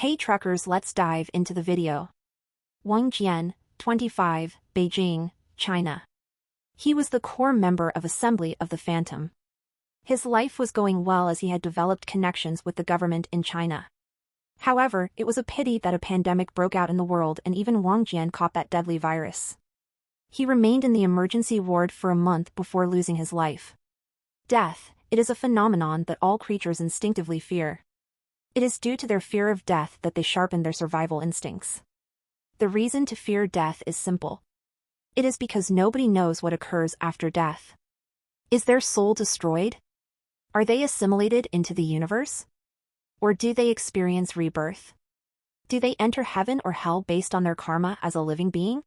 Hey truckers, let's dive into the video. Wang Jian, 25, Beijing, China. He was the core member of Assembly of the Phantom. His life was going well as he had developed connections with the government in China. However, it was a pity that a pandemic broke out in the world and even Wang Jian caught that deadly virus. He remained in the emergency ward for a month before losing his life. Death, it is a phenomenon that all creatures instinctively fear. It is due to their fear of death that they sharpen their survival instincts. The reason to fear death is simple. It is because nobody knows what occurs after death. Is their soul destroyed? Are they assimilated into the universe? Or do they experience rebirth? Do they enter heaven or hell based on their karma as a living being?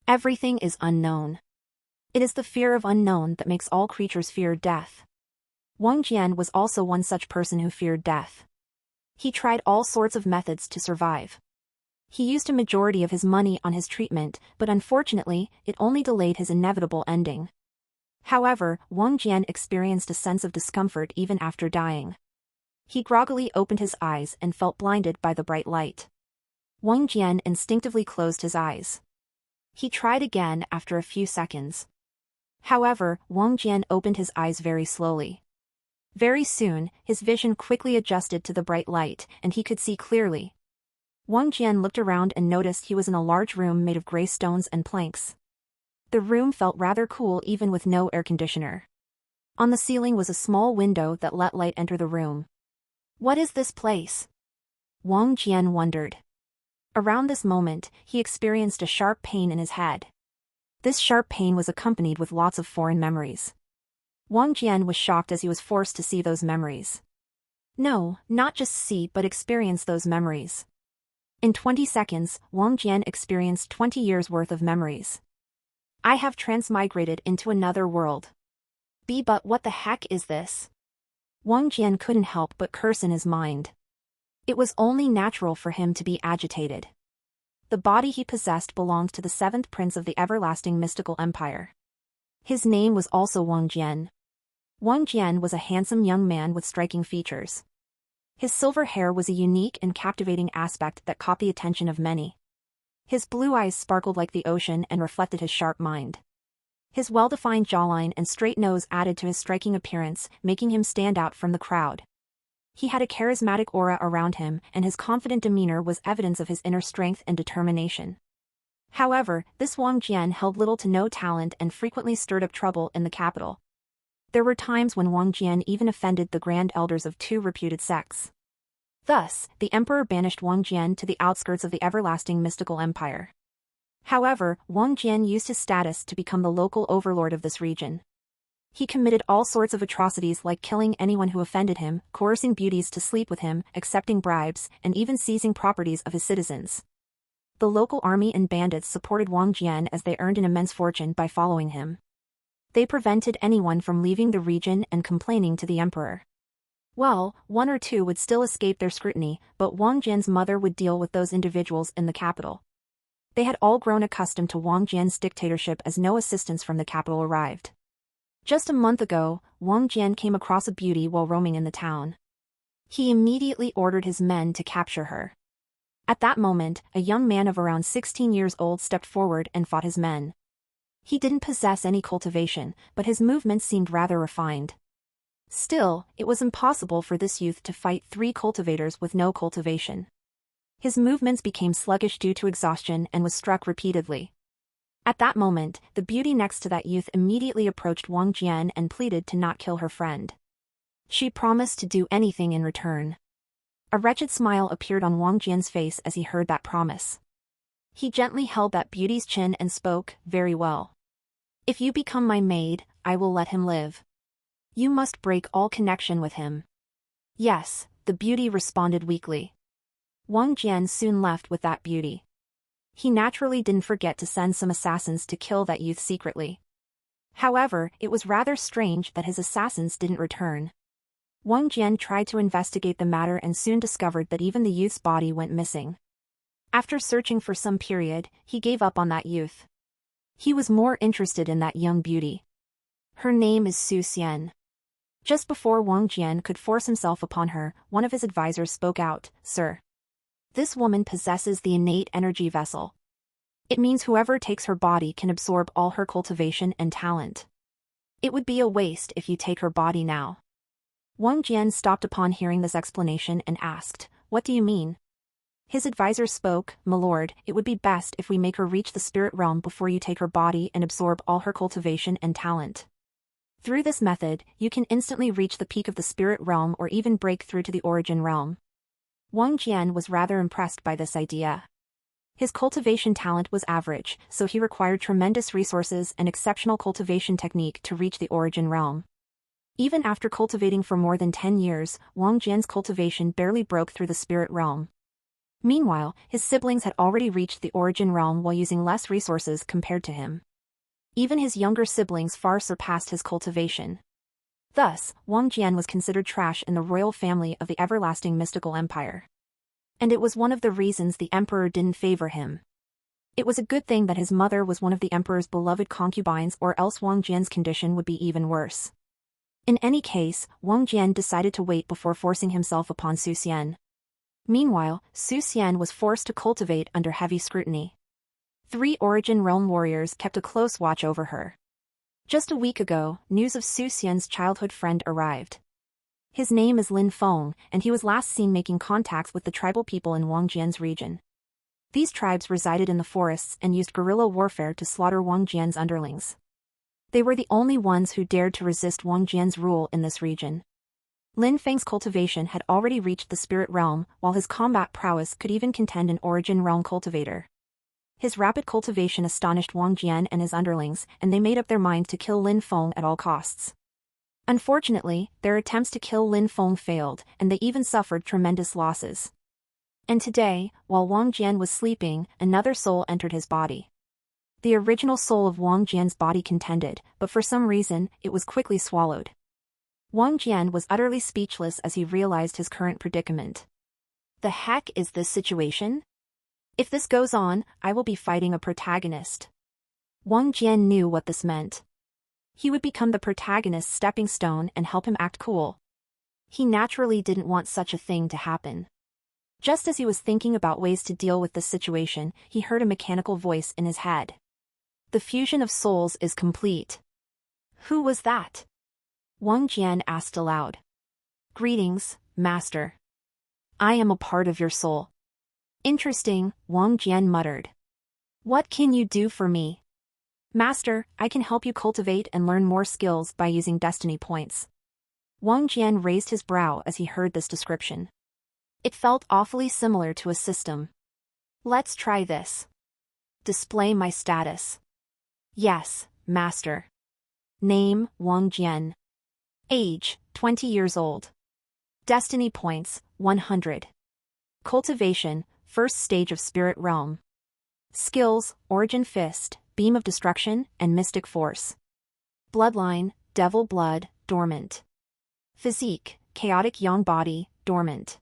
Everything is unknown. It is the fear of unknown that makes all creatures fear death. Wang Jian was also one such person who feared death. He tried all sorts of methods to survive. He used a majority of his money on his treatment, but unfortunately, it only delayed his inevitable ending. However, Wang Jian experienced a sense of discomfort even after dying. He groggily opened his eyes and felt blinded by the bright light. Wang Jian instinctively closed his eyes. He tried again after a few seconds. However, Wang Jian opened his eyes very slowly. Very soon, his vision quickly adjusted to the bright light, and he could see clearly. Wang Jian looked around and noticed he was in a large room made of gray stones and planks. The room felt rather cool even with no air conditioner. On the ceiling was a small window that let light enter the room. What is this place? Wang Jian wondered. Around this moment, he experienced a sharp pain in his head. This sharp pain was accompanied with lots of foreign memories. Wang Jian was shocked as he was forced to see those memories. No, not just see but experience those memories. In 20 seconds, Wang Jian experienced 20 years worth of memories. I have transmigrated into another world. But what the heck is this? Wang Jian couldn't help but curse in his mind. It was only natural for him to be agitated. The body he possessed belonged to the seventh prince of the everlasting mystical empire. His name was also Wang Jian. Wang Jian was a handsome young man with striking features. His silver hair was a unique and captivating aspect that caught the attention of many. His blue eyes sparkled like the ocean and reflected his sharp mind. His well-defined jawline and straight nose added to his striking appearance, making him stand out from the crowd. He had a charismatic aura around him, and his confident demeanor was evidence of his inner strength and determination. However, this Wang Jian held little to no talent and frequently stirred up trouble in the capital. There were times when Wang Jian even offended the grand elders of two reputed sects. Thus, the emperor banished Wang Jian to the outskirts of the everlasting mystical empire. However, Wang Jian used his status to become the local overlord of this region. He committed all sorts of atrocities like killing anyone who offended him, coercing beauties to sleep with him, accepting bribes, and even seizing properties of his citizens. The local army and bandits supported Wang Jian as they earned an immense fortune by following him. They prevented anyone from leaving the region and complaining to the emperor. Well, one or two would still escape their scrutiny, but Wang Jian's mother would deal with those individuals in the capital. They had all grown accustomed to Wang Jian's dictatorship as no assistance from the capital arrived. Just a month ago, Wang Jian came across a beauty while roaming in the town. He immediately ordered his men to capture her. At that moment, a young man of around 16 years old stepped forward and fought his men. He didn't possess any cultivation, but his movements seemed rather refined. Still, it was impossible for this youth to fight 3 cultivators with no cultivation. His movements became sluggish due to exhaustion and was struck repeatedly. At that moment, the beauty next to that youth immediately approached Wang Jian and pleaded to not kill her friend. She promised to do anything in return. A wretched smile appeared on Wang Jian's face as he heard that promise. He gently held that beauty's chin and spoke, "Very well. If you become my maid, I will let him live. You must break all connection with him." "Yes," the beauty responded weakly. Wang Jian soon left with that beauty. He naturally didn't forget to send some assassins to kill that youth secretly. However, it was rather strange that his assassins didn't return. Wang Jian tried to investigate the matter and soon discovered that even the youth's body went missing. After searching for some period, he gave up on that youth. He was more interested in that young beauty. Her name is Su Xian. Just before Wang Jian could force himself upon her, one of his advisors spoke out, "Sir, This woman possesses the innate energy vessel. It means whoever takes her body can absorb all her cultivation and talent. It would be a waste if you take her body now. Wang Jian stopped upon hearing this explanation and asked, "What do you mean?" His advisor spoke, "My lord, it would be best if we make her reach the spirit realm before you take her body and absorb all her cultivation and talent. Through this method, you can instantly reach the peak of the spirit realm or even break through to the origin realm." Wang Jian was rather impressed by this idea. His cultivation talent was average, so he required tremendous resources and exceptional cultivation technique to reach the origin realm. Even after cultivating for more than 10 years, Wang Jian's cultivation barely broke through the spirit realm. Meanwhile, his siblings had already reached the origin realm while using less resources compared to him. Even his younger siblings far surpassed his cultivation. Thus, Wang Jian was considered trash in the royal family of the everlasting mystical empire. And it was one of the reasons the emperor didn't favor him. It was a good thing that his mother was one of the emperor's beloved concubines, or else Wang Jian's condition would be even worse. In any case, Wang Jian decided to wait before forcing himself upon Su Xian. Meanwhile, Su Xian was forced to cultivate under heavy scrutiny. 3 origin realm warriors kept a close watch over her. Just a week ago, news of Su Xian's childhood friend arrived. His name is Lin Feng, and he was last seen making contacts with the tribal people in Wang Jian's region. These tribes resided in the forests and used guerrilla warfare to slaughter Wang Jian's underlings. They were the only ones who dared to resist Wang Jian's rule in this region. Lin Feng's cultivation had already reached the spirit realm, while his combat prowess could even contend an origin realm cultivator. His rapid cultivation astonished Wang Jian and his underlings, and they made up their mind to kill Lin Feng at all costs. Unfortunately, their attempts to kill Lin Feng failed, and they even suffered tremendous losses. And today, while Wang Jian was sleeping, another soul entered his body. The original soul of Wang Jian's body contended, but for some reason, it was quickly swallowed. Wang Jian was utterly speechless as he realized his current predicament. The heck is this situation? If this goes on, I will be fighting a protagonist. Wang Jian knew what this meant. He would become the protagonist's stepping stone and help him act cool. He naturally didn't want such a thing to happen. Just as he was thinking about ways to deal with this situation, he heard a mechanical voice in his head. The fusion of souls is complete. Who was that? Wang Jian asked aloud. Greetings, Master. I am a part of your soul. Interesting, Wang Jian muttered. What can you do for me? Master, I can help you cultivate and learn more skills by using destiny points. Wang Jian raised his brow as he heard this description. It felt awfully similar to a system. Let's try this. Display my status. Yes, Master. Name, Wang Jian. Age, 20 years old. Destiny points, 100. Cultivation, first stage of spirit realm. Skills, origin fist, beam of destruction, and mystic force. Bloodline, devil blood, dormant. Physique, chaotic yang body, dormant.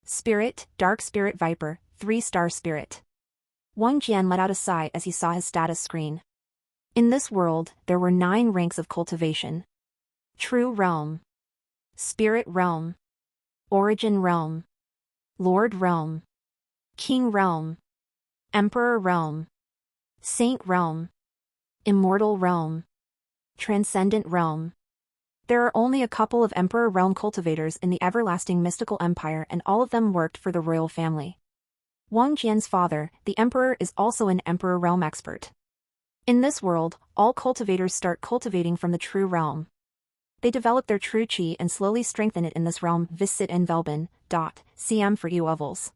Spirit, dark spirit viper, 3-star spirit. Wang Jian let out a sigh as he saw his status screen. In this world, there were 9 ranks of cultivation. True realm. Spirit realm. Origin realm. Lord realm. King realm. Emperor realm. Saint realm. Immortal realm. Transcendent realm. There are only a couple of Emperor realm cultivators in the everlasting mystical empire, and all of them worked for the royal family. Wang Jian's father, the emperor, is also an Emperor realm expert. In this world, all cultivators start cultivating from the true realm. They develop their true qi and slowly strengthen it in this realm. Visit en Velben. cm for you levels.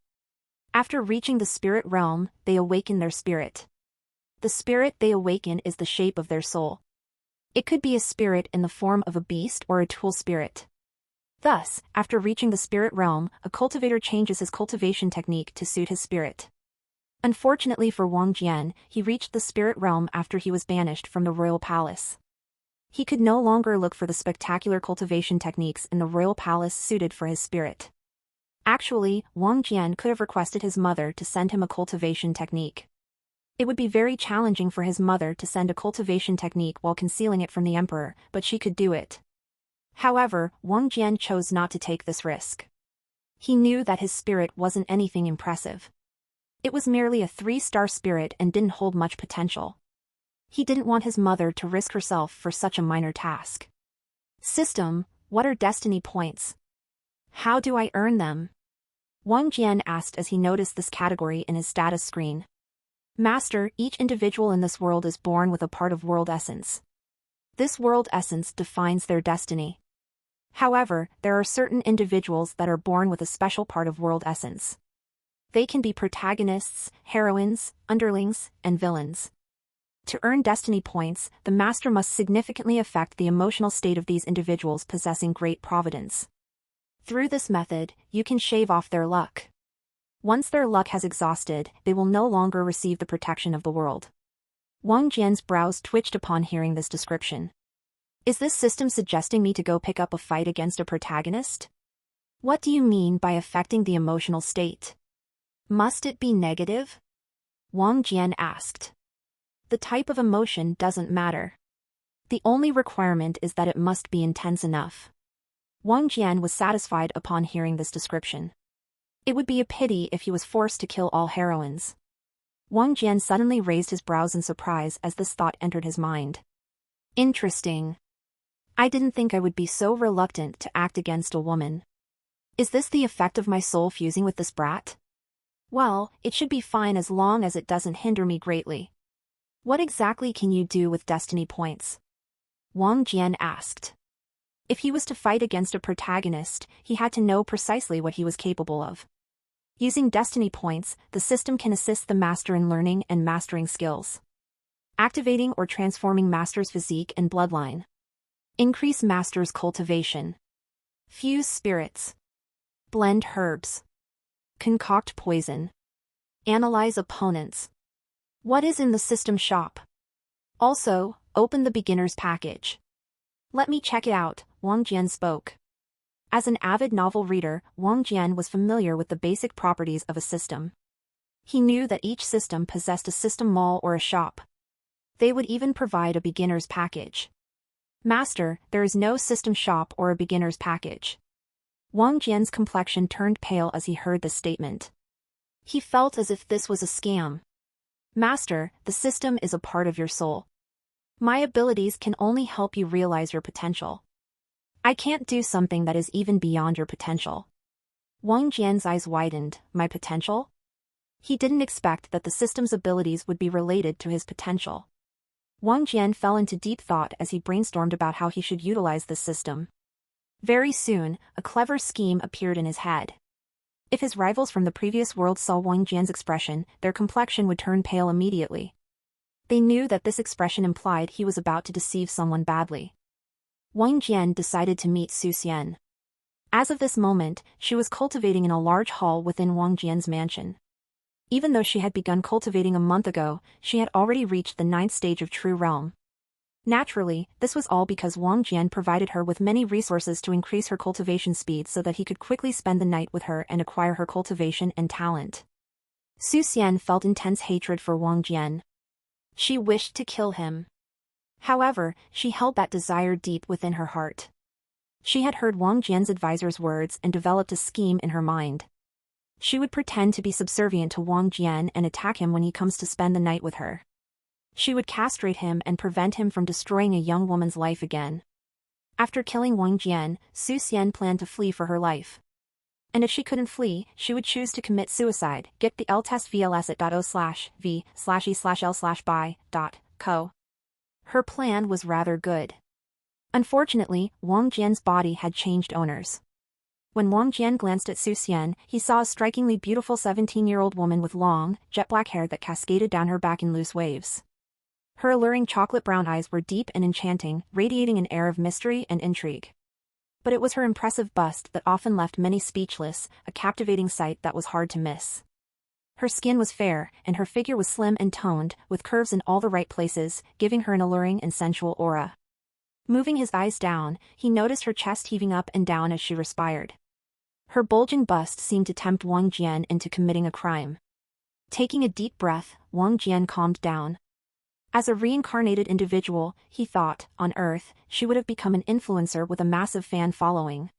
After reaching the spirit realm, they awaken their spirit. The spirit they awaken is the shape of their soul. It could be a spirit in the form of a beast or a tool spirit. Thus, after reaching the spirit realm, a cultivator changes his cultivation technique to suit his spirit. Unfortunately for Wang Jian, he reached the spirit realm after he was banished from the royal palace. He could no longer look for the spectacular cultivation techniques in the royal palace suited for his spirit. Actually, Wang Jian could have requested his mother to send him a cultivation technique. It would be very challenging for his mother to send a cultivation technique while concealing it from the emperor, but she could do it. However, Wang Jian chose not to take this risk. He knew that his spirit wasn't anything impressive. It was merely a 3-star spirit and didn't hold much potential. He didn't want his mother to risk herself for such a minor task. System, what are destiny points? How do I earn them? Wang Jian asked as he noticed this category in his status screen. Master, each individual in this world is born with a part of world essence. This world essence defines their destiny. However, there are certain individuals that are born with a special part of world essence. They can be protagonists, heroines, underlings, and villains. To earn destiny points, the master must significantly affect the emotional state of these individuals possessing great providence. Through this method, you can shave off their luck. Once their luck has exhausted, they will no longer receive the protection of the world. Wang Jian's brows twitched upon hearing this description. Is this system suggesting me to go pick up a fight against a protagonist? What do you mean by affecting the emotional state? Must it be negative? Wang Jian asked. The type of emotion doesn't matter. The only requirement is that it must be intense enough. Wang Jian was satisfied upon hearing this description. It would be a pity if he was forced to kill all heroines. Wang Jian suddenly raised his brows in surprise as this thought entered his mind. Interesting. I didn't think I would be so reluctant to act against a woman. Is this the effect of my soul fusing with this brat? Well, it should be fine as long as it doesn't hinder me greatly. What exactly can you do with destiny points? Wang Jian asked. If he was to fight against a protagonist, he had to know precisely what he was capable of. Using destiny points, the system can assist the master in learning and mastering skills. Activating or transforming master's physique and bloodline. Increase master's cultivation. Fuse spirits. Blend herbs. Concoct poison. Analyze opponents. What is in the system shop? Also, open the beginner's package. Let me check it out, Wang Jian spoke. As an avid novel reader, Wang Jian was familiar with the basic properties of a system. He knew that each system possessed a system mall or a shop. They would even provide a beginner's package. Master, there is no system shop or a beginner's package. Wang Jian's complexion turned pale as he heard this statement. He felt as if this was a scam. Master, the system is a part of your soul. My abilities can only help you realize your potential. I can't do something that is even beyond your potential. Wang Jian's eyes widened. My potential? He didn't expect that the system's abilities would be related to his potential. Wang Jian fell into deep thought as he brainstormed about how he should utilize this system. Very soon, a clever scheme appeared in his head. If his rivals from the previous world saw Wang Jian's expression, their complexion would turn pale immediately. They knew that this expression implied he was about to deceive someone badly. Wang Jian decided to meet Su Xian. As of this moment, she was cultivating in a large hall within Wang Jian's mansion. Even though she had begun cultivating a month ago, she had already reached the 9th stage of True Realm. Naturally, this was all because Wang Jian provided her with many resources to increase her cultivation speed so that he could quickly spend the night with her and acquire her cultivation and talent. Su Xian felt intense hatred for Wang Jian. She wished to kill him. However, she held that desire deep within her heart. She had heard Wang Jian's advisor's words and developed a scheme in her mind. She would pretend to be subservient to Wang Jian and attack him when he comes to spend the night with her. She would castrate him and prevent him from destroying a young woman's life again. After killing Wang Jian, Su Xian planned to flee for her life. And if she couldn't flee, she would choose to commit suicide. Get the L-test vls@v/e/l/by.co. Her plan was rather good. Unfortunately, Wang Jian's body had changed owners. When Wang Jian glanced at Su Xian, he saw a strikingly beautiful 17-year-old woman with long, jet-black hair that cascaded down her back in loose waves. Her alluring chocolate-brown eyes were deep and enchanting, radiating an air of mystery and intrigue. But it was her impressive bust that often left many speechless, a captivating sight that was hard to miss. Her skin was fair, and her figure was slim and toned, with curves in all the right places, giving her an alluring and sensual aura. Moving his eyes down, he noticed her chest heaving up and down as she respired. Her bulging bust seemed to tempt Wang Jian into committing a crime. Taking a deep breath, Wang Jian calmed down. As a reincarnated individual, he thought, on Earth, she would have become an influencer with a massive fan following.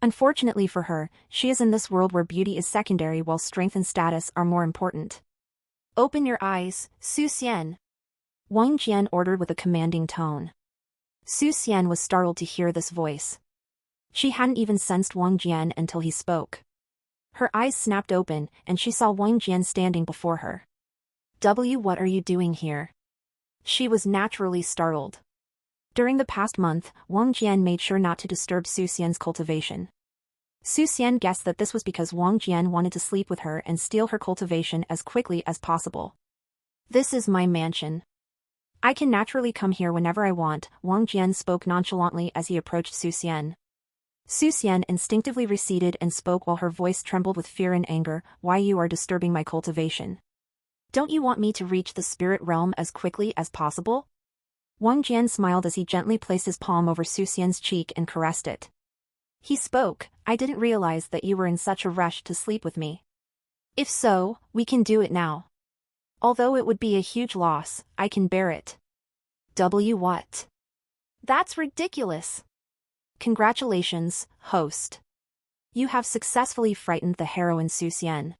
Unfortunately for her, she is in this world where beauty is secondary while strength and status are more important. Open your eyes, Su Xian. Wang Jian ordered with a commanding tone. Su Xian was startled to hear this voice. She hadn't even sensed Wang Jian until he spoke. Her eyes snapped open, and she saw Wang Jian standing before her. What are you doing here? She was naturally startled. During the past month, Wang Jian made sure not to disturb Su Xian's cultivation. Su Xian guessed that this was because Wang Jian wanted to sleep with her and steal her cultivation as quickly as possible. This is my mansion. I can naturally come here whenever I want, Wang Jian spoke nonchalantly as he approached Su Xian. Su Xian instinctively receded and spoke while her voice trembled with fear and anger. Why you are disturbing my cultivation? Don't you want me to reach the spirit realm as quickly as possible? Wang Jian smiled as he gently placed his palm over Su Xian's cheek and caressed it. He spoke, I didn't realize that you were in such a rush to sleep with me. If so, we can do it now. Although it would be a huge loss, I can bear it. What? That's ridiculous. Congratulations, host. You have successfully frightened the heroine Su Xian.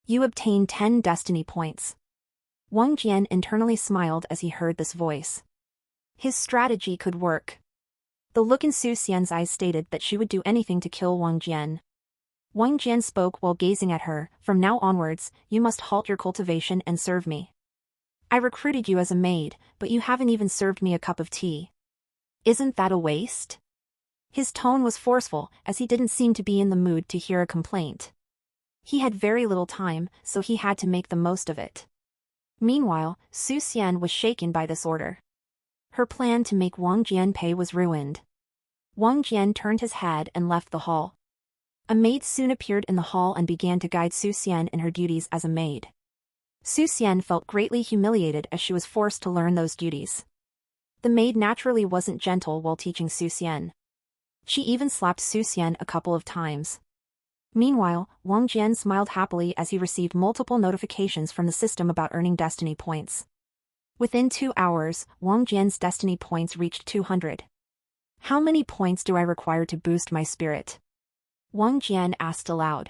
You obtained 10 destiny points. Wang Jian internally smiled as he heard this voice. His strategy could work. The look in Su Xian's eyes stated that she would do anything to kill Wang Jian. Wang Jian spoke while gazing at her. From now onwards, you must halt your cultivation and serve me. I recruited you as a maid, but you haven't even served me a cup of tea. Isn't that a waste? His tone was forceful, as he didn't seem to be in the mood to hear a complaint. He had very little time, so he had to make the most of it. Meanwhile, Su Xian was shaken by this order. Her plan to make Wang Jian pay was ruined. Wang Jian turned his head and left the hall. A maid soon appeared in the hall and began to guide Su Xian in her duties as a maid. Su Xian felt greatly humiliated as she was forced to learn those duties. The maid naturally wasn't gentle while teaching Su Xian. She even slapped Su Xian a couple of times. Meanwhile, Wang Jian smiled happily as he received multiple notifications from the system about earning destiny points. Within 2 hours, Wang Jian's destiny points reached 200. How many points do I require to boost my spirit? Wang Jian asked aloud.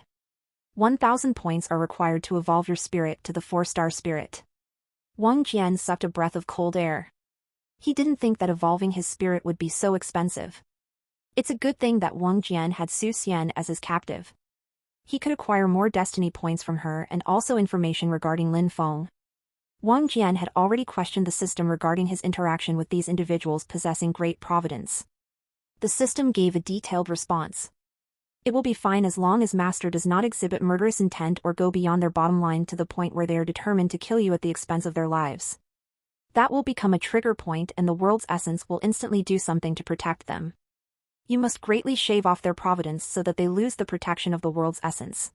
1,000 points are required to evolve your spirit to the 4-star spirit. Wang Jian sucked a breath of cold air. He didn't think that evolving his spirit would be so expensive. It's a good thing that Wang Jian had Su Xian as his captive. He could acquire more destiny points from her and also information regarding Lin Feng. Wang Jian had already questioned the system regarding his interaction with these individuals possessing great providence. The system gave a detailed response. It will be fine as long as Master does not exhibit murderous intent or go beyond their bottom line to the point where they are determined to kill you at the expense of their lives. That will become a trigger point and the world's essence will instantly do something to protect them. You must greatly shave off their providence so that they lose the protection of the world's essence.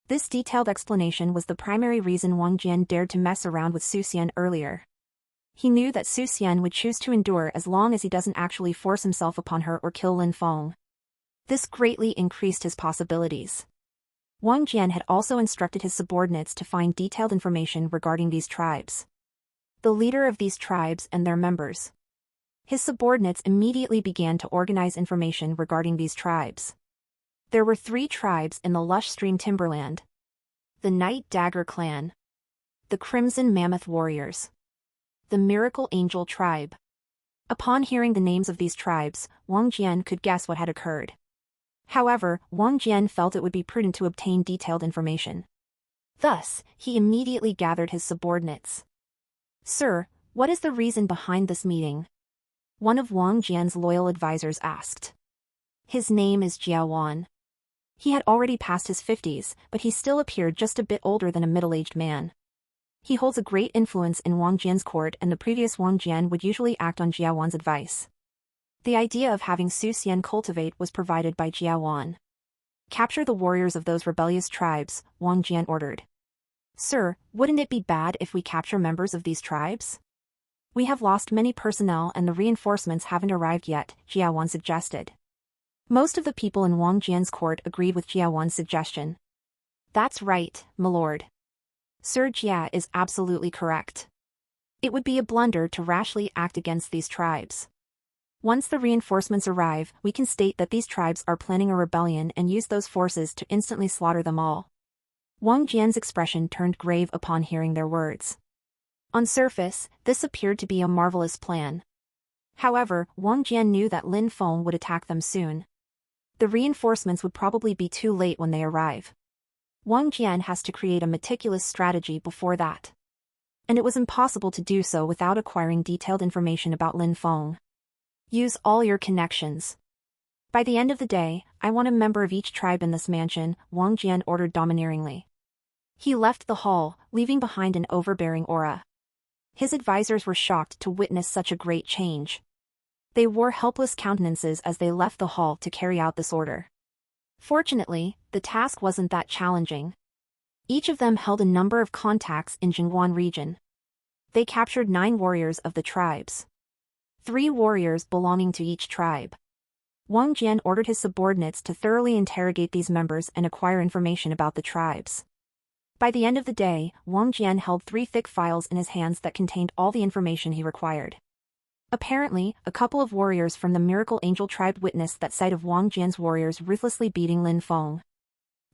This detailed explanation was the primary reason Wang Jian dared to mess around with Su Xian earlier. He knew that Su Xian would choose to endure as long as he doesn't actually force himself upon her or kill Lin Feng. This greatly increased his possibilities. Wang Jian had also instructed his subordinates to find detailed information regarding these tribes. The leader of these tribes and their members. His subordinates immediately began to organize information regarding these tribes. There were 3 tribes in the lush stream timberland. The Night Dagger Clan. The Crimson Mammoth Warriors. The Miracle Angel Tribe. Upon hearing the names of these tribes, Wang Jian could guess what had occurred. However, Wang Jian felt it would be prudent to obtain detailed information. Thus, he immediately gathered his subordinates. Sir, what is the reason behind this meeting? One of Wang Jian's loyal advisors asked. His name is Jia Wan. He had already passed his 50s, but he still appeared just a bit older than a middle-aged man. He holds a great influence in Wang Jian's court and the previous Wang Jian would usually act on Jia Wan's advice. The idea of having Su Xian cultivate was provided by Jia Wan. Capture the warriors of those rebellious tribes, Wang Jian ordered. Sir, wouldn't it be bad if we capture members of these tribes? We have lost many personnel and the reinforcements haven't arrived yet, Jia Wan suggested. Most of the people in Wang Jian's court agreed with Jia Wan's suggestion. That's right, my lord. Sir Jia is absolutely correct. It would be a blunder to rashly act against these tribes. Once the reinforcements arrive, we can state that these tribes are planning a rebellion and use those forces to instantly slaughter them all. Wang Jian's expression turned grave upon hearing their words. On surface, this appeared to be a marvelous plan. However, Wang Jian knew that Lin Feng would attack them soon. The reinforcements would probably be too late when they arrive. Wang Jian has to create a meticulous strategy before that. And it was impossible to do so without acquiring detailed information about Lin Feng. Use all your connections. By the end of the day, I want a member of each tribe in this mansion, Wang Jian ordered domineeringly. He left the hall, leaving behind an overbearing aura. His advisors were shocked to witness such a great change. They wore helpless countenances as they left the hall to carry out this order. Fortunately, the task wasn't that challenging. Each of them held a number of contacts in Jingguan region. They captured 9 warriors of the tribes. 3 warriors belonging to each tribe. Wang Jian ordered his subordinates to thoroughly interrogate these members and acquire information about the tribes. By the end of the day, Wang Jian held 3 thick files in his hands that contained all the information he required. Apparently, a couple of warriors from the Miracle Angel tribe witnessed that sight of Wang Jian's warriors ruthlessly beating Lin Feng.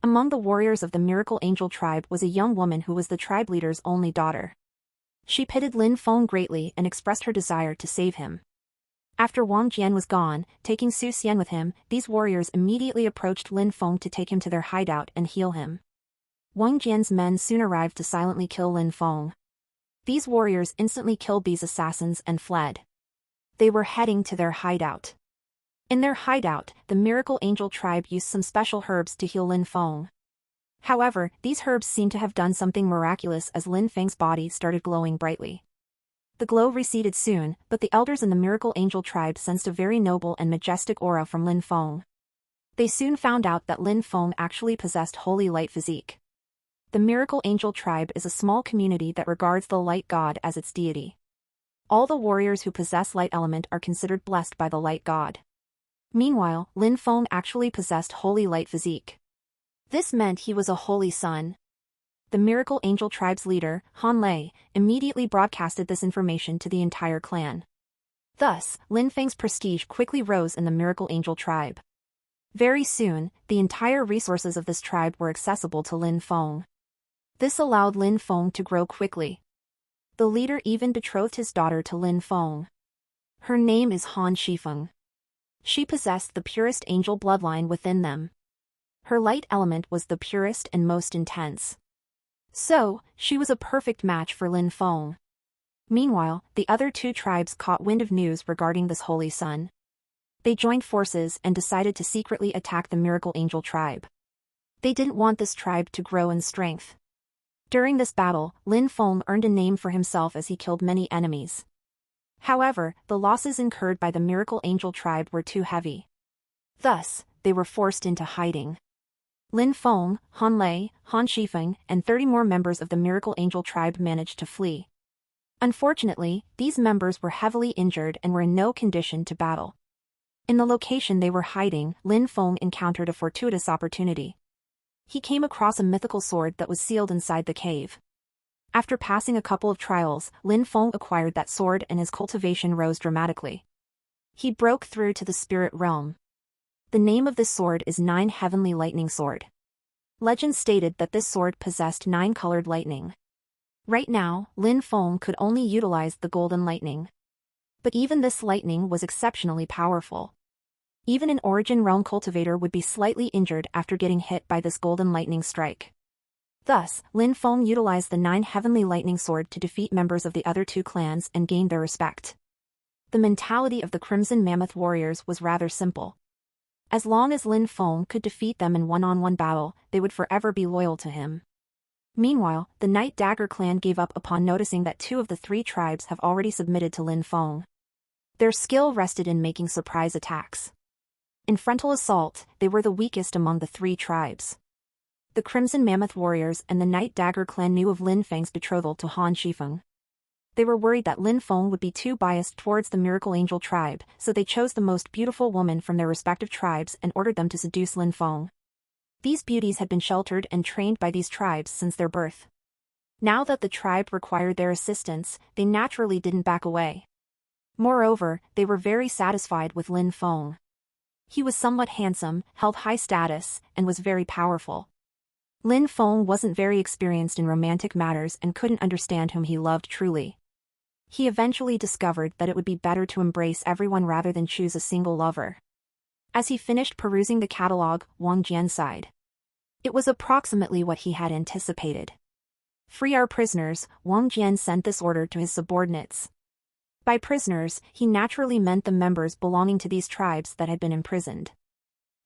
Among the warriors of the Miracle Angel tribe was a young woman who was the tribe leader's only daughter. She pitied Lin Feng greatly and expressed her desire to save him. After Wang Jian was gone, taking Su Xian with him, these warriors immediately approached Lin Feng to take him to their hideout and heal him. Wang Jian's men soon arrived to silently kill Lin Feng. These warriors instantly killed these assassins and fled. They were heading to their hideout. In their hideout, the Miracle Angel tribe used some special herbs to heal Lin Feng. However, these herbs seemed to have done something miraculous as Lin Feng's body started glowing brightly. The glow receded soon, but the elders in the Miracle Angel tribe sensed a very noble and majestic aura from Lin Feng. They soon found out that Lin Feng actually possessed holy light physique. The Miracle Angel tribe is a small community that regards the light god as its deity. All the warriors who possess light element are considered blessed by the light god. Meanwhile, Lin Feng actually possessed holy light physique. This meant he was a holy son. The Miracle Angel tribe's leader, Han Lei, immediately broadcasted this information to the entire clan. Thus, Lin Feng's prestige quickly rose in the Miracle Angel tribe. Very soon, the entire resources of this tribe were accessible to Lin Feng. This allowed Lin Feng to grow quickly. The leader even betrothed his daughter to Lin Feng. Her name is Han Shifeng. She possessed the purest angel bloodline within them. Her light element was the purest and most intense. So, she was a perfect match for Lin Feng. Meanwhile, the other 2 tribes caught wind of news regarding this holy son. They joined forces and decided to secretly attack the Miracle Angel tribe. They didn't want this tribe to grow in strength. During this battle, Lin Feng earned a name for himself as he killed many enemies. However, the losses incurred by the Miracle Angel tribe were too heavy. Thus, they were forced into hiding. Lin Feng, Han Lei, Han Shifeng, and 30 more members of the Miracle Angel tribe managed to flee. Unfortunately, these members were heavily injured and were in no condition to battle. In the location they were hiding, Lin Feng encountered a fortuitous opportunity. He came across a mythical sword that was sealed inside the cave. After passing a couple of trials, Lin Feng acquired that sword and his cultivation rose dramatically. He broke through to the spirit realm. The name of this sword is 9 Heavenly Lightning Sword. Legend stated that this sword possessed 9 colored lightning. Right now, Lin Feng could only utilize the golden lightning. But even this lightning was exceptionally powerful. Even an Origin Realm cultivator would be slightly injured after getting hit by this golden lightning strike. Thus, Lin Feng utilized the 9 Heavenly Lightning Sword to defeat members of the other 2 clans and gain their respect. The mentality of the Crimson Mammoth warriors was rather simple. As long as Lin Feng could defeat them in one-on-one battle, they would forever be loyal to him. Meanwhile, the Night Dagger clan gave up upon noticing that 2 of the 3 tribes have already submitted to Lin Feng. Their skill rested in making surprise attacks. In frontal assault, they were the weakest among the 3 tribes. The Crimson Mammoth warriors and the Night Dagger clan knew of Lin Feng's betrothal to Han Shifeng. They were worried that Lin Feng would be too biased towards the Miracle Angel tribe, so they chose the most beautiful woman from their respective tribes and ordered them to seduce Lin Feng. These beauties had been sheltered and trained by these tribes since their birth. Now that the tribe required their assistance, they naturally didn't back away. Moreover, they were very satisfied with Lin Feng. He was somewhat handsome, held high status, and was very powerful. Lin Feng wasn't very experienced in romantic matters and couldn't understand whom he loved truly. He eventually discovered that it would be better to embrace everyone rather than choose a single lover. As he finished perusing the catalogue, Wang Jian sighed. It was approximately what he had anticipated. Free our prisoners, Wang Jian sent this order to his subordinates. By prisoners, he naturally meant the members belonging to these tribes that had been imprisoned.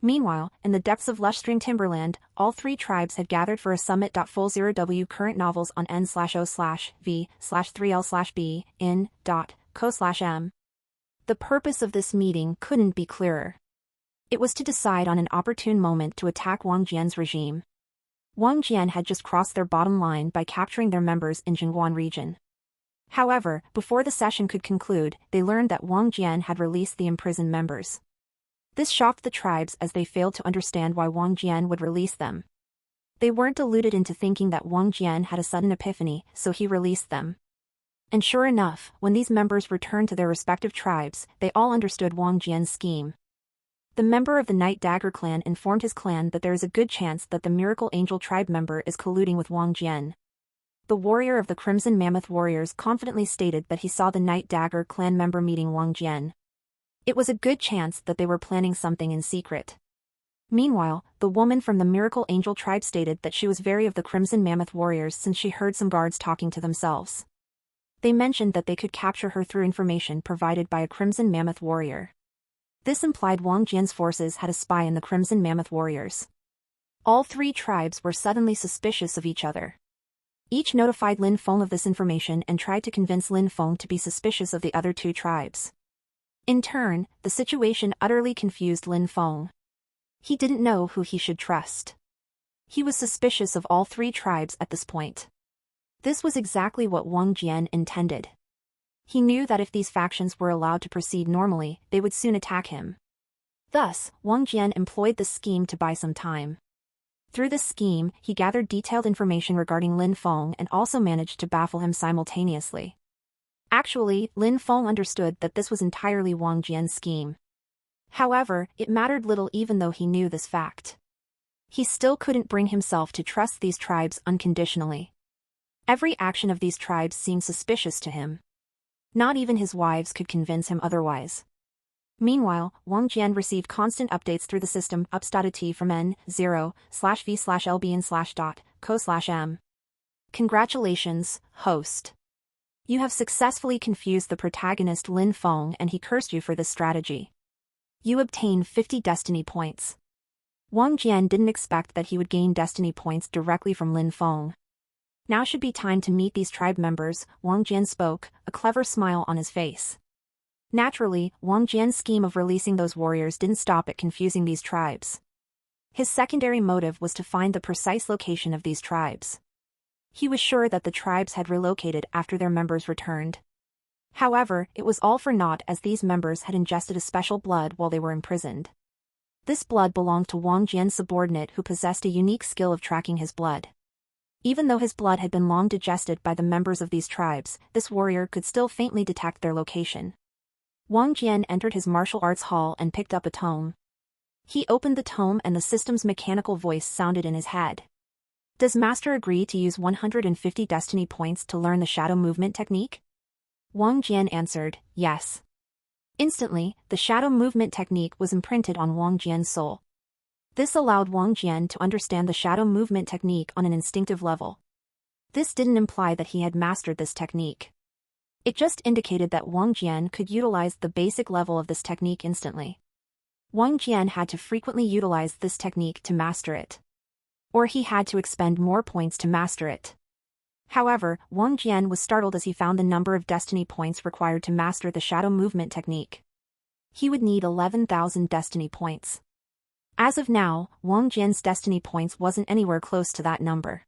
Meanwhile, in the depths of lush-strewn timberland, all three tribes had gathered for a summit. 0 current novels on n/o/v/3l/b in.co/m. The purpose of this meeting couldn't be clearer. It was to decide on an opportune moment to attack Wang Jian's regime. Wang Jian had just crossed their bottom line by capturing their members in Jingguan region. However, before the session could conclude, they learned that Wang Jian had released the imprisoned members. This shocked the tribes as they failed to understand why Wang Jian would release them. They weren't deluded into thinking that Wang Jian had a sudden epiphany, so he released them. And sure enough, when these members returned to their respective tribes, they all understood Wang Jian's scheme. The member of the Night Dagger clan informed his clan that there is a good chance that the Miracle Angel tribe member is colluding with Wang Jian. The warrior of the Crimson Mammoth Warriors confidently stated that he saw the Night Dagger clan member meeting Wang Jian. It was a good chance that they were planning something in secret. Meanwhile, the woman from the Miracle Angel tribe stated that she was wary of the Crimson Mammoth Warriors since she heard some guards talking to themselves. They mentioned that they could capture her through information provided by a Crimson Mammoth Warrior. This implied Wang Jian's forces had a spy in the Crimson Mammoth Warriors. All three tribes were suddenly suspicious of each other. Each notified Lin Feng of this information and tried to convince Lin Feng to be suspicious of the other two tribes. In turn, the situation utterly confused Lin Feng. He didn't know who he should trust. He was suspicious of all three tribes at this point. This was exactly what Wang Jian intended. He knew that if these factions were allowed to proceed normally, they would soon attack him. Thus, Wang Jian employed this scheme to buy some time. Through this scheme, he gathered detailed information regarding Lin Feng and also managed to baffle him simultaneously. Actually, Lin Feng understood that this was entirely Wang Jian's scheme. However, it mattered little even though he knew this fact. He still couldn't bring himself to trust these tribes unconditionally. Every action of these tribes seemed suspicious to him. Not even his wives could convince him otherwise. Meanwhile, Wang Jian received constant updates through the system upstat from n0/v/lbn/.co/m. Congratulations, host. You have successfully confused the protagonist Lin Feng and he cursed you for this strategy. You obtained 50 destiny points. Wang Jian didn't expect that he would gain destiny points directly from Lin Feng. Now should be time to meet these tribe members, Wang Jian spoke, a clever smile on his face. Naturally, Wang Jian's scheme of releasing those warriors didn't stop at confusing these tribes. His secondary motive was to find the precise location of these tribes. He was sure that the tribes had relocated after their members returned. However, it was all for naught as these members had ingested a special blood while they were imprisoned. This blood belonged to Wang Jian's subordinate who possessed a unique skill of tracking his blood. Even though his blood had been long digested by the members of these tribes, this warrior could still faintly detect their location. Wang Jian entered his martial arts hall and picked up a tome. He opened the tome and the system's mechanical voice sounded in his head. Does Master agree to use 150 destiny points to learn the shadow movement technique? Wang Jian answered, yes. Instantly, the shadow movement technique was imprinted on Wang Jian's soul. This allowed Wang Jian to understand the shadow movement technique on an instinctive level. This didn't imply that he had mastered this technique. It just indicated that Wang Jian could utilize the basic level of this technique instantly. Wang Jian had to frequently utilize this technique to master it. Or he had to expend more points to master it. However, Wang Jian was startled as he found the number of destiny points required to master the shadow movement technique. He would need 11,000 destiny points. As of now, Wang Jian's destiny points wasn't anywhere close to that number.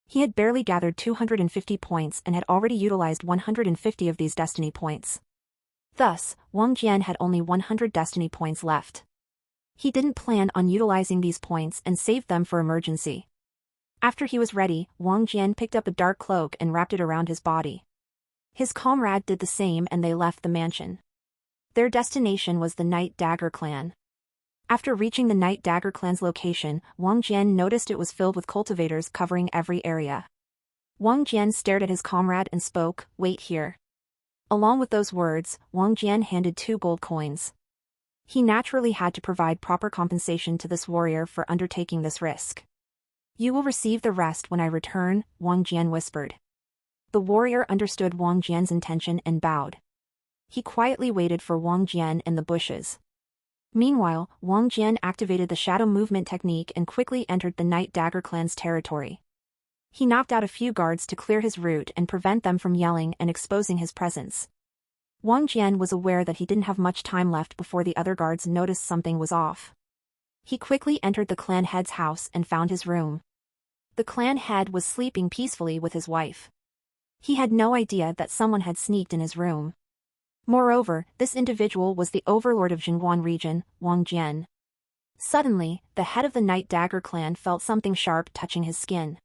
He had barely gathered 250 points and had already utilized 150 of these destiny points. Thus, Wang Jian had only 100 destiny points left. He didn't plan on utilizing these points and saved them for emergency. After he was ready, Wang Jian picked up a dark cloak and wrapped it around his body. His comrade did the same and they left the mansion. Their destination was the Night Dagger clan. After reaching the Night Dagger clan's location, Wang Jian noticed it was filled with cultivators covering every area. Wang Jian stared at his comrade and spoke, "Wait here." Along with those words, Wang Jian handed 2 gold coins. He naturally had to provide proper compensation to this warrior for undertaking this risk. "You will receive the rest when I return," Wang Jian whispered. The warrior understood Wang Jian's intention and bowed. He quietly waited for Wang Jian in the bushes. Meanwhile, Wang Jian activated the shadow movement technique and quickly entered the Night Dagger clan's territory. He knocked out a few guards to clear his route and prevent them from yelling and exposing his presence. Wang Jian was aware that he didn't have much time left before the other guards noticed something was off. He quickly entered the clan head's house and found his room. The clan head was sleeping peacefully with his wife. He had no idea that someone had sneaked in his room. Moreover, this individual was the overlord of Jingguan region, Wang Jian. Suddenly, the head of the Night Dagger clan felt something sharp touching his skin.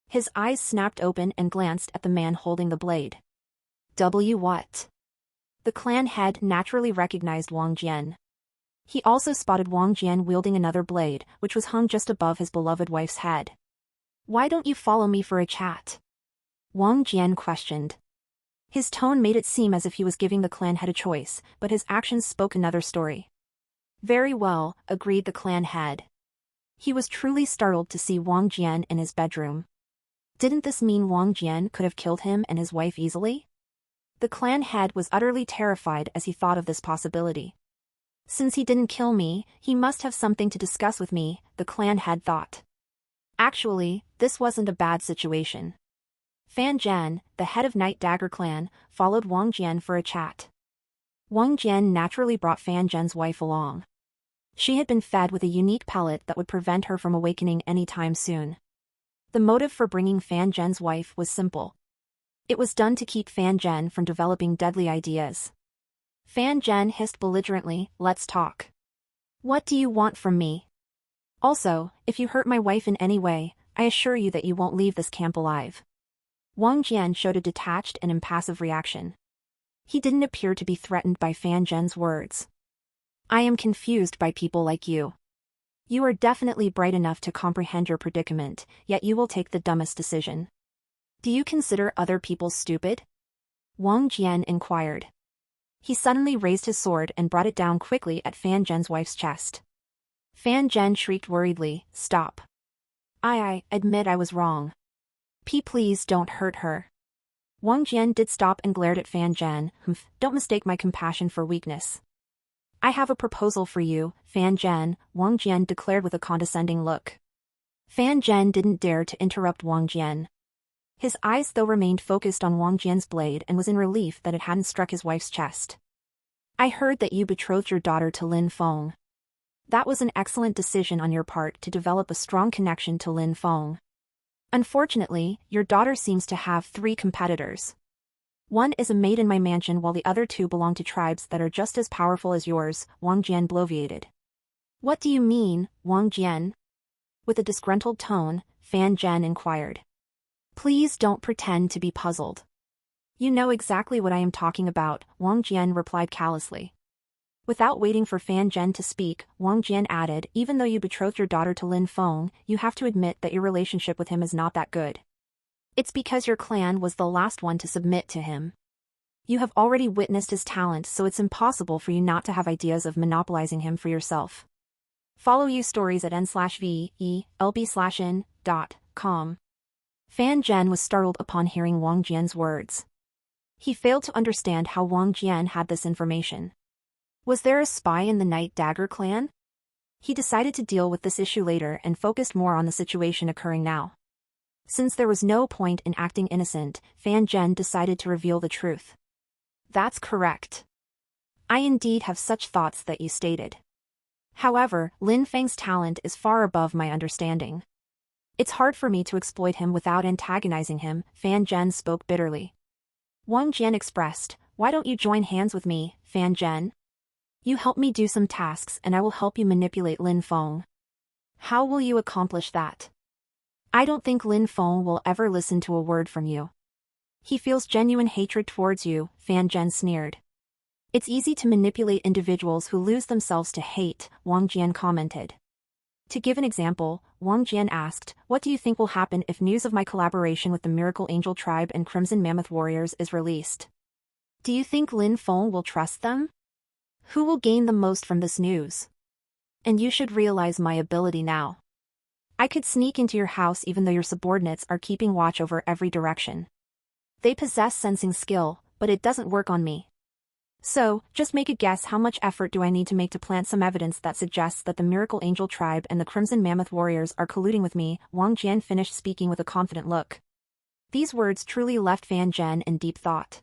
His eyes snapped open and glanced at the man holding the blade. What? The clan head naturally recognized Wang Jian. He also spotted Wang Jian wielding another blade, which was hung just above his beloved wife's head. "Why don't you follow me for a chat?" Wang Jian questioned. His tone made it seem as if he was giving the clan head a choice, but his actions spoke another story. "Very well," agreed the clan head. He was truly startled to see Wang Jian in his bedroom. Didn't this mean Wang Jian could have killed him and his wife easily? The clan head was utterly terrified as he thought of this possibility. "Since he didn't kill me, he must have something to discuss with me," the clan head thought. Actually, this wasn't a bad situation. Fan Zhen, the head of Night Dagger clan, followed Wang Jian for a chat. Wang Jian naturally brought Fan Zhen's wife along. She had been fed with a unique pellet that would prevent her from awakening any time soon. The motive for bringing Fan Zhen's wife was simple. It was done to keep Fan Zhen from developing deadly ideas. Fan Zhen hissed belligerently, "Let's talk. What do you want from me? Also, if you hurt my wife in any way, I assure you that you won't leave this camp alive." Wang Jian showed a detached and impassive reaction. He didn't appear to be threatened by Fan Zhen's words. "I am confused by people like you. You are definitely bright enough to comprehend your predicament, yet you will take the dumbest decision. Do you consider other people stupid?" Wang Jian inquired. He suddenly raised his sword and brought it down quickly at Fan Zhen's wife's chest. Fan Zhen shrieked worriedly, "Stop. I admit I was wrong. Please don't hurt her." Wang Jian did stop and glared at Fan Zhen. "Don't mistake my compassion for weakness. I have a proposal for you, Fan Zhen," Wang Jian declared with a condescending look. Fan Zhen didn't dare to interrupt Wang Jian. His eyes though remained focused on Wang Jian's blade and was in relief that it hadn't struck his wife's chest. "I heard that you betrothed your daughter to Lin Feng. That was an excellent decision on your part to develop a strong connection to Lin Feng. Unfortunately, your daughter seems to have 3 competitors. One is a maid in my mansion while the other 2 belong to tribes that are just as powerful as yours," Wang Jian bloviated. "What do you mean, Wang Jian?" With a disgruntled tone, Fan Zhen inquired. "Please don't pretend to be puzzled. You know exactly what I am talking about," Wang Jian replied callously. Without waiting for Fan Zhen to speak, Wang Jian added, "Even though you betrothed your daughter to Lin Feng, you have to admit that your relationship with him is not that good. It's because your clan was the last one to submit to him. You have already witnessed his talent, so it's impossible for you not to have ideas of monopolizing him for yourself." Follow you stories at n/VELB/in.com. Fan Zhen was startled upon hearing Wang Jian's words. He failed to understand how Wang Jian had this information. Was there a spy in the Night Dagger clan? He decided to deal with this issue later and focused more on the situation occurring now. Since there was no point in acting innocent, Fan Zhen decided to reveal the truth. "That's correct. I indeed have such thoughts that you stated. However, Lin Feng's talent is far above my understanding. It's hard for me to exploit him without antagonizing him," Fan Zhen spoke bitterly. Wang Jian expressed, "Why don't you join hands with me, Fan Zhen? You help me do some tasks and I will help you manipulate Lin Feng. How will you accomplish that? I don't think Lin Feng will ever listen to a word from you." He feels genuine hatred towards you, Fan Zhen sneered. It's easy to manipulate individuals who lose themselves to hate, Wang Jian commented. To give an example, Wang Jian asked, what do you think will happen if news of my collaboration with the Miracle Angel Tribe and Crimson Mammoth Warriors is released? Do you think Lin Feng will trust them? Who will gain the most from this news? And you should realize my ability now. I could sneak into your house even though your subordinates are keeping watch over every direction. They possess sensing skill, but it doesn't work on me. So, just make a guess how much effort do I need to make to plant some evidence that suggests that the Miracle Angel Tribe and the Crimson Mammoth Warriors are colluding with me. Wang Jian finished speaking with a confident look. These words truly left Fan Zhen in deep thought.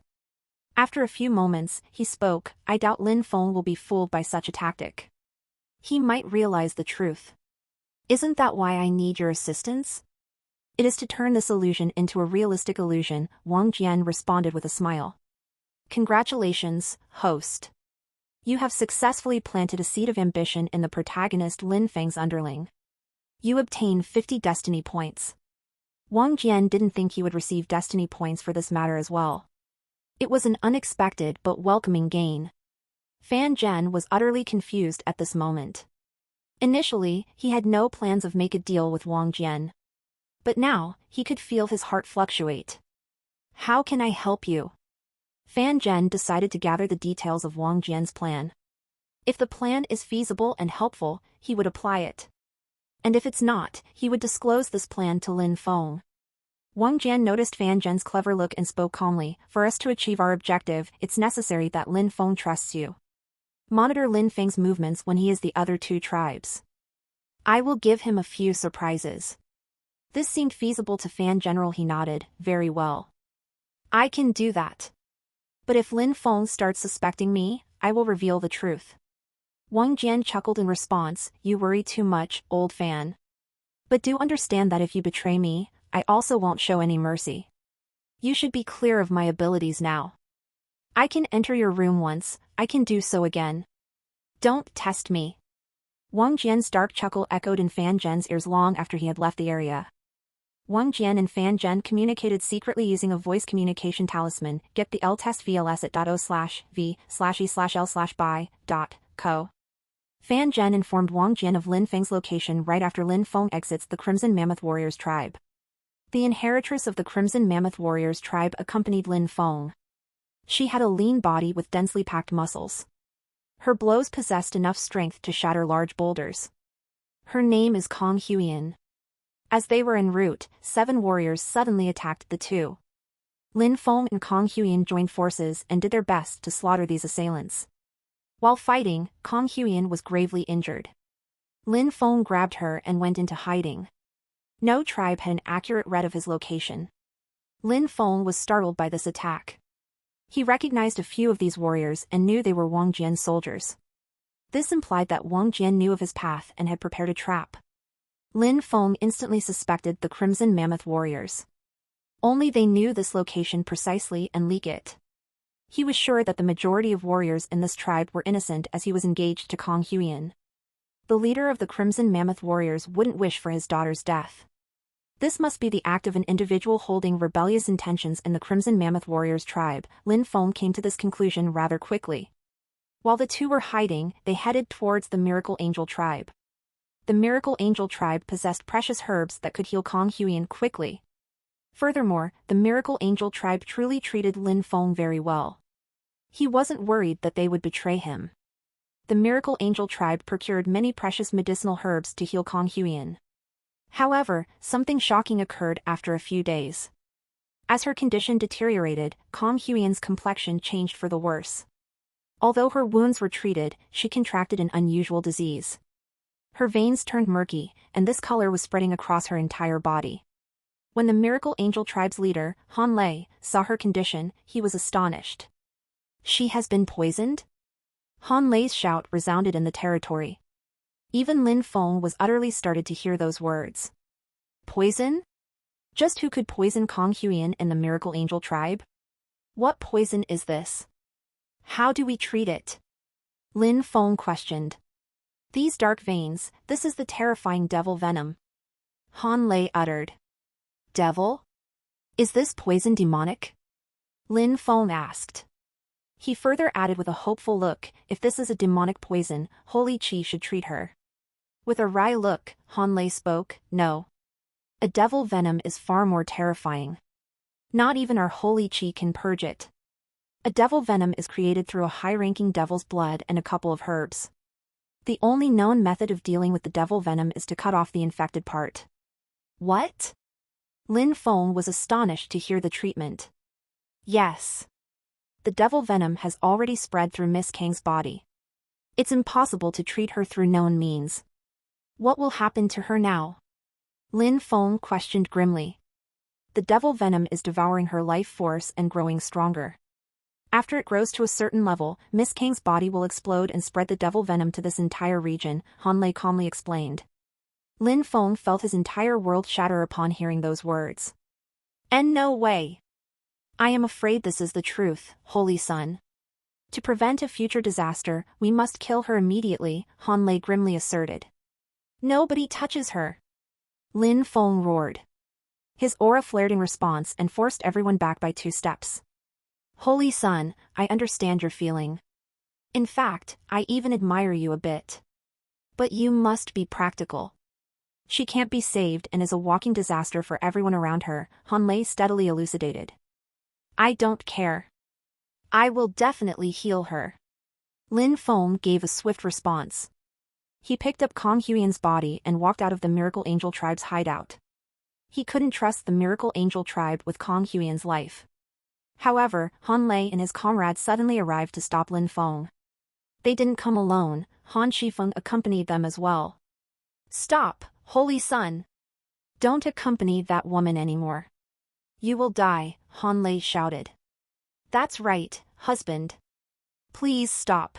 After a few moments, he spoke, I doubt Lin Feng will be fooled by such a tactic. He might realize the truth. Isn't that why I need your assistance? It is to turn this illusion into a realistic illusion, Wang Jian responded with a smile. Congratulations, host. You have successfully planted a seed of ambition in the protagonist Lin Feng's underling. You obtain 50 destiny points. Wang Jian didn't think he would receive destiny points for this matter as well. It was an unexpected but welcoming gain. Fan Zhen was utterly confused at this moment. Initially, he had no plans of make a deal with Wang Jian. But now, he could feel his heart fluctuate. How can I help you? Fan Zhen decided to gather the details of Wang Jian's plan. If the plan is feasible and helpful, he would apply it. And if it's not, he would disclose this plan to Lin Feng. Wang Jian noticed Fan Zhen's clever look and spoke calmly, for us to achieve our objective, it's necessary that Lin Feng trusts you. Monitor Lin Feng's movements when he is the other two tribes. I will give him a few surprises. This seemed feasible to Fan General. He nodded, very well. I can do that. But if Lin Feng starts suspecting me, I will reveal the truth. Wang Jian chuckled in response, you worry too much, old Fan. But do understand that if you betray me, I also won't show any mercy. You should be clear of my abilities now. I can enter your room once, I can do so again. Don't test me. Wang Jian's dark chuckle echoed in Fan Zhen's ears long after he had left the area. Wang Jian and Fan Zhen communicated secretly using a voice communication talisman. Get the L-test VLS at .o/v/e/l/by.co. Fan Zhen informed Wang Jian of Lin Feng's location right after Lin Feng exits the Crimson Mammoth Warriors tribe. The inheritress of the Crimson Mammoth Warriors tribe accompanied Lin Feng. She had a lean body with densely packed muscles. Her blows possessed enough strength to shatter large boulders. Her name is Kong Huiyan. As they were en route, 7 warriors suddenly attacked the two. Lin Feng and Kong Huiyan joined forces and did their best to slaughter these assailants. While fighting, Kong Huiyan was gravely injured. Lin Feng grabbed her and went into hiding. No tribe had an accurate read of his location. Lin Feng was startled by this attack. He recognized a few of these warriors and knew they were Wang Jian's soldiers. This implied that Wang Jian knew of his path and had prepared a trap. Lin Feng instantly suspected the Crimson Mammoth Warriors. Only they knew this location precisely and leak it. He was sure that the majority of warriors in this tribe were innocent as he was engaged to Kong Huiyan. The leader of the Crimson Mammoth Warriors wouldn't wish for his daughter's death. This must be the act of an individual holding rebellious intentions in the Crimson Mammoth Warriors tribe. Lin Feng came to this conclusion rather quickly. While the two were hiding, they headed towards the Miracle Angel tribe. The Miracle Angel tribe possessed precious herbs that could heal Kong Huiyan quickly. Furthermore, the Miracle Angel tribe truly treated Lin Feng very well. He wasn't worried that they would betray him. The Miracle Angel tribe procured many precious medicinal herbs to heal Kong Huiyan. However, something shocking occurred after a few days. As her condition deteriorated, Kong Huiyan's complexion changed for the worse. Although her wounds were treated, she contracted an unusual disease. Her veins turned murky, and this color was spreading across her entire body. When the Miracle Angel tribe's leader, Han Lei, saw her condition, he was astonished. She has been poisoned? Han Lei's shout resounded in the territory. Even Lin Feng was utterly startled to hear those words. Poison? Just who could poison Kong Huiyan in the Miracle Angel tribe? What poison is this? How do we treat it? Lin Feng questioned. These dark veins, this is the terrifying devil venom. Han Lei uttered. Devil? Is this poison demonic? Lin Feng asked. He further added with a hopeful look, if this is a demonic poison, Holy Qi should treat her. With a wry look, Han Lei spoke, no. A devil venom is far more terrifying. Not even our Holy Qi can purge it. A devil venom is created through a high-ranking devil's blood and a couple of herbs. The only known method of dealing with the devil venom is to cut off the infected part. What? Lin Feng was astonished to hear the treatment. Yes. The devil venom has already spread through Miss Kang's body. It's impossible to treat her through known means. What will happen to her now? Lin Feng questioned grimly. The devil venom is devouring her life force and growing stronger. After it grows to a certain level, Miss Kang's body will explode and spread the devil venom to this entire region, Han Lei calmly explained. Lin Feng felt his entire world shatter upon hearing those words. And no way. I am afraid this is the truth, Holy Son. To prevent a future disaster, we must kill her immediately, Han Lei grimly asserted. Nobody touches her. Lin Feng roared. His aura flared in response and forced everyone back by 2 steps. Holy Son, I understand your feeling. In fact, I even admire you a bit. But you must be practical. She can't be saved and is a walking disaster for everyone around her, Han Lei steadily elucidated. I don't care. I will definitely heal her. Lin Feng gave a swift response. He picked up Kong Huiyan's body and walked out of the Miracle Angel tribe's hideout. He couldn't trust the Miracle Angel tribe with Kong Huiyan's life. However, Han Lei and his comrades suddenly arrived to stop Lin Feng. They didn't come alone, Han Shifeng accompanied them as well. Stop, Holy Son. Don't accompany that woman anymore. You will die, Han Lei shouted. That's right, husband. Please stop.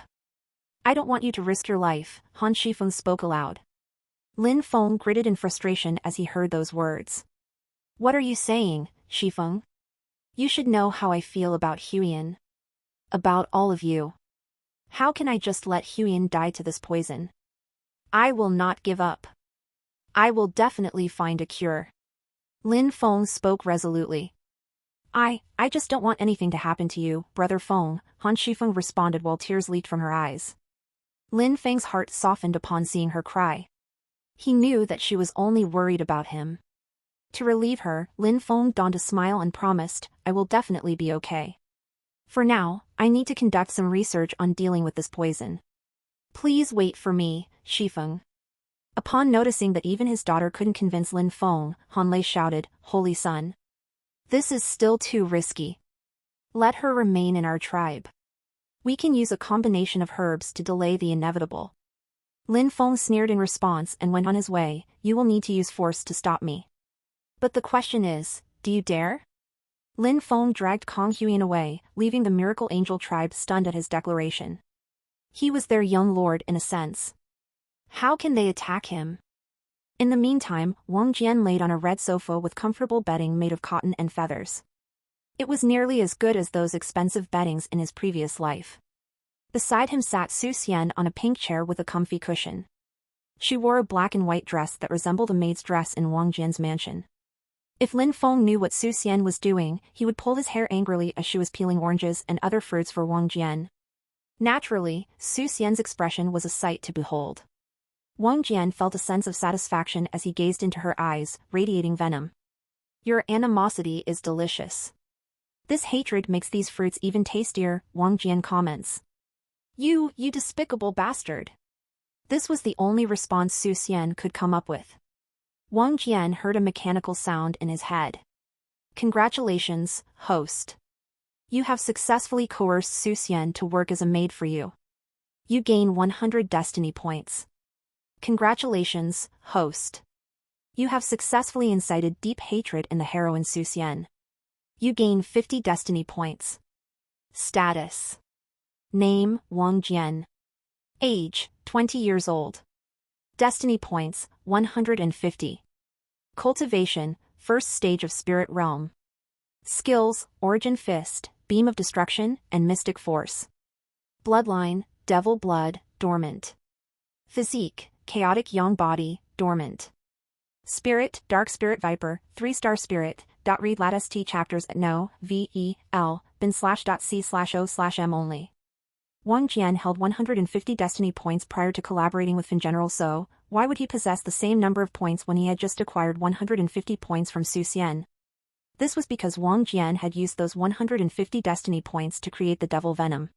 I don't want you to risk your life, Han Shifeng spoke aloud. Lin Feng gritted in frustration as he heard those words. What are you saying, Shifeng? You should know how I feel about Huiyan. About all of you. How can I just let Huiyan die to this poison? I will not give up. I will definitely find a cure. Lin Feng spoke resolutely. I just don't want anything to happen to you, Brother Feng, Han Shifeng responded while tears leaked from her eyes. Lin Feng's heart softened upon seeing her cry. He knew that she was only worried about him. To relieve her, Lin Feng donned a smile and promised, I will definitely be okay. For now, I need to conduct some research on dealing with this poison. Please wait for me, Shifeng. Upon noticing that even his daughter couldn't convince Lin Feng, Han Lei shouted, Holy Son. This is still too risky. Let her remain in our tribe. We can use a combination of herbs to delay the inevitable. Lin Feng sneered in response and went on his way, you will need to use force to stop me. But the question is, do you dare? Lin Feng dragged Kong Huiyan away, leaving the Miracle Angel tribe stunned at his declaration. He was their young lord in a sense. How can they attack him? In the meantime, Wang Jian laid on a red sofa with comfortable bedding made of cotton and feathers. It was nearly as good as those expensive beddings in his previous life. Beside him sat Su Xian on a pink chair with a comfy cushion. She wore a black and white dress that resembled a maid's dress in Wang Jian's mansion. If Lin Feng knew what Su Xian was doing, he would pull his hair angrily as she was peeling oranges and other fruits for Wang Jian. Naturally, Su Xian's expression was a sight to behold. Wang Jian felt a sense of satisfaction as he gazed into her eyes, radiating venom. Your animosity is delicious. This hatred makes these fruits even tastier, Wang Jian comments. You despicable bastard. This was the only response Su Xian could come up with. Wang Jian heard a mechanical sound in his head. Congratulations, host. You have successfully coerced Su Xian to work as a maid for you. You gain 100 destiny points. Congratulations, host. You have successfully incited deep hatred in the heroine Su Xian. You gain 50 destiny points. Status. Name, Wang Jian. Age, 20 years old. Destiny points, 150. Cultivation, first stage of spirit realm. Skills, Origin Fist, Beam of Destruction, and Mystic Force. Bloodline, Devil Blood, Dormant. Physique, Chaotic Young Body, Dormant. Spirit, Dark Spirit Viper, 3-star Spirit. Read latest chapters at no, VEL, bin/c/o/m only. Wang Jian held 150 destiny points prior to collaborating with Fin General, so why would he possess the same number of points when he had just acquired 150 points from Su Xian? This was because Wang Jian had used those 150 destiny points to create the devil venom.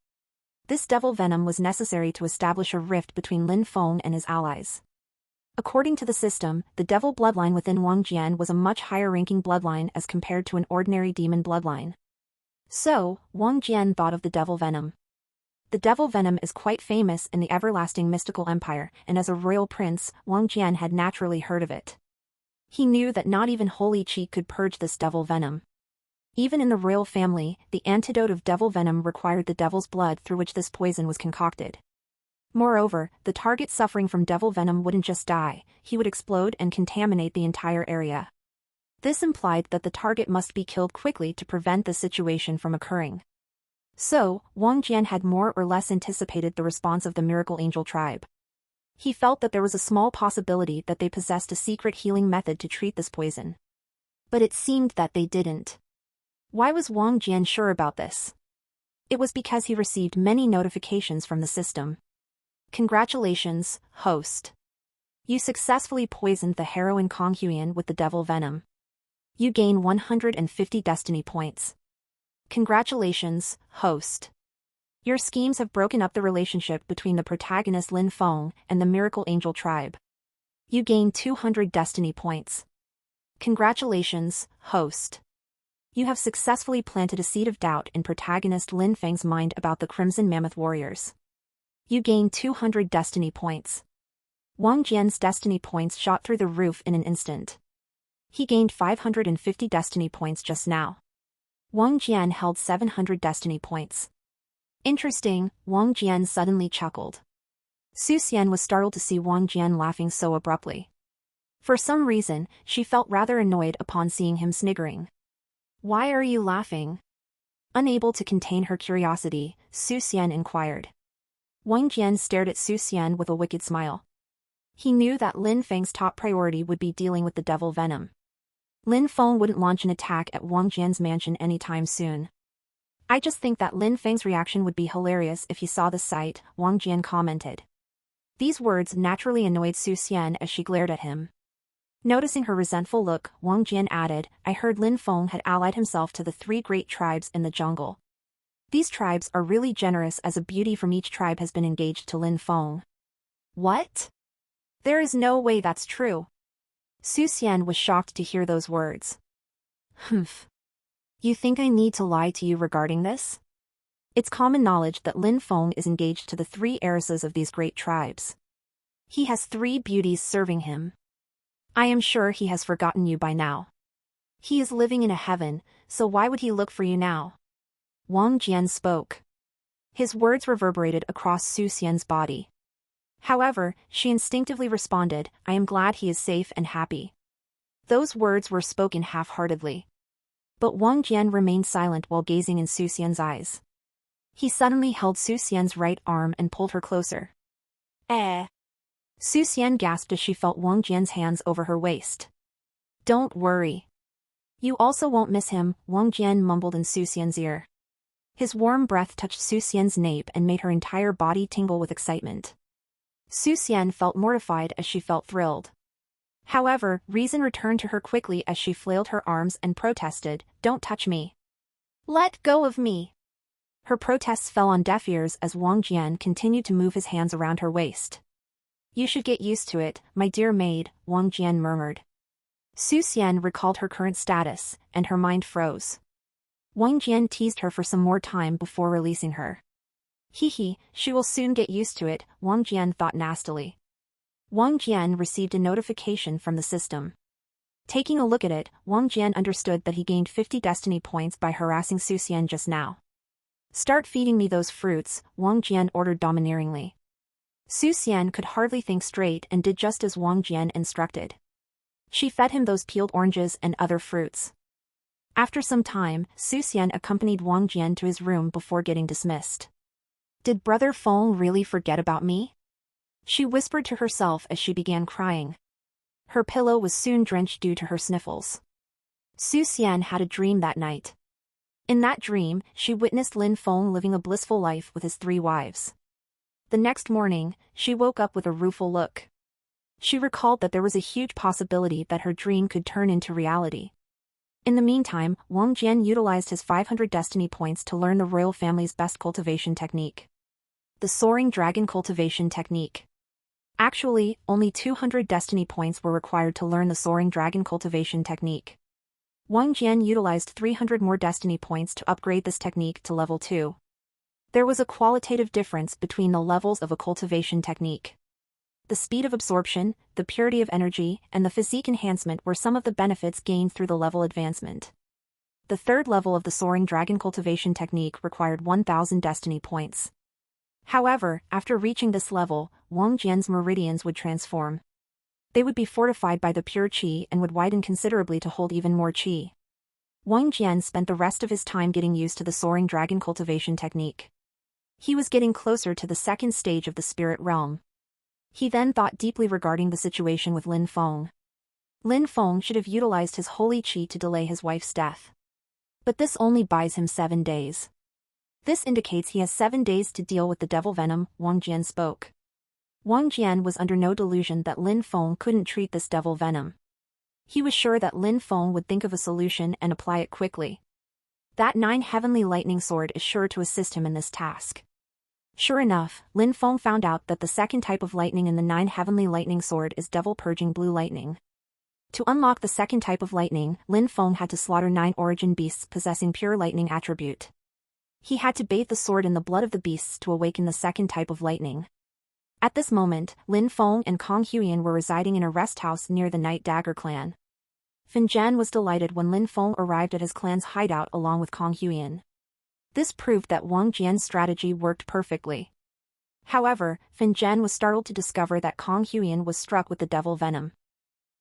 This devil venom was necessary to establish a rift between Lin Feng and his allies. According to the system, the devil bloodline within Wang Jian was a much higher-ranking bloodline as compared to an ordinary demon bloodline. So, Wang Jian thought of the devil venom. The devil venom is quite famous in the everlasting mystical empire, and as a royal prince, Wang Jian had naturally heard of it. He knew that not even holy qi could purge this devil venom. Even in the royal family, the antidote of devil venom required the devil's blood through which this poison was concocted. Moreover, the target suffering from devil venom wouldn't just die, he would explode and contaminate the entire area. This implied that the target must be killed quickly to prevent the situation from occurring. So, Wang Jian had more or less anticipated the response of the Miracle Angel tribe. He felt that there was a small possibility that they possessed a secret healing method to treat this poison. But it seemed that they didn't. Why was Wang Jian sure about this? It was because he received many notifications from the system. Congratulations, host. You successfully poisoned the heroine Kong Huiyan with the devil venom. You gain 150 destiny points. Congratulations, host. Your schemes have broken up the relationship between the protagonist Lin Feng and the Miracle Angel tribe. You gain 200 destiny points. Congratulations, host. You have successfully planted a seed of doubt in protagonist Lin Feng's mind about the Crimson Mammoth Warriors. You gain 200 destiny points. Wang Jian's destiny points shot through the roof in an instant. He gained 550 destiny points just now. Wang Jian held 700 destiny points. Interesting, Wang Jian suddenly chuckled. Su Xian was startled to see Wang Jian laughing so abruptly. For some reason, she felt rather annoyed upon seeing him sniggering. Why are you laughing? Unable to contain her curiosity, Su Xian inquired. Wang Jian stared at Su Xian with a wicked smile. He knew that Lin Feng's top priority would be dealing with the devil venom. Lin Feng wouldn't launch an attack at Wang Jian's mansion anytime soon. I just think that Lin Feng's reaction would be hilarious if he saw the sight, Wang Jian commented. These words naturally annoyed Su Xian as she glared at him. Noticing her resentful look, Wang Jian added, I heard Lin Feng had allied himself to the 3 great tribes in the jungle. These tribes are really generous as a beauty from each tribe has been engaged to Lin Feng. What? There is no way that's true. Su Xian was shocked to hear those words. Humph. You think I need to lie to you regarding this? It's common knowledge that Lin Feng is engaged to the 3 heiresses of these great tribes. He has 3 beauties serving him. I am sure he has forgotten you by now. He is living in a heaven, so why would he look for you now? Wang Jian spoke. His words reverberated across Su Xian's body. However, she instinctively responded, I am glad he is safe and happy. Those words were spoken half-heartedly. But Wang Jian remained silent while gazing in Su Xian's eyes. He suddenly held Su Xian's right arm and pulled her closer. Su Xian gasped as she felt Wang Jian's hands over her waist. Don't worry. You also won't miss him, Wang Jian mumbled in Su Xian's ear. His warm breath touched Su Xian's nape and made her entire body tingle with excitement. Su Xian felt mortified as she felt thrilled. However, reason returned to her quickly as she flailed her arms and protested, Don't touch me. Let go of me. Her protests fell on deaf ears as Wang Jian continued to move his hands around her waist. You should get used to it, my dear maid, Wang Jian murmured. Su Xian recalled her current status, and her mind froze. Wang Jian teased her for some more time before releasing her. Hee, she will soon get used to it, Wang Jian thought nastily. Wang Jian received a notification from the system. Taking a look at it, Wang Jian understood that he gained 50 destiny points by harassing Su Xian just now. Start feeding me those fruits, Wang Jian ordered domineeringly. Su Xian could hardly think straight and did just as Wang Jian instructed. She fed him those peeled oranges and other fruits. After some time, Su Xian accompanied Wang Jian to his room before getting dismissed. Did Brother Feng really forget about me? She whispered to herself as she began crying. Her pillow was soon drenched due to her sniffles. Su Xian had a dream that night. In that dream, she witnessed Lin Feng living a blissful life with his 3 wives. The next morning, she woke up with a rueful look. She recalled that there was a huge possibility that her dream could turn into reality. In the meantime, Wang Jian utilized his 500 destiny points to learn the royal family's best cultivation technique. The soaring dragon cultivation technique. Actually, only 200 destiny points were required to learn the soaring dragon cultivation technique. Wang Jian utilized 300 more destiny points to upgrade this technique to level 2. There was a qualitative difference between the levels of a cultivation technique. The speed of absorption, the purity of energy, and the physique enhancement were some of the benefits gained through the level advancement. The 3rd level of the soaring dragon cultivation technique required 1,000 destiny points. However, after reaching this level, Wang Jian's meridians would transform. They would be fortified by the pure qi and would widen considerably to hold even more qi. Wang Jian spent the rest of his time getting used to the soaring dragon cultivation technique. He was getting closer to the 2nd stage of the spirit realm. He then thought deeply regarding the situation with Lin Feng. Lin Feng should have utilized his holy qi to delay his wife's death. But this only buys him 7 days. This indicates he has 7 days to deal with the devil venom, Wang Jian spoke. Wang Jian was under no delusion that Lin Feng couldn't treat this devil venom. He was sure that Lin Feng would think of a solution and apply it quickly. That 9 heavenly lightning sword is sure to assist him in this task. Sure enough, Lin Feng found out that the 2nd type of lightning in the 9 heavenly lightning sword is devil purging blue lightning. To unlock the 2nd type of lightning, Lin Feng had to slaughter 9 origin beasts possessing pure lightning attribute. He had to bathe the sword in the blood of the beasts to awaken the 2nd type of lightning. At this moment, Lin Feng and Kong Huiyan were residing in a rest house near the Night Dagger clan. Fin Zhen was delighted when Lin Feng arrived at his clan's hideout along with Kong Huiyan. This proved that Wang Jian's strategy worked perfectly. However, Fin Zhen was startled to discover that Kong Huiyan was struck with the devil venom.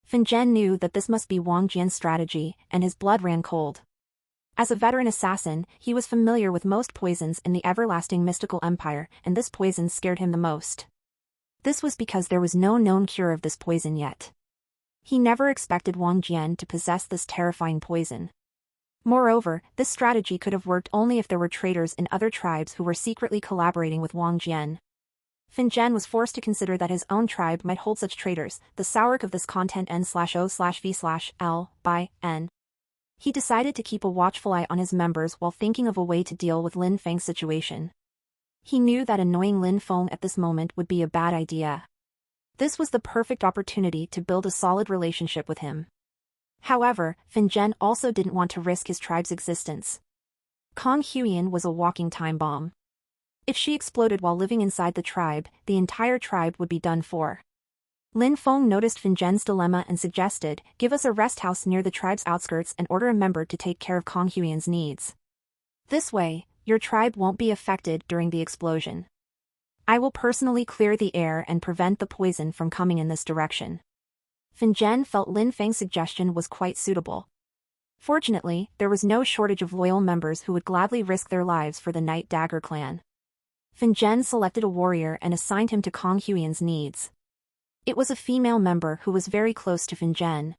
Fin Zhen knew that this must be Wang Jian's strategy, and his blood ran cold. As a veteran assassin, he was familiar with most poisons in the everlasting mystical empire, and this poison scared him the most. This was because there was no known cure of this poison yet. He never expected Wang Jian to possess this terrifying poison. Moreover, this strategy could have worked only if there were traitors in other tribes who were secretly collaborating with Wang Jian. Fin Zhen was forced to consider that his own tribe might hold such traitors. The souric of this content n/o/v/l/by-n. He decided to keep a watchful eye on his members while thinking of a way to deal with Lin Feng's situation. He knew that annoying Lin Feng at this moment would be a bad idea. This was the perfect opportunity to build a solid relationship with him. However, Fin Zhen also didn't want to risk his tribe's existence. Kong Huiyan was a walking time bomb. If she exploded while living inside the tribe, the entire tribe would be done for. Lin Feng noticed Fin Zhen's dilemma and suggested, "Give us a rest house near the tribe's outskirts and order a member to take care of Kong Huiyan's needs. This way, your tribe won't be affected during the explosion. I will personally clear the air and prevent the poison from coming in this direction." Fin Zhen felt Lin Feng's suggestion was quite suitable. Fortunately, there was no shortage of loyal members who would gladly risk their lives for the Night Dagger clan. Fin Zhen selected a warrior and assigned him to Kong Huiyan's needs. It was a female member who was very close to Fin Zhen.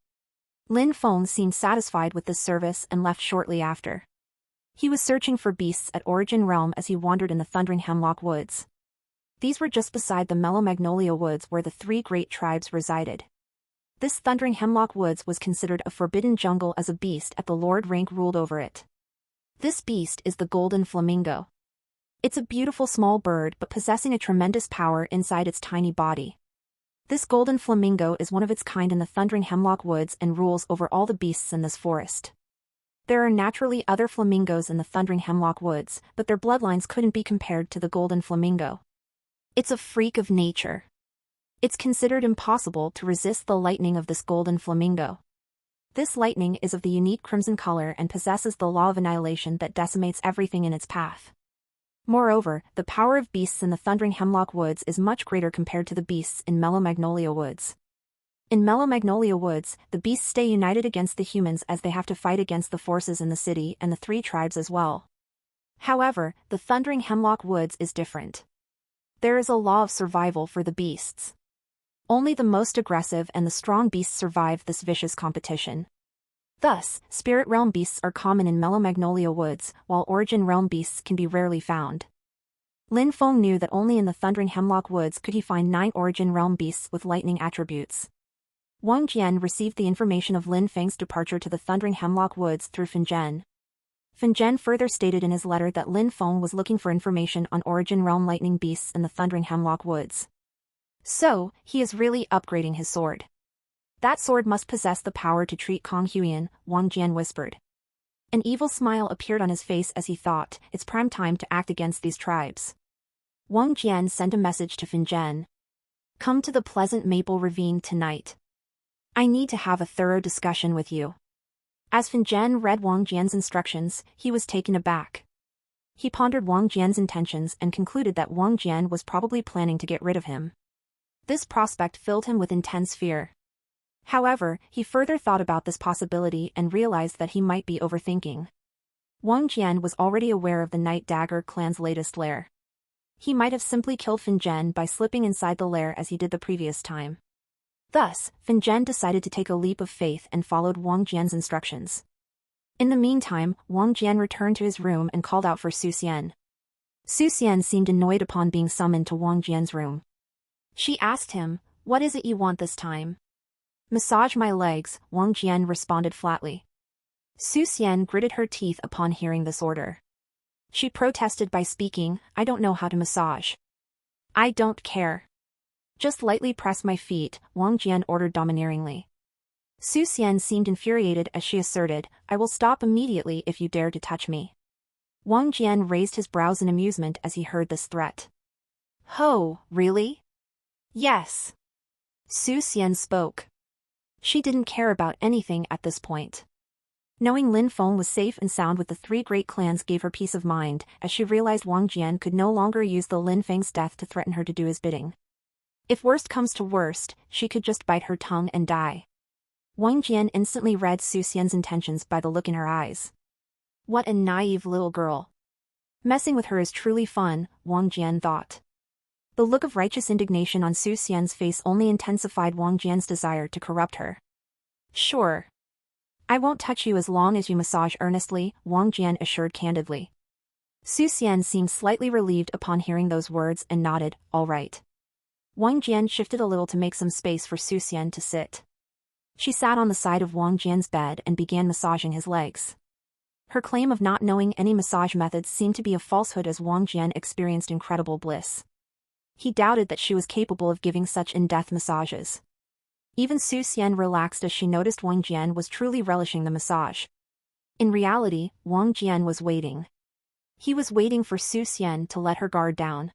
Lin Feng seemed satisfied with this service and left shortly after. He was searching for beasts at Origin Realm as he wandered in the Thundering Hemlock Woods. These were just beside the Mellow Magnolia Woods where the 3 great tribes resided. This Thundering Hemlock Woods was considered a forbidden jungle as a beast at the Lord rank ruled over it. This beast is the golden flamingo. It's a beautiful small bird but possessing a tremendous power inside its tiny body. This golden flamingo is one of its kind in the Thundering Hemlock Woods and rules over all the beasts in this forest. There are naturally other flamingos in the Thundering Hemlock Woods, but their bloodlines couldn't be compared to the golden flamingo. It's a freak of nature. It's considered impossible to resist the lightning of this golden flamingo. This lightning is of the unique crimson color and possesses the law of annihilation that decimates everything in its path. Moreover, the power of beasts in the Thundering Hemlock Woods is much greater compared to the beasts in Mellow Magnolia Woods. In Mellow Magnolia Woods, the beasts stay united against the humans as they have to fight against the forces in the city and the 3 tribes as well. However, the Thundering Hemlock Woods is different. There is a law of survival for the beasts. Only the most aggressive and the strong beasts survive this vicious competition. Thus, spirit realm beasts are common in mellow magnolia woods, while origin realm beasts can be rarely found. Lin Feng knew that only in the thundering hemlock woods could he find 9 origin realm beasts with lightning attributes. Wang Jian received the information of Lin Feng's departure to the thundering hemlock woods through Fan Zhen. Fan Zhen further stated in his letter that Lin Feng was looking for information on origin realm lightning beasts in the thundering hemlock woods. So, he is really upgrading his sword. That sword must possess the power to treat Kong Huiyan, Wang Jian whispered. An evil smile appeared on his face as he thought, it's prime time to act against these tribes. Wang Jian sent a message to Fan Zhen. Come to the pleasant maple ravine tonight. I need to have a thorough discussion with you. As Fan Zhen read Wang Jian's instructions, he was taken aback. He pondered Wang Jian's intentions and concluded that Wang Jian was probably planning to get rid of him. This prospect filled him with intense fear. However, he further thought about this possibility and realized that he might be overthinking. Wang Jian was already aware of the Night Dagger clan's latest lair. He might have simply killed Fan Zhen by slipping inside the lair as he did the previous time. Thus, Fan Zhen decided to take a leap of faith and followed Wang Jian's instructions. In the meantime, Wang Jian returned to his room and called out for Su Xian. Su Xian seemed annoyed upon being summoned to Wang Jian's room. She asked him, "What is it you want this time?" "Massage my legs," Wang Jian responded flatly. Su Xian gritted her teeth upon hearing this order. She protested by speaking, "I don't know how to massage." "I don't care. Just lightly press my feet," Wang Jian ordered domineeringly. Su Xian seemed infuriated as she asserted, "I will stop immediately if you dare to touch me." Wang Jian raised his brows in amusement as he heard this threat. "Ho, really?" "Yes." Su Xian spoke. She didn't care about anything at this point. Knowing Lin Feng was safe and sound with the 3 great clans gave her peace of mind, as she realized Wang Jian could no longer use the Lin Feng's death to threaten her to do his bidding. If worst comes to worst, she could just bite her tongue and die. Wang Jian instantly read Su Xian's intentions by the look in her eyes. What a naive little girl. Messing with her is truly fun, Wang Jian thought. The look of righteous indignation on Su Xian's face only intensified Wang Jian's desire to corrupt her. "Sure. I won't touch you as long as you massage earnestly," Wang Jian assured candidly. Su Xian seemed slightly relieved upon hearing those words and nodded, "All right." Wang Jian shifted a little to make some space for Su Xian to sit. She sat on the side of Wang Jian's bed and began massaging his legs. Her claim of not knowing any massage methods seemed to be a falsehood as Wang Jian experienced incredible bliss. He doubted that she was capable of giving such in-depth massages. Even Su Xian relaxed as she noticed Wang Jian was truly relishing the massage. In reality, Wang Jian was waiting. He was waiting for Su Xian to let her guard down.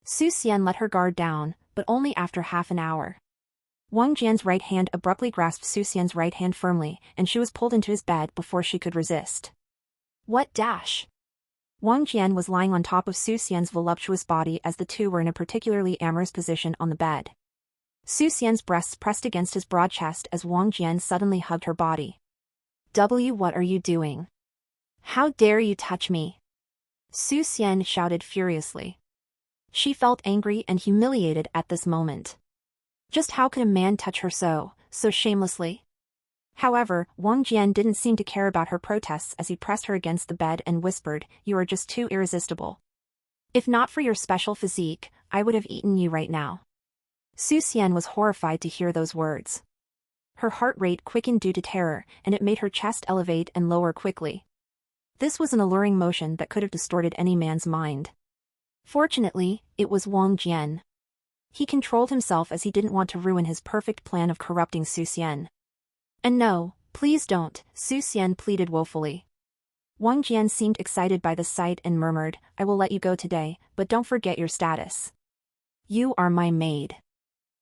Su Xian let her guard down, but only after half an hour. Wang Jian's right hand abruptly grasped Su Xian's right hand firmly, and she was pulled into his bed before she could resist. What dash! Wang Jian was lying on top of Su Xian's voluptuous body as the two were in a particularly amorous position on the bed. Su Xian's breasts pressed against his broad chest as Wang Jian suddenly hugged her body. What are you doing? How dare you touch me? Su Xian shouted furiously. She felt angry and humiliated at this moment. Just how could a man touch her so shamelessly? However, Wang Jian didn't seem to care about her protests as he pressed her against the bed and whispered, "You are just too irresistible. If not for your special physique, I would have eaten you right now." Su Xian was horrified to hear those words. Her heart rate quickened due to terror, and it made her chest elevate and lower quickly. This was an alluring motion that could have distorted any man's mind. Fortunately, it was Wang Jian. He controlled himself as he didn't want to ruin his perfect plan of corrupting Su Xian. "And no, please don't," Su Xian pleaded woefully. Wang Jian seemed excited by the sight and murmured, "I will let you go today, but don't forget your status. You are my maid.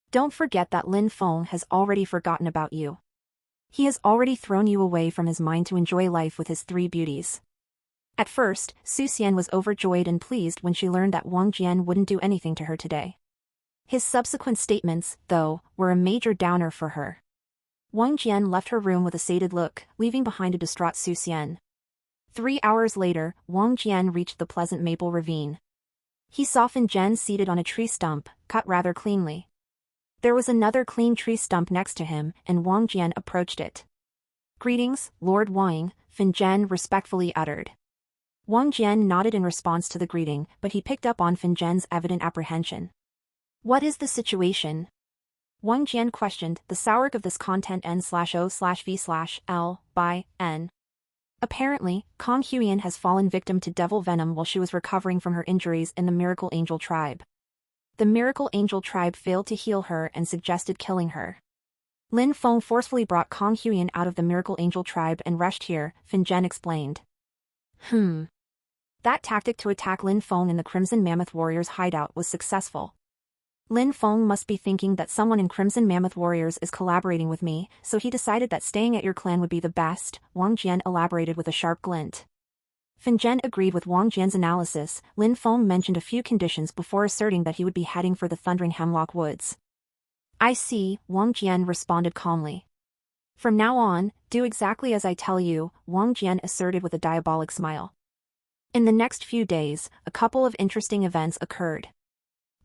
Don't forget that Lin Feng has already forgotten about you. He has already thrown you away from his mind to enjoy life with his 3 beauties." At first, Su Xian was overjoyed and pleased when she learned that Wang Jian wouldn't do anything to her today. His subsequent statements, though, were a major downer for her. Wang Jian left her room with a sated look, leaving behind a distraught Su Xian. 3 hours later, Wang Jian reached the pleasant maple ravine. He saw Fan Zhen seated on a tree stump, cut rather cleanly. There was another clean tree stump next to him, and Wang Jian approached it. Greetings, Lord Wang, Fin Zhen respectfully uttered. Wang Jian nodded in response to the greeting, but he picked up on Fin Zhen's evident apprehension. What is the situation? Wang Jian questioned, the source of this content n/o/v/l/n. Apparently, Kong Huiyan has fallen victim to devil venom while she was recovering from her injuries in the Miracle Angel tribe. The Miracle Angel tribe failed to heal her and suggested killing her. Lin Feng forcefully brought Kong Huiyan out of the Miracle Angel tribe and rushed here, Fin Zhen explained. That tactic to attack Lin Feng in the Crimson Mammoth Warriors' hideout was successful. Lin Feng must be thinking that someone in Crimson Mammoth Warriors is collaborating with me, so he decided that staying at your clan would be the best, Wang Jian elaborated with a sharp glint. Fin Zhen agreed with Wang Jian's analysis. Lin Feng mentioned a few conditions before asserting that he would be heading for the Thundering Hemlock Woods. I see, Wang Jian responded calmly. From now on, do exactly as I tell you, Wang Jian asserted with a diabolic smile. In the next few days, a couple of interesting events occurred.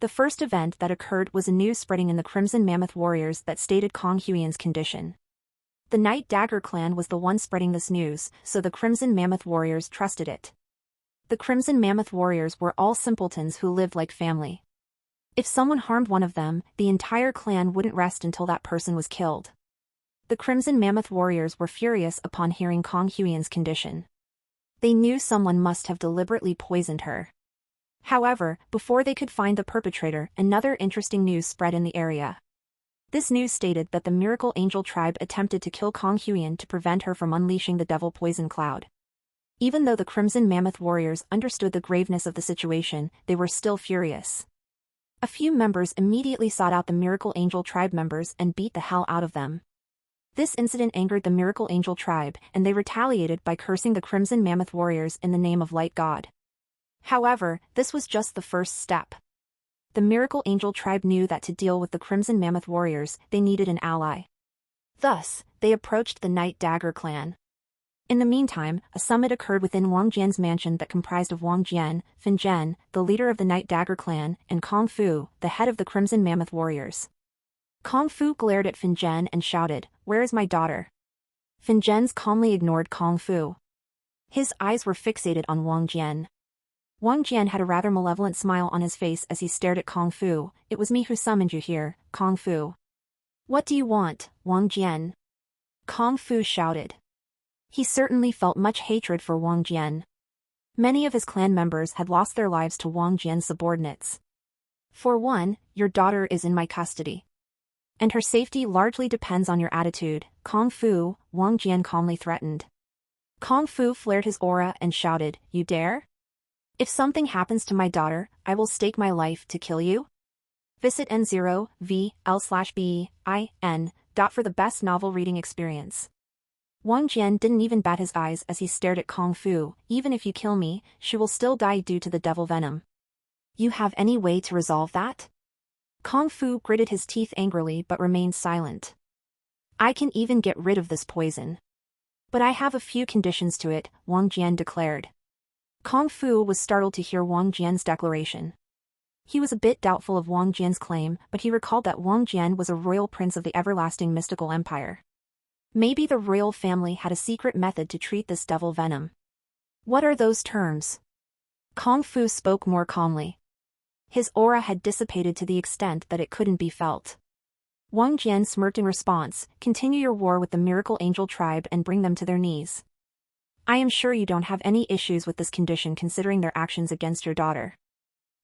The first event that occurred was a news spreading in the Crimson Mammoth Warriors that stated Kong Huiyan's condition. The Night Dagger clan was the one spreading this news, so the Crimson Mammoth Warriors trusted it. The Crimson Mammoth Warriors were all simpletons who lived like family. If someone harmed one of them, the entire clan wouldn't rest until that person was killed. The Crimson Mammoth Warriors were furious upon hearing Kong Huiyan's condition. They knew someone must have deliberately poisoned her. However, before they could find the perpetrator, another interesting news spread in the area. This news stated that the Miracle Angel tribe attempted to kill Kong Huiyan to prevent her from unleashing the devil poison cloud. Even though the Crimson Mammoth Warriors understood the graveness of the situation, they were still furious. A few members immediately sought out the Miracle Angel tribe members and beat the hell out of them. This incident angered the Miracle Angel tribe, and they retaliated by cursing the Crimson Mammoth Warriors in the name of Light God. However, this was just the first step. The Miracle Angel tribe knew that to deal with the Crimson Mammoth Warriors, they needed an ally. Thus, they approached the Night Dagger clan. In the meantime, a summit occurred within Wang Jian's mansion that comprised of Wang Jian, Fin Zhen, the leader of the Night Dagger clan, and Kong Fu, the head of the Crimson Mammoth Warriors. Kong Fu glared at Fin Zhen and shouted, "Where is my daughter?" Fin Zhen's calmly ignored Kong Fu. His eyes were fixated on Wang Jian. Wang Jian had a rather malevolent smile on his face as he stared at Kong Fu. It was me who summoned you here, Kong Fu. What do you want, Wang Jian? Kong Fu shouted. He certainly felt much hatred for Wang Jian. Many of his clan members had lost their lives to Wang Jian's subordinates. For one, your daughter is in my custody. And her safety largely depends on your attitude, Kong Fu, Wang Jian calmly threatened. Kong Fu flared his aura and shouted, You dare? If something happens to my daughter, I will stake my life to kill you. Visit N0VL/BEIN. For the best novel reading experience. Wang Jian didn't even bat his eyes as he stared at Kong Fu. Even if you kill me, she will still die due to the devil venom. You have any way to resolve that? Kong Fu gritted his teeth angrily but remained silent. I can even get rid of this poison. But I have a few conditions to it, Wang Jian declared. Kong Fu was startled to hear Wang Jian's declaration. He was a bit doubtful of Wang Jian's claim, but he recalled that Wang Jian was a royal prince of the everlasting mystical empire. Maybe the royal family had a secret method to treat this devil venom. What are those terms? Kong Fu spoke more calmly. His aura had dissipated to the extent that it couldn't be felt. Wang Jian smirked in response, continue your war with the Miracle Angel tribe and bring them to their knees. I am sure you don't have any issues with this condition considering their actions against your daughter.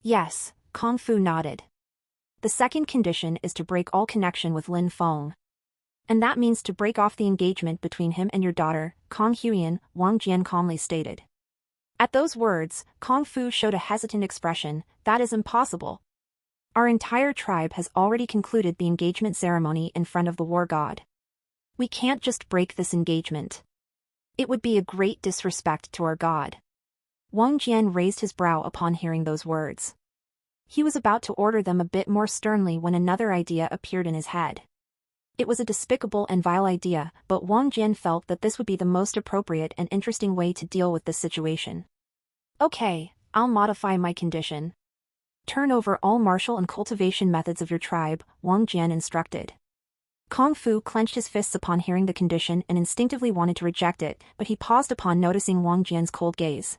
Yes, Kong Fu nodded. The second condition is to break all connection with Lin Feng. And that means to break off the engagement between him and your daughter, Kong Huiyan, Wang Jian calmly stated. At those words, Kong Fu showed a hesitant expression. That is impossible. Our entire tribe has already concluded the engagement ceremony in front of the war god. We can't just break this engagement. It would be a great disrespect to our god. Wang Jian raised his brow upon hearing those words. He was about to order them a bit more sternly when another idea appeared in his head. It was a despicable and vile idea, but Wang Jian felt that this would be the most appropriate and interesting way to deal with this situation. Okay, I'll modify my condition. Turn over all martial and cultivation methods of your tribe, Wang Jian instructed. Kung Fu clenched his fists upon hearing the condition and instinctively wanted to reject it, but he paused upon noticing Wang Jian's cold gaze.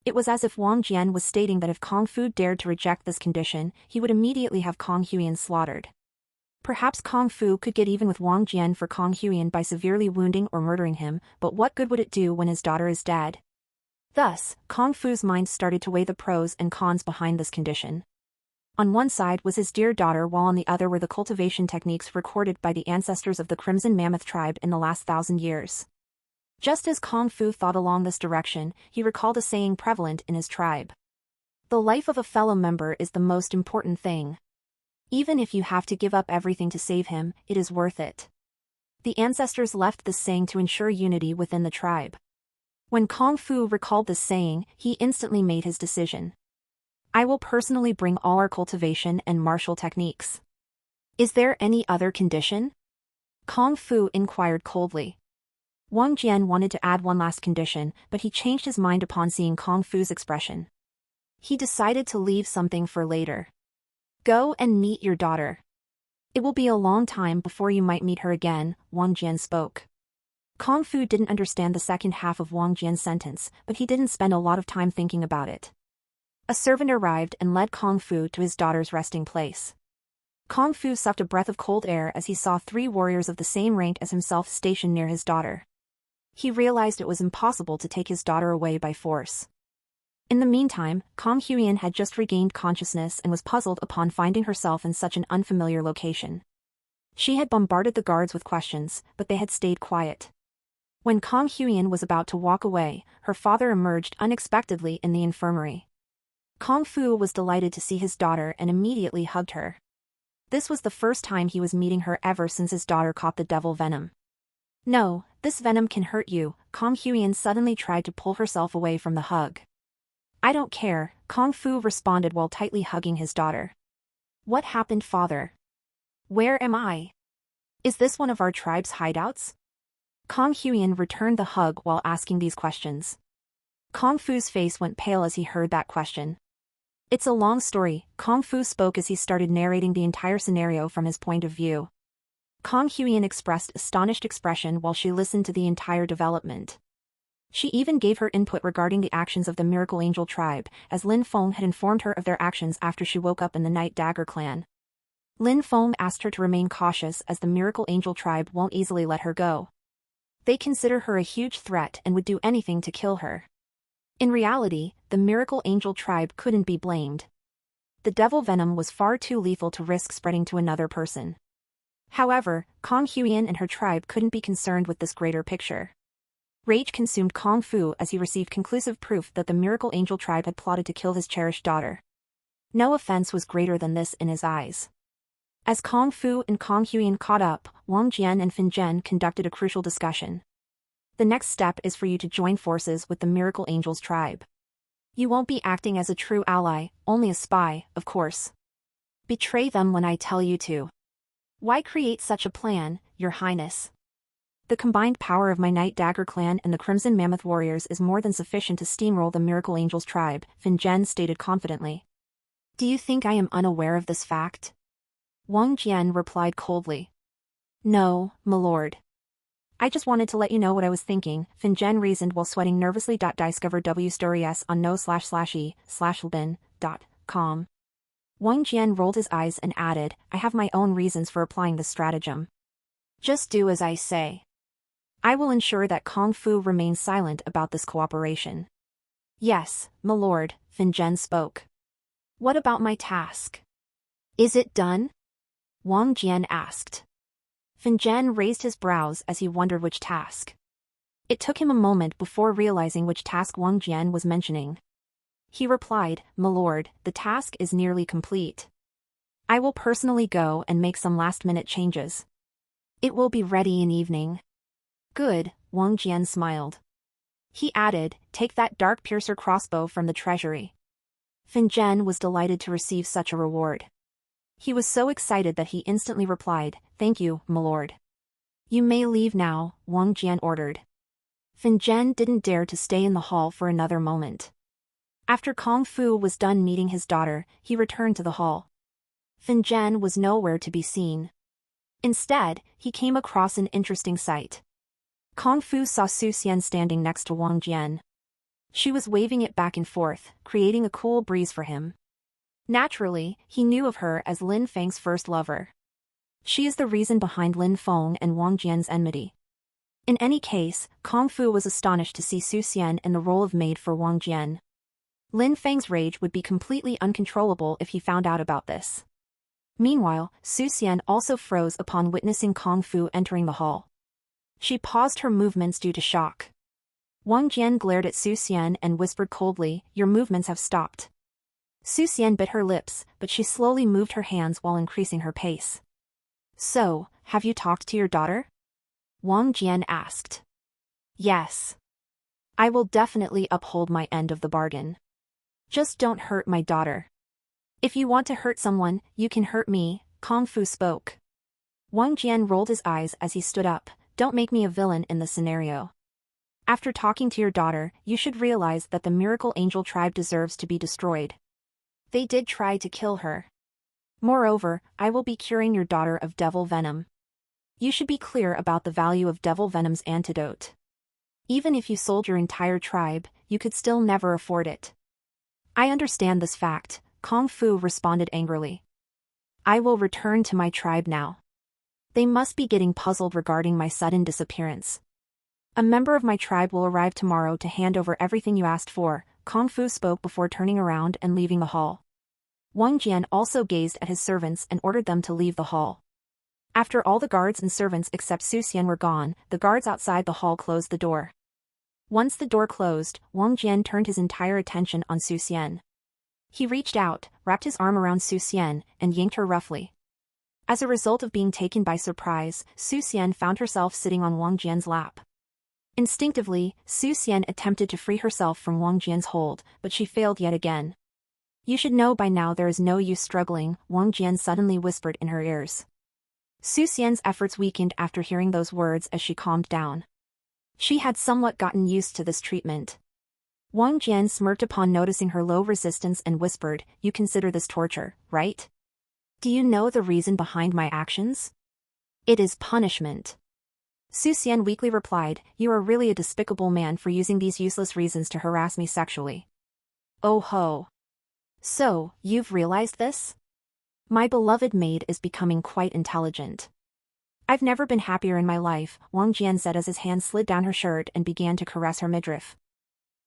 It was as if Wang Jian was stating that if Kung Fu dared to reject this condition, he would immediately have Kong Huiyan slaughtered. Perhaps Kung Fu could get even with Wang Jian for Kong Huiyan by severely wounding or murdering him, but what good would it do when his daughter is dead? Thus, Kung Fu's mind started to weigh the pros and cons behind this condition. On one side was his dear daughter, while on the other were the cultivation techniques recorded by the ancestors of the Crimson Mammoth tribe in the last 1,000 years. Just as Kung Fu thought along this direction, he recalled a saying prevalent in his tribe. The life of a fellow member is the most important thing. Even if you have to give up everything to save him, it is worth it. The ancestors left this saying to ensure unity within the tribe. When Kung Fu recalled this saying, he instantly made his decision. I will personally bring all our cultivation and martial techniques. Is there any other condition? Kung Fu inquired coldly. Wang Jian wanted to add one last condition, but he changed his mind upon seeing Kung Fu's expression. He decided to leave something for later. Go and meet your daughter. It will be a long time before you might meet her again, Wang Jian spoke. Kung Fu didn't understand the second half of Wang Jian's sentence, but he didn't spend a lot of time thinking about it. A servant arrived and led Kung Fu to his daughter's resting place. Kung Fu sucked a breath of cold air as he saw 3 warriors of the same rank as himself stationed near his daughter. He realized it was impossible to take his daughter away by force. In the meantime, Kong Huiyan had just regained consciousness and was puzzled upon finding herself in such an unfamiliar location. She had bombarded the guards with questions, but they had stayed quiet. When Kong Huiyan was about to walk away, her father emerged unexpectedly in the infirmary. Kung Fu was delighted to see his daughter and immediately hugged her. This was the first time he was meeting her ever since his daughter caught the devil venom. No, this venom can hurt you, Kong Huiyan suddenly tried to pull herself away from the hug. I don't care, Kung Fu responded while tightly hugging his daughter. What happened, father? Where am I? Is this one of our tribe's hideouts? Kong Huiyan returned the hug while asking these questions. Kung Fu's face went pale as he heard that question. It's a long story, Kung Fu spoke as he started narrating the entire scenario from his point of view. Kong Huiyan expressed astonished expression while she listened to the entire development. She even gave her input regarding the actions of the Miracle Angel tribe, as Lin Feng had informed her of their actions after she woke up in the Night Dagger clan. Lin Feng asked her to remain cautious as the Miracle Angel tribe won't easily let her go. They consider her a huge threat and would do anything to kill her. In reality, the Miracle Angel tribe couldn't be blamed. The devil venom was far too lethal to risk spreading to another person. However, Kong Huiyan and her tribe couldn't be concerned with this greater picture. Rage consumed Kung Fu as he received conclusive proof that the Miracle Angel tribe had plotted to kill his cherished daughter. No offense was greater than this in his eyes. As Kung Fu and Kong Huiyan caught up, Wang Jian and Fin Zhen conducted a crucial discussion. The next step is for you to join forces with the Miracle Angels tribe. You won't be acting as a true ally, only a spy, of course. Betray them when I tell you to. Why create such a plan, Your Highness? The combined power of my Night Dagger clan and the Crimson Mammoth warriors is more than sufficient to steamroll the Miracle Angels tribe, Fin Zhen stated confidently. Do you think I am unaware of this fact? Wang Jian replied coldly. No, my lord. I just wanted to let you know what I was thinking, Fin Zhen reasoned while sweating nervously. Discover W stories on no/e/bin.com. Wang Jian rolled his eyes and added, I have my own reasons for applying this stratagem. Just do as I say. I will ensure that Kung Fu remains silent about this cooperation. Yes, my lord, Fin Zhen spoke. What about my task? Is it done? Wang Jian asked. Fin Zhen raised his brows as he wondered which task. It took him a moment before realizing which task Wang Jian was mentioning. He replied, my lord, the task is nearly complete. I will personally go and make some last-minute changes. It will be ready in evening. Good, Wang Jian smiled. He added, take that dark piercer crossbow from the treasury. Fin Zhen was delighted to receive such a reward. He was so excited that he instantly replied, thank you, my lord. You may leave now, Wang Jian ordered. Fin Zhen didn't dare to stay in the hall for another moment. After Kung Fu was done meeting his daughter, he returned to the hall. Fin Zhen was nowhere to be seen. Instead, he came across an interesting sight. Kung Fu saw Su Xian standing next to Wang Jian. She was waving it back and forth, creating a cool breeze for him. Naturally, he knew of her as Lin Feng's first lover. She is the reason behind Lin Feng and Wang Jian's enmity. In any case, Kung Fu was astonished to see Su Xian in the role of maid for Wang Jian. Lin Feng's rage would be completely uncontrollable if he found out about this. Meanwhile, Su Xian also froze upon witnessing Kung Fu entering the hall. She paused her movements due to shock. Wang Jian glared at Su Xian and whispered coldly, "Your movements have stopped." Su Xian bit her lips, but she slowly moved her hands while increasing her pace. "So, have you talked to your daughter?" Wang Jian asked. "Yes. I will definitely uphold my end of the bargain. Just don't hurt my daughter. If you want to hurt someone, you can hurt me," Kung Fu spoke. Wang Jian rolled his eyes as he stood up. "Don't make me a villain in this scenario. After talking to your daughter, you should realize that the Miracle Angel tribe deserves to be destroyed. They did try to kill her. Moreover, I will be curing your daughter of devil venom. You should be clear about the value of devil venom's antidote. Even if you sold your entire tribe, you could still never afford it." "I understand this fact," Kung Fu responded angrily. "I will return to my tribe now. They must be getting puzzled regarding my sudden disappearance. A member of my tribe will arrive tomorrow to hand over everything you asked for," Kung Fu spoke before turning around and leaving the hall. Wang Jian also gazed at his servants and ordered them to leave the hall. After all the guards and servants except Su Xian were gone, the guards outside the hall closed the door. Once the door closed, Wang Jian turned his entire attention on Su Xian. He reached out, wrapped his arm around Su Xian, and yanked her roughly. As a result of being taken by surprise, Su Xian found herself sitting on Wang Jian's lap. Instinctively, Su Xian attempted to free herself from Wang Jian's hold, but she failed yet again. "You should know by now there is no use struggling," Wang Jian suddenly whispered in her ears. Su Xian's efforts weakened after hearing those words as she calmed down. She had somewhat gotten used to this treatment. Wang Jian smirked upon noticing her low resistance and whispered, "You consider this torture, right? Do you know the reason behind my actions? It is punishment." Su Xian weakly replied, "You are really a despicable man for using these useless reasons to harass me sexually." "Oh ho. So, you've realized this? My beloved maid is becoming quite intelligent. I've never been happier in my life," Wang Jian said as his hand slid down her shirt and began to caress her midriff.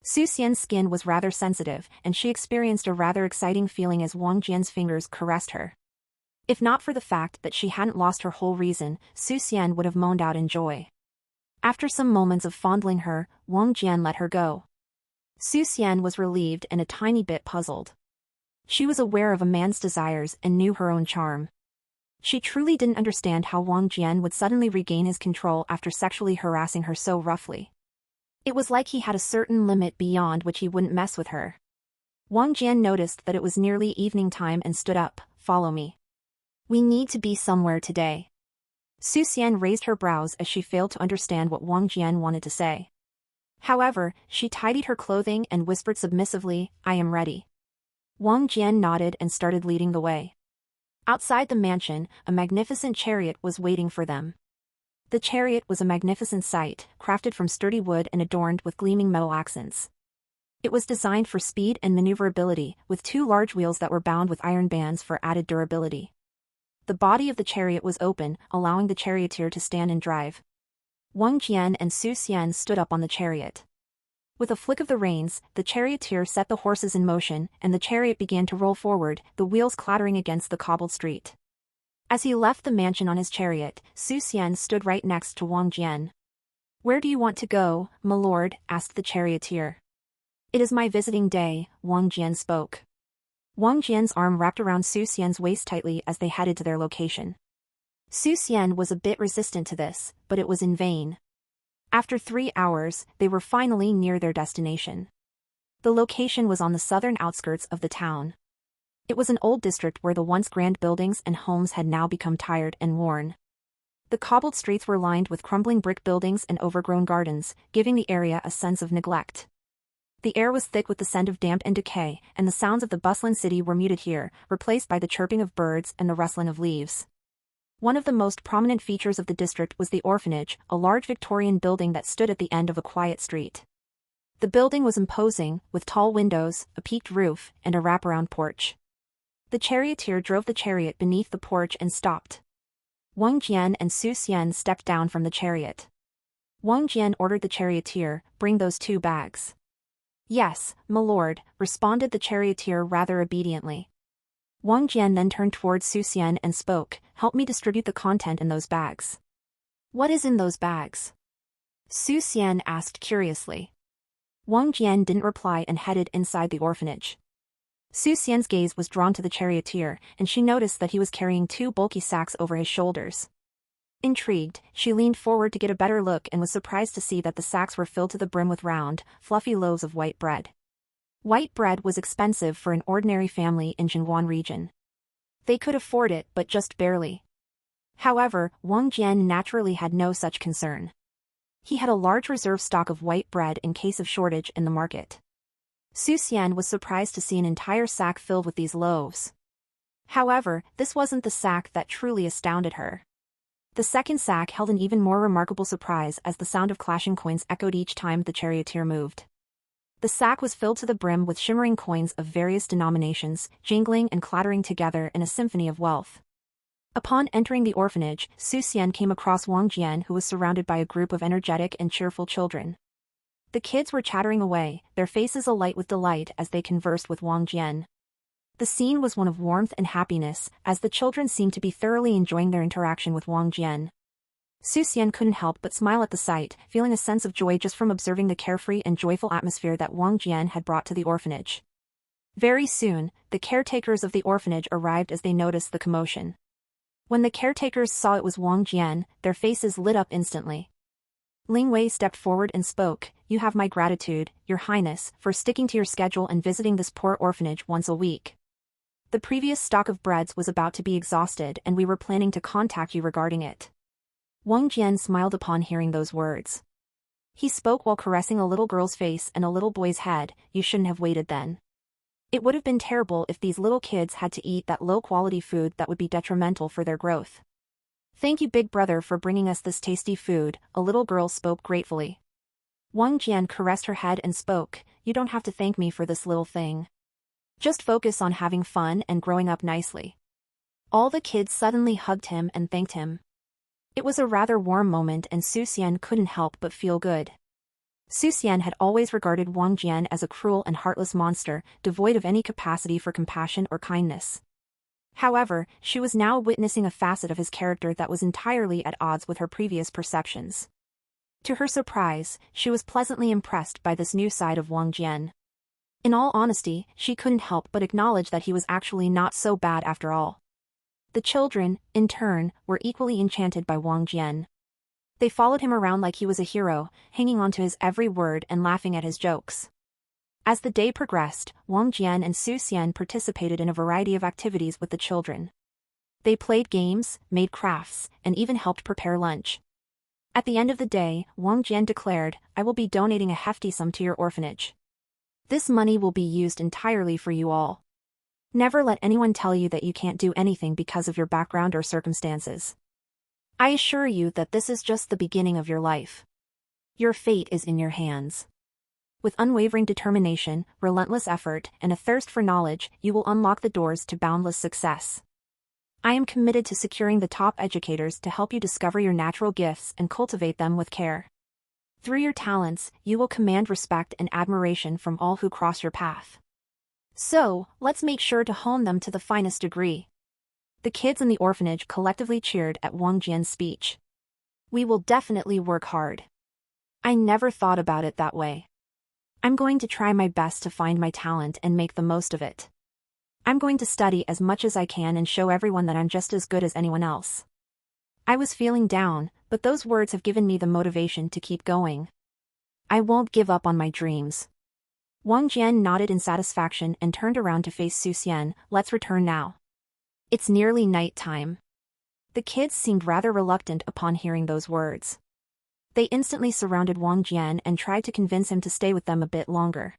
Su Xian's skin was rather sensitive, and she experienced a rather exciting feeling as Wang Jian's fingers caressed her. If not for the fact that she hadn't lost her whole reason, Su Xian would have moaned out in joy. After some moments of fondling her, Wang Jian let her go. Su Xian was relieved and a tiny bit puzzled. She was aware of a man's desires and knew her own charm. She truly didn't understand how Wang Jian would suddenly regain his control after sexually harassing her so roughly. It was like he had a certain limit beyond which he wouldn't mess with her. Wang Jian noticed that it was nearly evening time and stood up. "Follow me. We need to be somewhere today." Su Xian raised her brows as she failed to understand what Wang Jian wanted to say. However, she tidied her clothing and whispered submissively, "I am ready." Wang Jian nodded and started leading the way. Outside the mansion, a magnificent chariot was waiting for them. The chariot was a magnificent sight, crafted from sturdy wood and adorned with gleaming metal accents. It was designed for speed and maneuverability, with 2 large wheels that were bound with iron bands for added durability. The body of the chariot was open, allowing the charioteer to stand and drive. Wang Jian and Su Xian stood up on the chariot. With a flick of the reins, the charioteer set the horses in motion, and the chariot began to roll forward, the wheels clattering against the cobbled street. As he left the mansion on his chariot, Su Xian stood right next to Wang Jian. "Where do you want to go, my lord?" asked the charioteer. "It is my visiting day," Wang Jian spoke. Wang Jian's arm wrapped around Su Xian's waist tightly as they headed to their location. Su Xian was a bit resistant to this, but it was in vain. After 3 hours, they were finally near their destination. The location was on the southern outskirts of the town. It was an old district where the once grand buildings and homes had now become tired and worn. The cobbled streets were lined with crumbling brick buildings and overgrown gardens, giving the area a sense of neglect. The air was thick with the scent of damp and decay, and the sounds of the bustling city were muted here, replaced by the chirping of birds and the rustling of leaves. One of the most prominent features of the district was the orphanage, a large Victorian building that stood at the end of a quiet street. The building was imposing, with tall windows, a peaked roof, and a wraparound porch. The charioteer drove the chariot beneath the porch and stopped. Wang Jian and Su Xian stepped down from the chariot. Wang Jian ordered the charioteer, "Bring those 2 bags." "Yes, my lord," responded the charioteer rather obediently. Wang Jian then turned towards Su Xian and spoke, "Help me distribute the content in those bags." "What is in those bags?" Su Xian asked curiously. Wang Jian didn't reply and headed inside the orphanage. Su Xian's gaze was drawn to the charioteer, and she noticed that he was carrying 2 bulky sacks over his shoulders. Intrigued, she leaned forward to get a better look and was surprised to see that the sacks were filled to the brim with round, fluffy loaves of white bread. White bread was expensive for an ordinary family in Jingguan region. They could afford it, but just barely. However, Wang Jian naturally had no such concern. He had a large reserve stock of white bread in case of shortage in the market. Su Xian was surprised to see an entire sack filled with these loaves. However, this wasn't the sack that truly astounded her. The second sack held an even more remarkable surprise as the sound of clashing coins echoed each time the charioteer moved. The sack was filled to the brim with shimmering coins of various denominations, jingling and clattering together in a symphony of wealth. Upon entering the orphanage, Su Xian came across Wang Jian, who was surrounded by a group of energetic and cheerful children. The kids were chattering away, their faces alight with delight as they conversed with Wang Jian. The scene was one of warmth and happiness, as the children seemed to be thoroughly enjoying their interaction with Wang Jian. Su Xian couldn't help but smile at the sight, feeling a sense of joy just from observing the carefree and joyful atmosphere that Wang Jian had brought to the orphanage. Very soon, the caretakers of the orphanage arrived as they noticed the commotion. When the caretakers saw it was Wang Jian, their faces lit up instantly. Ling Wei stepped forward and spoke, "You have my gratitude, Your Highness, for sticking to your schedule and visiting this poor orphanage once a week. The previous stock of breads was about to be exhausted and we were planning to contact you regarding it." Wang Jian smiled upon hearing those words. He spoke while caressing a little girl's face and a little boy's head. "You shouldn't have waited then. It would have been terrible if these little kids had to eat that low-quality food that would be detrimental for their growth." "Thank you, big brother, for bringing us this tasty food," a little girl spoke gratefully. Wang Jian caressed her head and spoke, "You don't have to thank me for this little thing. Just focus on having fun and growing up nicely." All the kids suddenly hugged him and thanked him. It was a rather warm moment and Su Xian couldn't help but feel good. Su Xian had always regarded Wang Jian as a cruel and heartless monster, devoid of any capacity for compassion or kindness. However, she was now witnessing a facet of his character that was entirely at odds with her previous perceptions. To her surprise, she was pleasantly impressed by this new side of Wang Jian. In all honesty, she couldn't help but acknowledge that he was actually not so bad after all. The children, in turn, were equally enchanted by Wang Jian. They followed him around like he was a hero, hanging on to his every word and laughing at his jokes. As the day progressed, Wang Jian and Su Xian participated in a variety of activities with the children. They played games, made crafts, and even helped prepare lunch. At the end of the day, Wang Jian declared, "I will be donating a hefty sum to your orphanage. This money will be used entirely for you all. Never let anyone tell you that you can't do anything because of your background or circumstances. I assure you that this is just the beginning of your life. Your fate is in your hands. With unwavering determination, relentless effort, and a thirst for knowledge, you will unlock the doors to boundless success. I am committed to securing the top educators to help you discover your natural gifts and cultivate them with care. Through your talents, you will command respect and admiration from all who cross your path. So, let's make sure to hone them to the finest degree." The kids in the orphanage collectively cheered at Wang Jian's speech. "We will definitely work hard. I never thought about it that way. I'm going to try my best to find my talent and make the most of it. I'm going to study as much as I can and show everyone that I'm just as good as anyone else. I was feeling down, but those words have given me the motivation to keep going. I won't give up on my dreams." Wang Jian nodded in satisfaction and turned around to face Su Xian. "Let's return now. It's nearly night time." The kids seemed rather reluctant upon hearing those words. They instantly surrounded Wang Jian and tried to convince him to stay with them a bit longer.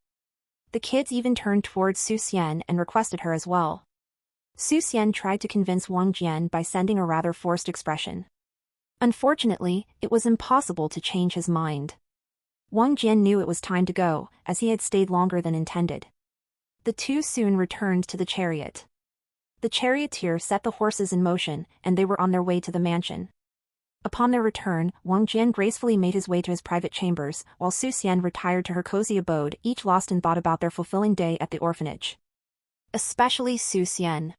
The kids even turned towards Su Xian and requested her as well. Su Xian tried to convince Wang Jian by sending a rather forced expression. Unfortunately, it was impossible to change his mind. Wang Jian knew it was time to go, as he had stayed longer than intended. The two soon returned to the chariot. The charioteer set the horses in motion, and they were on their way to the mansion. Upon their return, Wang Jian gracefully made his way to his private chambers, while Su Xian retired to her cozy abode, each lost in thought about their fulfilling day at the orphanage. Especially Su Xian.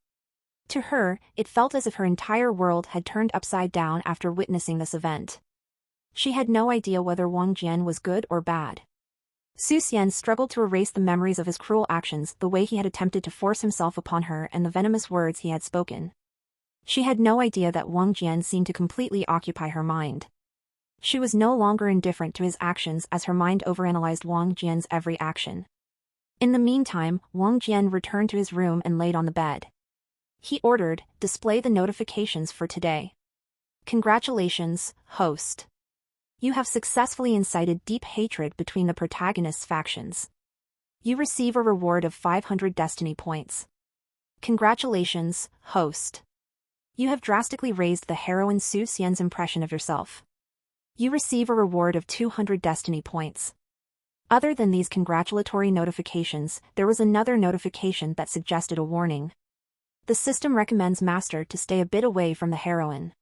To her, it felt as if her entire world had turned upside down after witnessing this event. She had no idea whether Wang Jian was good or bad. Su Xian struggled to erase the memories of his cruel actions, the way he had attempted to force himself upon her, and the venomous words he had spoken. She had no idea that Wang Jian seemed to completely occupy her mind. She was no longer indifferent to his actions as her mind overanalyzed Wang Jian's every action. In the meantime, Wang Jian returned to his room and laid on the bed. He ordered, "Display the notifications for today. Congratulations, host. You have successfully incited deep hatred between the protagonists' factions. You receive a reward of 500 destiny points. Congratulations, host. You have drastically raised the heroine Su Xian's impression of yourself. You receive a reward of 200 destiny points." Other than these congratulatory notifications, there was another notification that suggested a warning. The system recommends Master to stay a bit away from the heroine.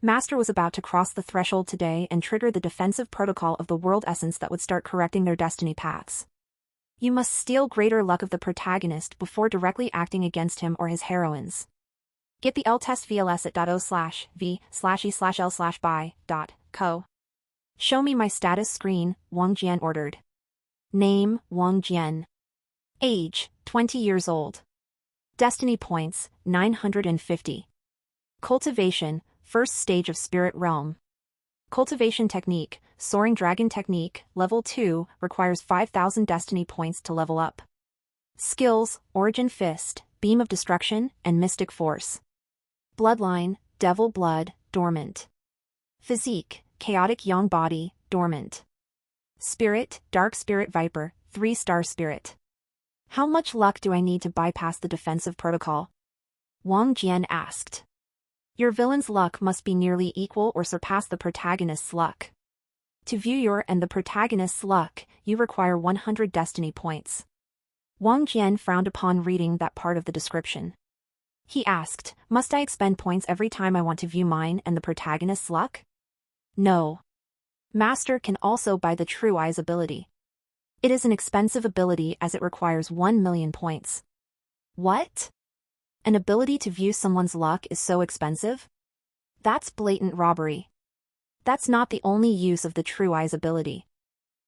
Master was about to cross the threshold today and trigger the defensive protocol of the world essence that would start correcting their destiny paths. You must steal greater luck of the protagonist before directly acting against him or his heroines. Get the L-test VLS at .o/v/e/l/by.co. Show me my status screen, Wang Jian ordered. Name, Wang Jian. Age, 20 years old. Destiny points, 950. Cultivation, first stage of spirit realm. Cultivation technique, soaring dragon technique, level 2, requires 5,000 destiny points to level up. Skills, origin fist, beam of destruction, and mystic force. Bloodline, devil blood, dormant. Physique, chaotic yang body, dormant. Spirit, dark spirit viper, 3-star spirit. How much luck do I need to bypass the defensive protocol? Wang Jian asked. Your villain's luck must be nearly equal or surpass the protagonist's luck. To view your and the protagonist's luck, you require 100 destiny points. Wang Jian frowned upon reading that part of the description. He asked, must I expend points every time I want to view mine and the protagonist's luck? No. Master can also buy the True Eyes ability. It is an expensive ability as it requires 1 million points. What? An ability to view someone's luck is so expensive? That's blatant robbery. That's not the only use of the True Eyes ability.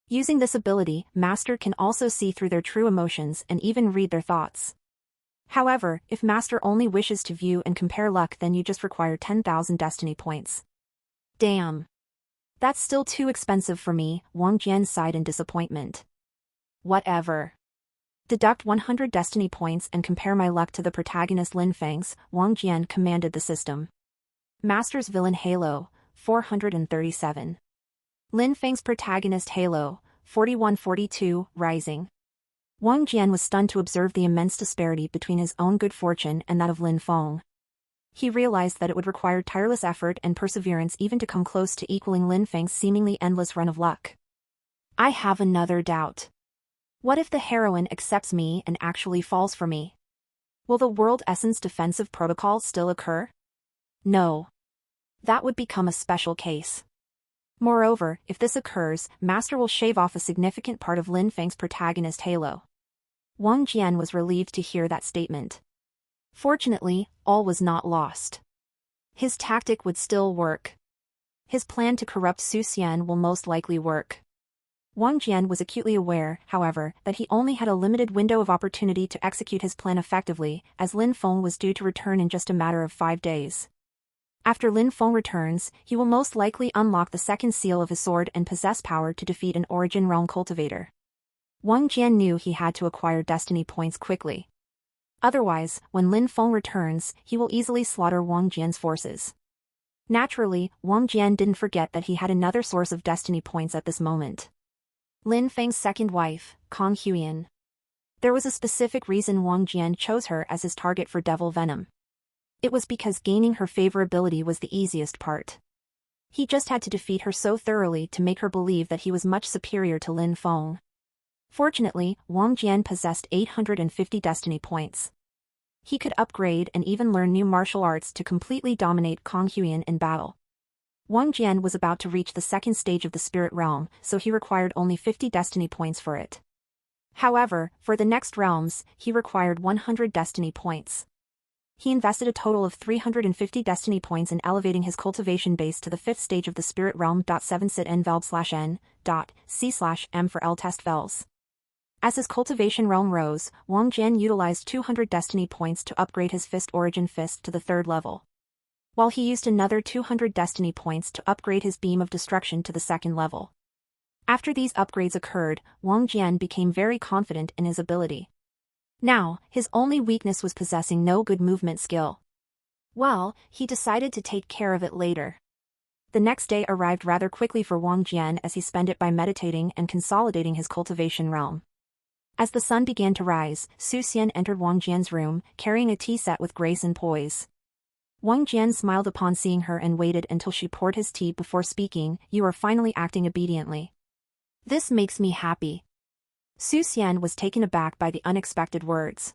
Using this ability, Master can also see through their true emotions and even read their thoughts. However, if Master only wishes to view and compare luck, then you just require 10,000 destiny points. Damn. That's still too expensive for me, Wang Jian sighed in disappointment. Whatever. Deduct 100 destiny points and compare my luck to the protagonist Lin Feng's, Wang Jian commanded the system. Master's villain Halo, 437. Lin Feng's protagonist Halo, 4142, rising. Wang Jian was stunned to observe the immense disparity between his own good fortune and that of Lin Feng. He realized that it would require tireless effort and perseverance even to come close to equaling Lin Feng's seemingly endless run of luck. I have another doubt. What if the heroine accepts me and actually falls for me? Will the World Essence defensive protocol still occur? No. That would become a special case. Moreover, if this occurs, Master will shave off a significant part of Lin Feng's protagonist Halo. Wang Jian was relieved to hear that statement. Fortunately, all was not lost. His tactic would still work. His plan to corrupt Su Xian will most likely work. Wang Jian was acutely aware, however, that he only had a limited window of opportunity to execute his plan effectively, as Lin Feng was due to return in just a matter of 5 days. After Lin Feng returns, he will most likely unlock the second seal of his sword and possess power to defeat an Origin Realm cultivator. Wang Jian knew he had to acquire destiny points quickly. Otherwise, when Lin Feng returns, he will easily slaughter Wang Jian's forces. Naturally, Wang Jian didn't forget that he had another source of destiny points at this moment. Lin Feng's second wife, Kong Huiyan. There was a specific reason Wang Jian chose her as his target for devil venom. It was because gaining her favorability was the easiest part. He just had to defeat her so thoroughly to make her believe that he was much superior to Lin Feng. Fortunately, Wang Jian possessed 850 destiny points. He could upgrade and even learn new martial arts to completely dominate Kong Huiyan in battle. Wang Jian was about to reach the second stage of the spirit realm, so he required only 50 destiny points for it. However, for the next realms, he required 100 destiny points. He invested a total of 350 destiny points in elevating his cultivation base to the 5th stage of the spirit realm. 7 sit n valve/n. C/m for L test vels. As his cultivation realm rose, Wang Jian utilized 200 destiny points to upgrade his fist origin fist to the 3rd level, while he used another 200 destiny points to upgrade his beam of destruction to the 2nd level. After these upgrades occurred, Wang Jian became very confident in his ability. Now, his only weakness was possessing no good movement skill. Well, he decided to take care of it later. The next day arrived rather quickly for Wang Jian as he spent it by meditating and consolidating his cultivation realm. As the sun began to rise, Su Xian entered Wang Jian's room, carrying a tea set with grace and poise. Wang Jian smiled upon seeing her and waited until she poured his tea before speaking. "You are finally acting obediently. This makes me happy." Su Xian was taken aback by the unexpected words.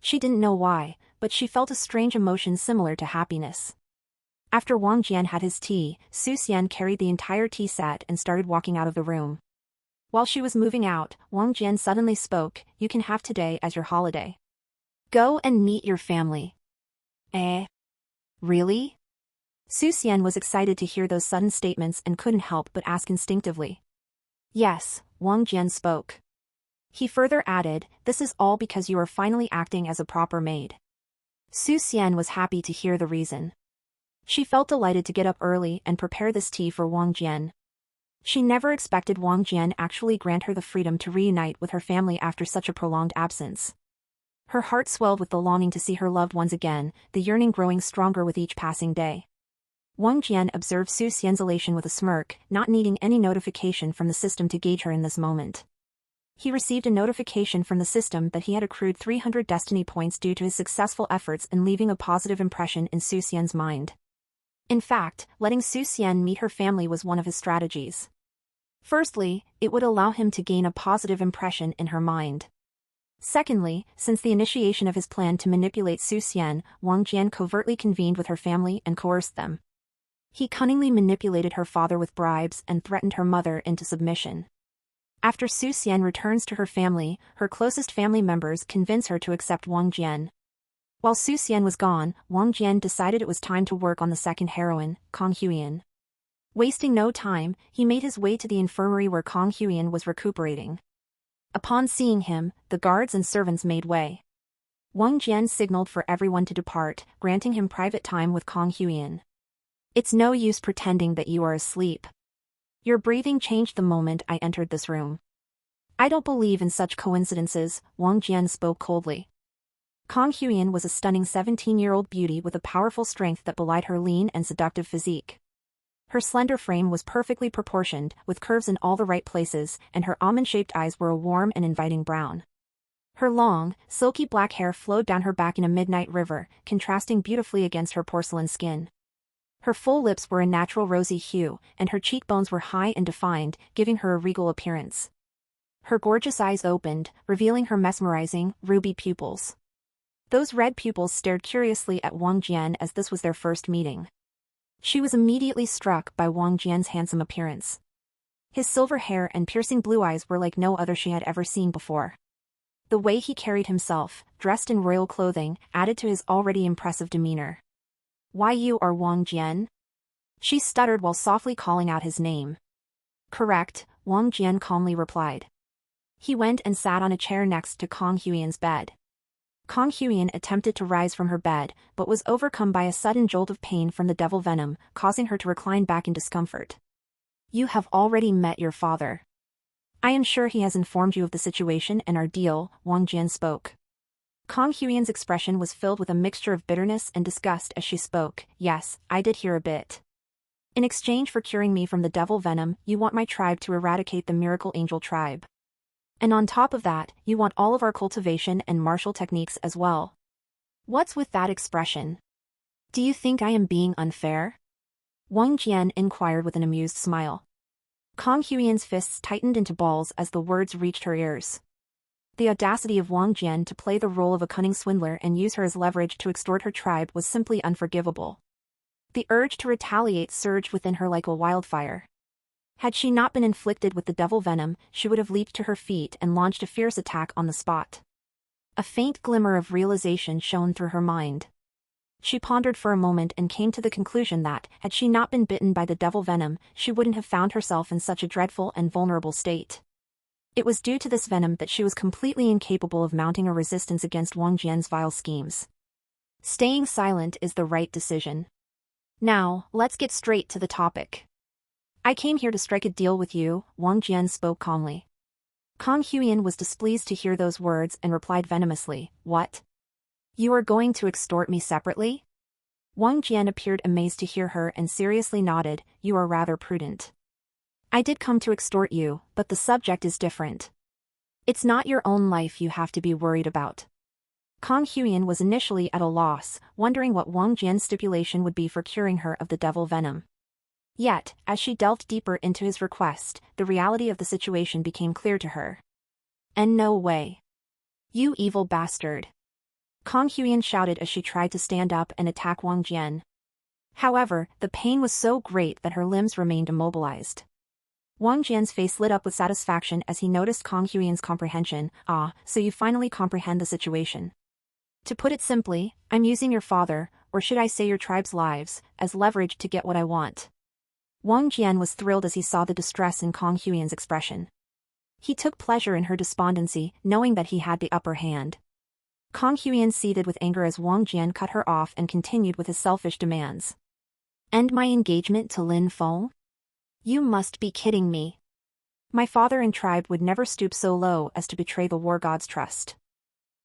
She didn't know why, but she felt a strange emotion similar to happiness. After Wang Jian had his tea, Su Xian carried the entire tea set and started walking out of the room. While she was moving out, Wang Jian suddenly spoke, "You can have today as your holiday. Go and meet your family." Eh? Really? Su Xian was excited to hear those sudden statements and couldn't help but ask instinctively. "Yes," Wang Jian spoke. He further added, "This is all because you are finally acting as a proper maid." Su Xian was happy to hear the reason. She felt delighted to get up early and prepare this tea for Wang Jian. She never expected Wang Jian actually grant her the freedom to reunite with her family after such a prolonged absence. Her heart swelled with the longing to see her loved ones again, the yearning growing stronger with each passing day. Wang Jian observed Su Xian's elation with a smirk, not needing any notification from the system to gauge her in this moment. He received a notification from the system that he had accrued 300 destiny points due to his successful efforts in leaving a positive impression in Su Xian's mind. In fact, letting Su Xian meet her family was one of his strategies. Firstly, it would allow him to gain a positive impression in her mind. Secondly, since the initiation of his plan to manipulate Su Xian, Wang Jian covertly convened with her family and coerced them. He cunningly manipulated her father with bribes and threatened her mother into submission. After Su Xian returns to her family, her closest family members convince her to accept Wang Jian. While Su Xian was gone, Wang Jian decided it was time to work on the second heroine, Kong Huiyan. Wasting no time, he made his way to the infirmary where Kong Huiyan was recuperating. Upon seeing him, the guards and servants made way. Wang Jian signaled for everyone to depart, granting him private time with Kong Huiyan. "It's no use pretending that you are asleep. Your breathing changed the moment I entered this room." "I don't believe in such coincidences," Wang Jian spoke coldly. Kong Huiyan was a stunning 17-year-old beauty with a powerful strength that belied her lean and seductive physique. Her slender frame was perfectly proportioned, with curves in all the right places, and her almond-shaped eyes were a warm and inviting brown. Her long, silky black hair flowed down her back in a midnight river, contrasting beautifully against her porcelain skin. Her full lips were a natural rosy hue, and her cheekbones were high and defined, giving her a regal appearance. Her gorgeous eyes opened, revealing her mesmerizing, ruby pupils. Those red pupils stared curiously at Wang Jian as this was their first meeting. She was immediately struck by Wang Jian's handsome appearance. His silver hair and piercing blue eyes were like no other she had ever seen before. The way he carried himself, dressed in royal clothing, added to his already impressive demeanor. "Why, you are Wang Jian?" She stuttered while softly calling out his name. "Correct," Wang Jian calmly replied. He went and sat on a chair next to Kong Huiyan's bed. Kong Huiyan attempted to rise from her bed, but was overcome by a sudden jolt of pain from the devil venom, causing her to recline back in discomfort. "You have already met your father. I am sure he has informed you of the situation and our deal," Wang Jian spoke. Kong Huiyan's expression was filled with a mixture of bitterness and disgust as she spoke. "Yes, I did hear a bit. In exchange for curing me from the devil venom, you want my tribe to eradicate the Miracle Angel tribe. And on top of that, you want all of our cultivation and martial techniques as well. What's with that expression? Do you think I am being unfair? Wang Jian inquired with an amused smile. Kang Huiyan's fists tightened into balls as the words reached her ears. The audacity of Wang Jian to play the role of a cunning swindler and use her as leverage to extort her tribe was simply unforgivable. The urge to retaliate surged within her like a wildfire. Had she not been inflicted with the devil venom, she would have leaped to her feet and launched a fierce attack on the spot. A faint glimmer of realization shone through her mind. She pondered for a moment and came to the conclusion that, had she not been bitten by the devil venom, she wouldn't have found herself in such a dreadful and vulnerable state. It was due to this venom that she was completely incapable of mounting a resistance against Wang Jian's vile schemes. Staying silent is the right decision. Now, let's get straight to the topic. I came here to strike a deal with you, Wang Jian spoke calmly. Kang Huiyan was displeased to hear those words and replied venomously, "What? You are going to extort me separately?" Wang Jian appeared amazed to hear her and seriously nodded, "You are rather prudent. I did come to extort you, but the subject is different. It's not your own life you have to be worried about." Kang Huiyan was initially at a loss, wondering what Wang Jian's stipulation would be for curing her of the devil venom. Yet, as she delved deeper into his request, the reality of the situation became clear to her. "And no way. You evil bastard!" Kang Huiyan shouted as she tried to stand up and attack Wang Jian. However, the pain was so great that her limbs remained immobilized. Wang Jian's face lit up with satisfaction as he noticed Kang Huiyan's comprehension. "Ah, so you finally comprehend the situation. To put it simply, I'm using your father, or should I say your tribe's lives, as leverage to get what I want." Wang Jian was thrilled as he saw the distress in Kang Huiyan's expression. He took pleasure in her despondency, knowing that he had the upper hand. Kang Huiyan seethed with anger as Wang Jian cut her off and continued with his selfish demands. "End my engagement to Lin Feng? You must be kidding me. My father and tribe would never stoop so low as to betray the war god's trust.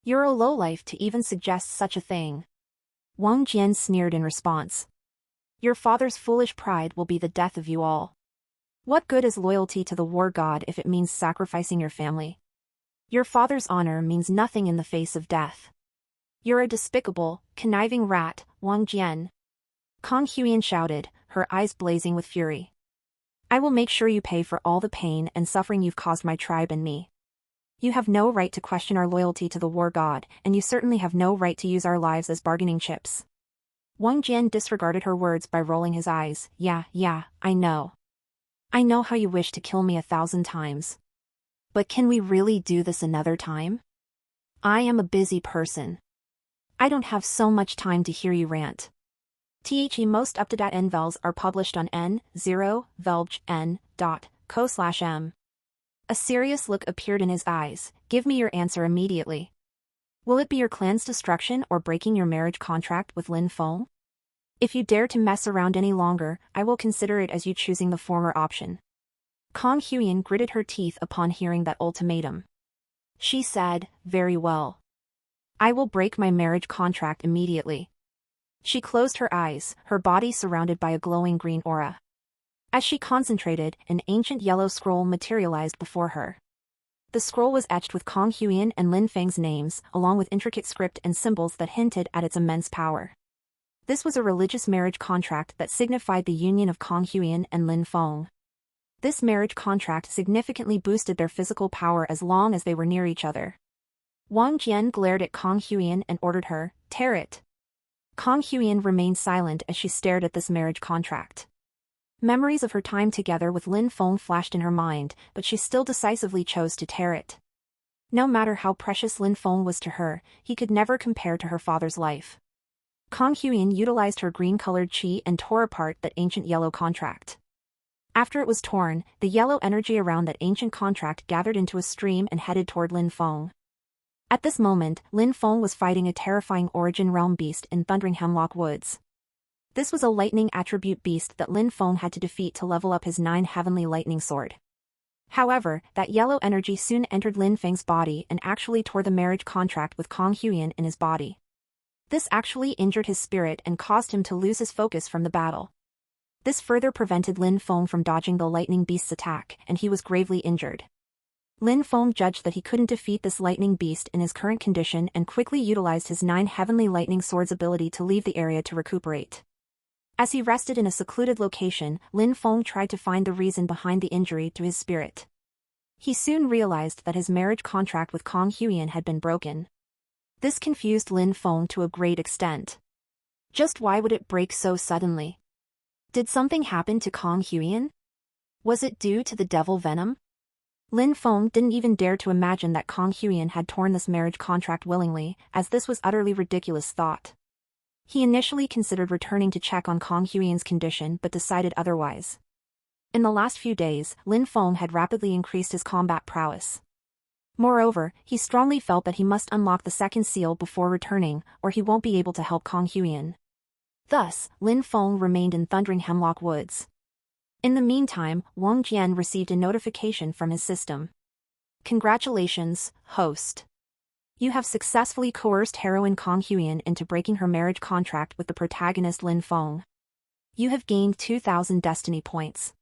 You're a lowlife to even suggest such a thing." Wang Jian sneered in response. "Your father's foolish pride will be the death of you all. What good is loyalty to the war god if it means sacrificing your family? Your father's honor means nothing in the face of death. You're a despicable, conniving rat, Wang Jian." Kang Huiyan shouted, her eyes blazing with fury. "I will make sure you pay for all the pain and suffering you've caused my tribe and me. You have no right to question our loyalty to the war god, and you certainly have no right to use our lives as bargaining chips." Wang Jian disregarded her words by rolling his eyes. Yeah, I know. I know how you wish to kill me 1,000 times. But can we really do this another time? I am a busy person. I don't have so much time to hear you rant. Most up-to-date NVELs are published on n0velgen.co/m. A serious look appeared in his eyes. "Give me your answer immediately. Will it be your clan's destruction or breaking your marriage contract with Lin Feng? If you dare to mess around any longer, I will consider it as you choosing the former option." Kang Huiyan gritted her teeth upon hearing that ultimatum. She said, "Very well. I will break my marriage contract immediately." She closed her eyes, her body surrounded by a glowing green aura. As she concentrated, an ancient yellow scroll materialized before her. The scroll was etched with Kang Huiyan and Lin Feng's names, along with intricate script and symbols that hinted at its immense power. This was a religious marriage contract that signified the union of Kang Huiyan and Lin Feng. This marriage contract significantly boosted their physical power as long as they were near each other. Wang Jian glared at Kang Huiyan and ordered her, "Tear it." Kang Huiyan remained silent as she stared at this marriage contract. Memories of her time together with Lin Feng flashed in her mind, but she still decisively chose to tear it. No matter how precious Lin Feng was to her, he could never compare to her father's life. Kang Huiyan utilized her green-colored chi and tore apart that ancient yellow contract. After it was torn, the yellow energy around that ancient contract gathered into a stream and headed toward Lin Feng. At this moment, Lin Feng was fighting a terrifying Origin Realm beast in Thundering Hemlock Woods. This was a lightning attribute beast that Lin Feng had to defeat to level up his 9 heavenly lightning sword. However, that yellow energy soon entered Lin Feng's body and actually tore the marriage contract with Kang Huiyan in his body. This actually injured his spirit and caused him to lose his focus from the battle. This further prevented Lin Feng from dodging the lightning beast's attack, and he was gravely injured. Lin Feng judged that he couldn't defeat this lightning beast in his current condition and quickly utilized his 9 heavenly lightning swords ability to leave the area to recuperate. As he rested in a secluded location, Lin Feng tried to find the reason behind the injury to his spirit. He soon realized that his marriage contract with Kong Huiyan had been broken. This confused Lin Feng to a great extent. Just why would it break so suddenly? Did something happen to Kong Huiyan? Was it due to the devil venom? Lin Feng didn't even dare to imagine that Kong Huiyan had torn this marriage contract willingly, as this was utterly ridiculous thought. He initially considered returning to check on Kong Huiyan's condition but decided otherwise. In the last few days, Lin Feng had rapidly increased his combat prowess. Moreover, he strongly felt that he must unlock the second seal before returning, or he won't be able to help Kong Huiyan. Thus, Lin Feng remained in Thundering Hemlock Woods. In the meantime, Wang Jian received a notification from his system. Congratulations, host. You have successfully coerced heroine Kong Huiyan into breaking her marriage contract with the protagonist Lin Feng. You have gained 2,000 destiny points.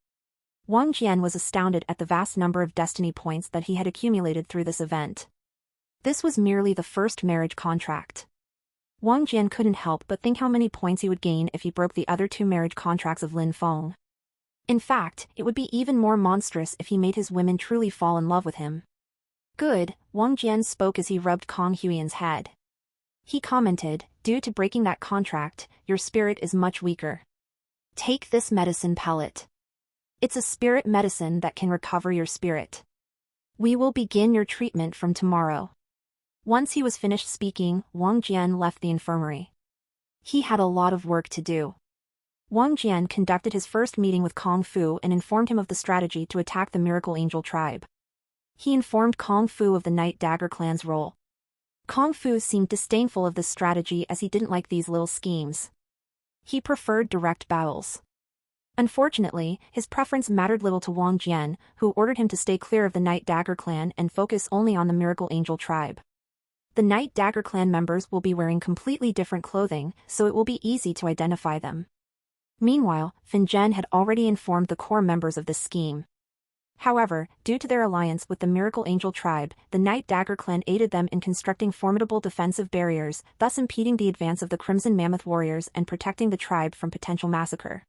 Wang Jian was astounded at the vast number of destiny points that he had accumulated through this event. This was merely the first marriage contract. Wang Jian couldn't help but think how many points he would gain if he broke the other 2 marriage contracts of Lin Feng. In fact, it would be even more monstrous if he made his women truly fall in love with him. Good, Wang Jian spoke as he rubbed Kong Huiyan's head. He commented, due to breaking that contract, your spirit is much weaker. Take this medicine pellet. It's a spirit medicine that can recover your spirit. We will begin your treatment from tomorrow. Once he was finished speaking, Wang Jian left the infirmary. He had a lot of work to do. Wang Jian conducted his first meeting with Kung Fu and informed him of the strategy to attack the Miracle Angel tribe. He informed Kung Fu of the Night Dagger clan's role. Kung Fu seemed disdainful of this strategy as he didn't like these little schemes. He preferred direct battles. Unfortunately, his preference mattered little to Wang Jian, who ordered him to stay clear of the Night Dagger clan and focus only on the Miracle Angel tribe. The Night Dagger clan members will be wearing completely different clothing, so it will be easy to identify them. Meanwhile, Fin Zhen had already informed the core members of this scheme. However, due to their alliance with the Miracle Angel tribe, the Night Dagger clan aided them in constructing formidable defensive barriers, thus impeding the advance of the Crimson Mammoth warriors and protecting the tribe from potential massacre.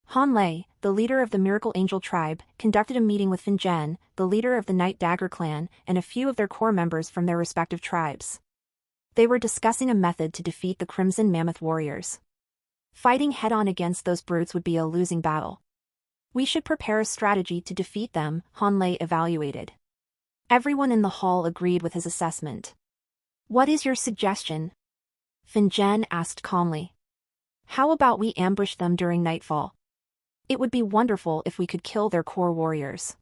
Han Lei, the leader of the Miracle Angel tribe, conducted a meeting with Fin Zhen, the leader of the Night Dagger clan, and a few of their core members from their respective tribes. They were discussing a method to defeat the Crimson Mammoth warriors. Fighting head-on against those brutes would be a losing battle. We should prepare a strategy to defeat them, Han Lei evaluated. Everyone in the hall agreed with his assessment. What is your suggestion? Fin Zhen asked calmly. How about we ambush them during nightfall? It would be wonderful if we could kill their core warriors.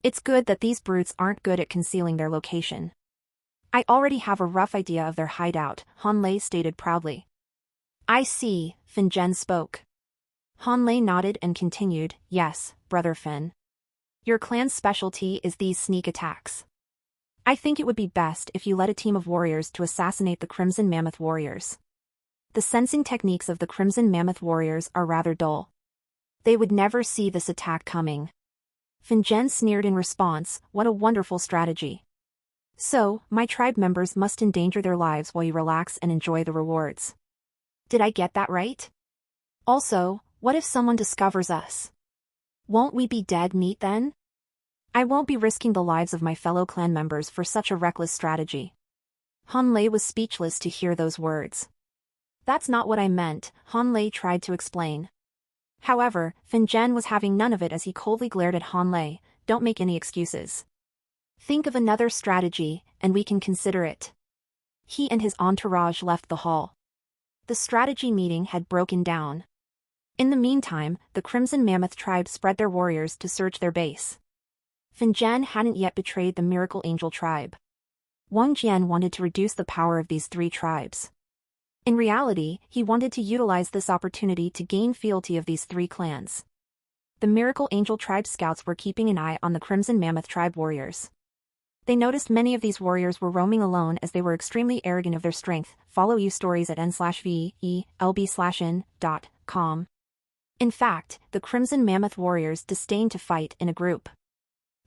It's good that these brutes aren't good at concealing their location. I already have a rough idea of their hideout, Han Lei stated proudly. I see, Fin Zhen spoke. Han Lei nodded and continued, yes, Brother Fin. Your clan's specialty is these sneak attacks. I think it would be best if you led a team of warriors to assassinate the Crimson Mammoth warriors. The sensing techniques of the Crimson Mammoth warriors are rather dull. They would never see this attack coming. Fin Zhen sneered in response, what a wonderful strategy. So, my tribe members must endanger their lives while you relax and enjoy the rewards. Did I get that right? Also, what if someone discovers us? Won't we be dead meat then? I won't be risking the lives of my fellow clan members for such a reckless strategy. Han Lei was speechless to hear those words. That's not what I meant, Han Lei tried to explain. However, Fin Zhen was having none of it as he coldly glared at Han Lei, don't make any excuses. Think of another strategy, and we can consider it. He and his entourage left the hall. The strategy meeting had broken down. In the meantime, the Crimson Mammoth tribe spread their warriors to search their base. Fin Zhen hadn't yet betrayed the Miracle Angel tribe. Wang Jian wanted to reduce the power of these 3 tribes. In reality, he wanted to utilize this opportunity to gain fealty of these 3 clans. The Miracle Angel tribe scouts were keeping an eye on the Crimson Mammoth tribe warriors. They noticed many of these warriors were roaming alone as they were extremely arrogant of their strength. Follow stories at n/VELB/in.com. In fact, the Crimson Mammoth warriors disdained to fight in a group.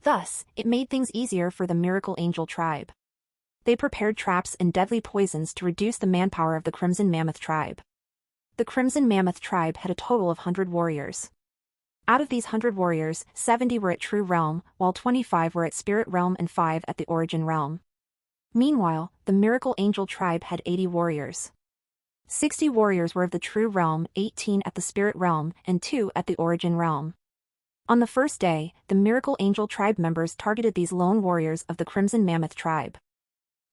Thus, it made things easier for the Miracle Angel tribe. They prepared traps and deadly poisons to reduce the manpower of the Crimson Mammoth tribe. The Crimson Mammoth tribe had a total of 100 warriors. Out of these 100 warriors, 70 were at True Realm, while 25 were at Spirit Realm and 5 at the Origin Realm. Meanwhile, the Miracle Angel tribe had 80 warriors. 60 warriors were of the True Realm, 18 at the Spirit Realm, and 2 at the Origin Realm. On the first day, the Miracle Angel tribe members targeted these lone warriors of the Crimson Mammoth tribe.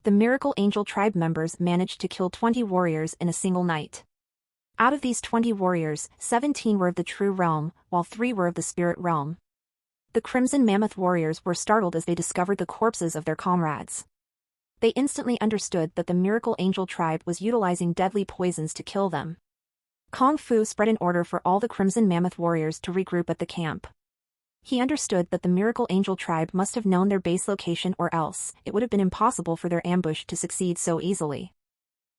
The Miracle Angel tribe members managed to kill 20 warriors in a single night. Out of these 20 warriors, 17 were of the True Realm, while 3 were of the Spirit Realm. The Crimson Mammoth warriors were startled as they discovered the corpses of their comrades. They instantly understood that the Miracle Angel tribe was utilizing deadly poisons to kill them. Kung Fu spread an order for all the Crimson Mammoth warriors to regroup at the camp. He understood that the Miracle Angel tribe must have known their base location, or else it would have been impossible for their ambush to succeed so easily.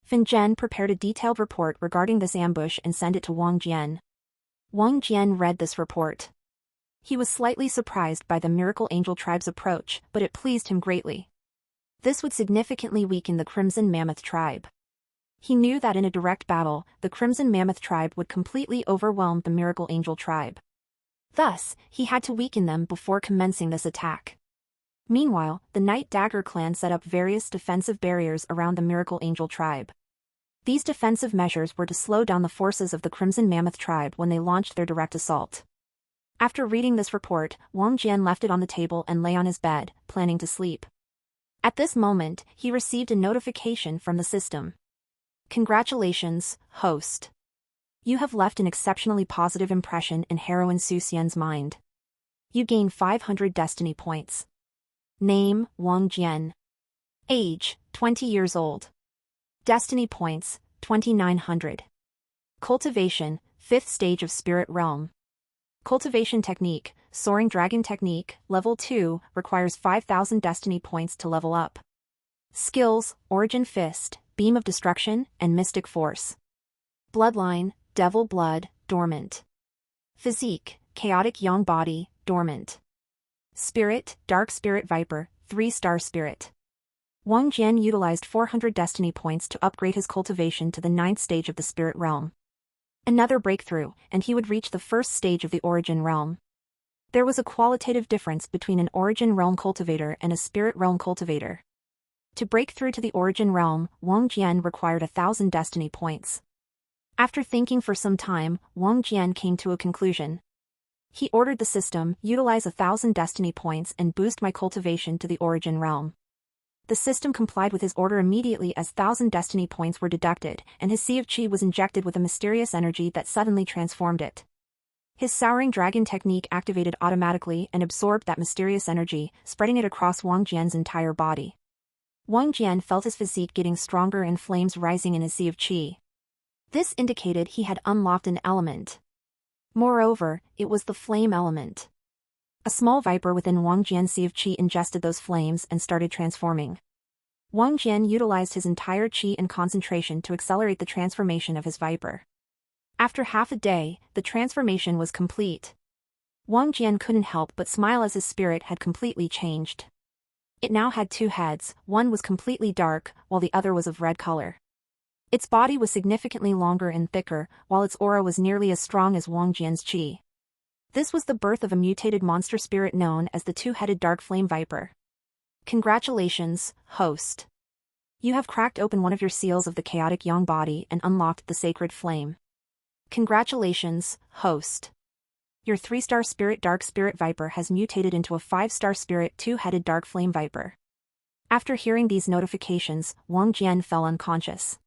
Fin Zhen prepared a detailed report regarding this ambush and sent it to Wang Jian. Wang Jian read this report. He was slightly surprised by the Miracle Angel tribe's approach, but it pleased him greatly. This would significantly weaken the Crimson Mammoth tribe. He knew that in a direct battle, the Crimson Mammoth tribe would completely overwhelm the Miracle Angel tribe. Thus, he had to weaken them before commencing this attack. Meanwhile, the Night Dagger clan set up various defensive barriers around the Miracle Angel tribe. These defensive measures were to slow down the forces of the Crimson Mammoth tribe when they launched their direct assault. After reading this report, Wang Jian left it on the table and lay on his bed, planning to sleep. At this moment, he received a notification from the system. Congratulations, host. You have left an exceptionally positive impression in Heroine Su Xian's mind. You gain 500 destiny points. Name, Wang Jian. Age, 20 years old. Destiny points, 2900. Cultivation, 5th stage of Spirit Realm. Cultivation technique, Soaring Dragon technique, level 2, requires 5000 destiny points to level up. Skills, Origin Fist, Beam of Destruction, and Mystic Force. Bloodline, Devil Blood, dormant. Physique, Chaotic Young Body, dormant. Spirit, Dark Spirit Viper, 3-star Spirit. Wang Jian utilized 400 destiny points to upgrade his cultivation to the 9th stage of the Spirit Realm. Another breakthrough, and he would reach the 1st stage of the Origin Realm. There was a qualitative difference between an Origin Realm cultivator and a Spirit Realm cultivator. To break through to the Origin Realm, Wang Jian required 1000 destiny points. After thinking for some time, Wang Jian came to a conclusion. He ordered the system, utilize 1000 destiny points and boost my cultivation to the Origin Realm. The system complied with his order immediately as 1000 destiny points were deducted, and his Sea of Qi was injected with a mysterious energy that suddenly transformed it. His Soaring Dragon technique activated automatically and absorbed that mysterious energy, spreading it across Wang Jian's entire body. Wang Jian felt his physique getting stronger and flames rising in his Sea of Qi. This indicated he had unlocked an element. Moreover, it was the flame element. A small viper within Wang Jian's Sea of Qi ingested those flames and started transforming. Wang Jian utilized his entire qi and concentration to accelerate the transformation of his viper. After half a day, the transformation was complete. Wang Jian couldn't help but smile as his spirit had completely changed. It now had 2 heads, one was completely dark, while the other was of red color. Its body was significantly longer and thicker, while its aura was nearly as strong as Wang Jian's qi. This was the birth of a mutated monster spirit known as the 2-headed dark flame viper. Congratulations, host. You have cracked open one of your seals of the chaotic young body and unlocked the sacred flame. Congratulations, host. Your 3-star spirit dark spirit viper has mutated into a 5-star spirit 2-headed dark flame viper. After hearing these notifications, Wang Jian fell unconscious.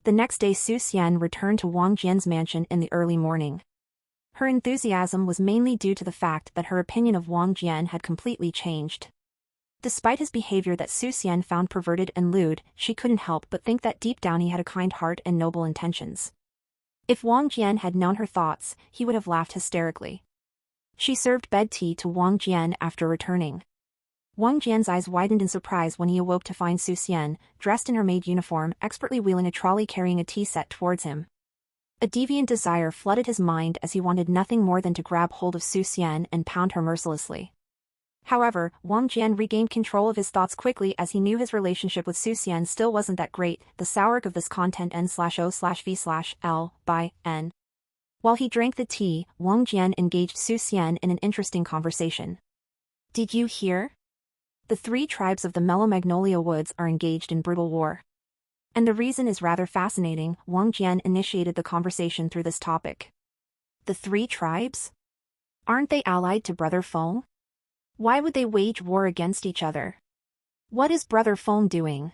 The next day Su Xian returned to Wang Jian's mansion in the early morning. Her enthusiasm was mainly due to the fact that her opinion of Wang Jian had completely changed. Despite his behavior that Su Xian found perverted and lewd, she couldn't help but think that deep down he had a kind heart and noble intentions. If Wang Jian had known her thoughts, he would have laughed hysterically. She served bed tea to Wang Jian after returning. Wang Jian's eyes widened in surprise when he awoke to find Su Xian, dressed in her maid uniform, expertly wheeling a trolley carrying a tea set towards him. A deviant desire flooded his mind as he wanted nothing more than to grab hold of Su Xian and pound her mercilessly. However, Wang Jian regained control of his thoughts quickly as he knew his relationship with Su Xian still wasn't that great. The souric of this content n/o/v/l by n. While he drank the tea, Wang Jian engaged Su Xian in an interesting conversation. Did you hear? The three tribes of the Mellow Magnolia Woods are engaged in brutal war. And the reason is rather fascinating. Wang Jian initiated the conversation through this topic. The three tribes? Aren't they allied to Brother Feng? Why would they wage war against each other? What is Brother Feng doing?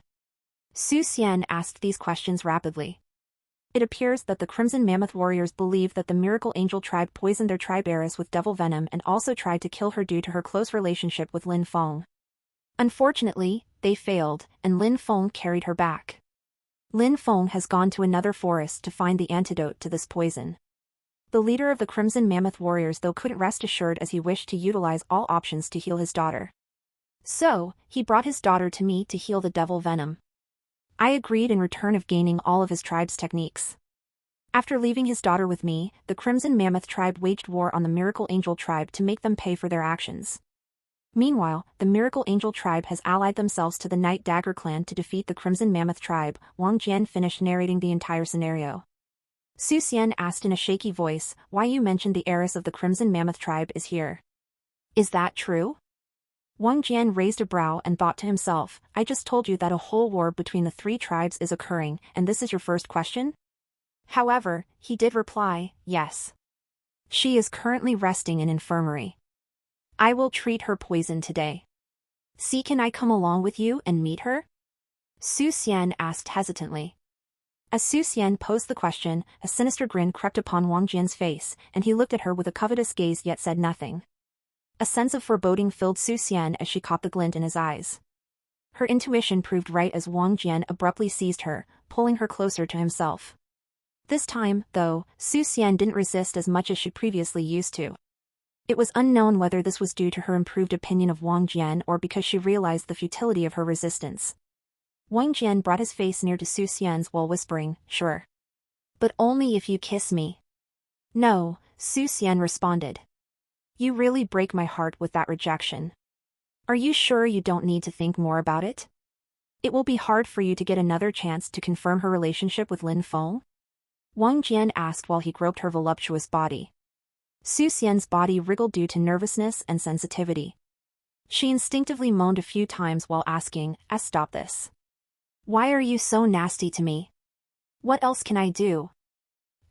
Su Xian asked these questions rapidly. It appears that the Crimson Mammoth warriors believe that the Miracle Angel tribe poisoned their tribe heiress with devil venom and also tried to kill her due to her close relationship with Lin Feng. Unfortunately, they failed, and Lin Feng carried her back. Lin Feng has gone to another forest to find the antidote to this poison. The leader of the Crimson Mammoth warriors though couldn't rest assured as he wished to utilize all options to heal his daughter. So, he brought his daughter to me to heal the devil venom. I agreed in return of gaining all of his tribe's techniques. After leaving his daughter with me, the Crimson Mammoth tribe waged war on the Miracle Angel tribe to make them pay for their actions. Meanwhile, the Miracle Angel tribe has allied themselves to the Night Dagger clan to defeat the Crimson Mammoth tribe. Wang Jian finished narrating the entire scenario. Su Xian asked in a shaky voice, why you mentioned the heiress of the Crimson Mammoth tribe is here. Is that true? Wang Jian raised a brow and thought to himself, I just told you that a whole war between the three tribes is occurring, and this is your first question? However, he did reply, yes. She is currently resting in infirmary. I will treat her poison today. See, can I come along with you and meet her? Su Xian asked hesitantly. As Su Xian posed the question, a sinister grin crept upon Wang Jian's face, and he looked at her with a covetous gaze yet said nothing. A sense of foreboding filled Su Xian as she caught the glint in his eyes. Her intuition proved right as Wang Jian abruptly seized her, pulling her closer to himself. This time, though, Su Xian didn't resist as much as she previously used to. It was unknown whether this was due to her improved opinion of Wang Jian or because she realized the futility of her resistance. Wang Jian brought his face near to Su Xian's while whispering, sure. But only if you kiss me. No, Su Xian responded. You really break my heart with that rejection. Are you sure you don't need to think more about it? It will be hard for you to get another chance to confirm her relationship with Lin Feng? Wang Jian asked while he groped her voluptuous body. Su Xian's body wriggled due to nervousness and sensitivity. She instinctively moaned a few times while asking, stop this. Why are you so nasty to me? What else can I do?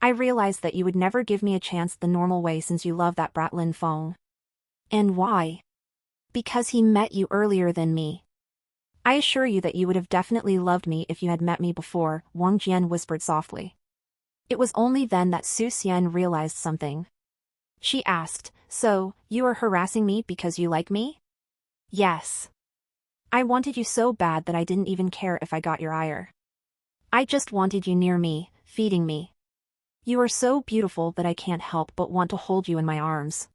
I realized that you would never give me a chance the normal way since you love that brat Lin Feng. And why? Because he met you earlier than me. I assure you that you would have definitely loved me if you had met me before, Wang Jian whispered softly. It was only then that Su Xian realized something. She asked, so, you are harassing me because you like me? Yes. I wanted you so bad that I didn't even care if I got your ire. I just wanted you near me, feeding me. You are so beautiful that I can't help but want to hold you in my arms.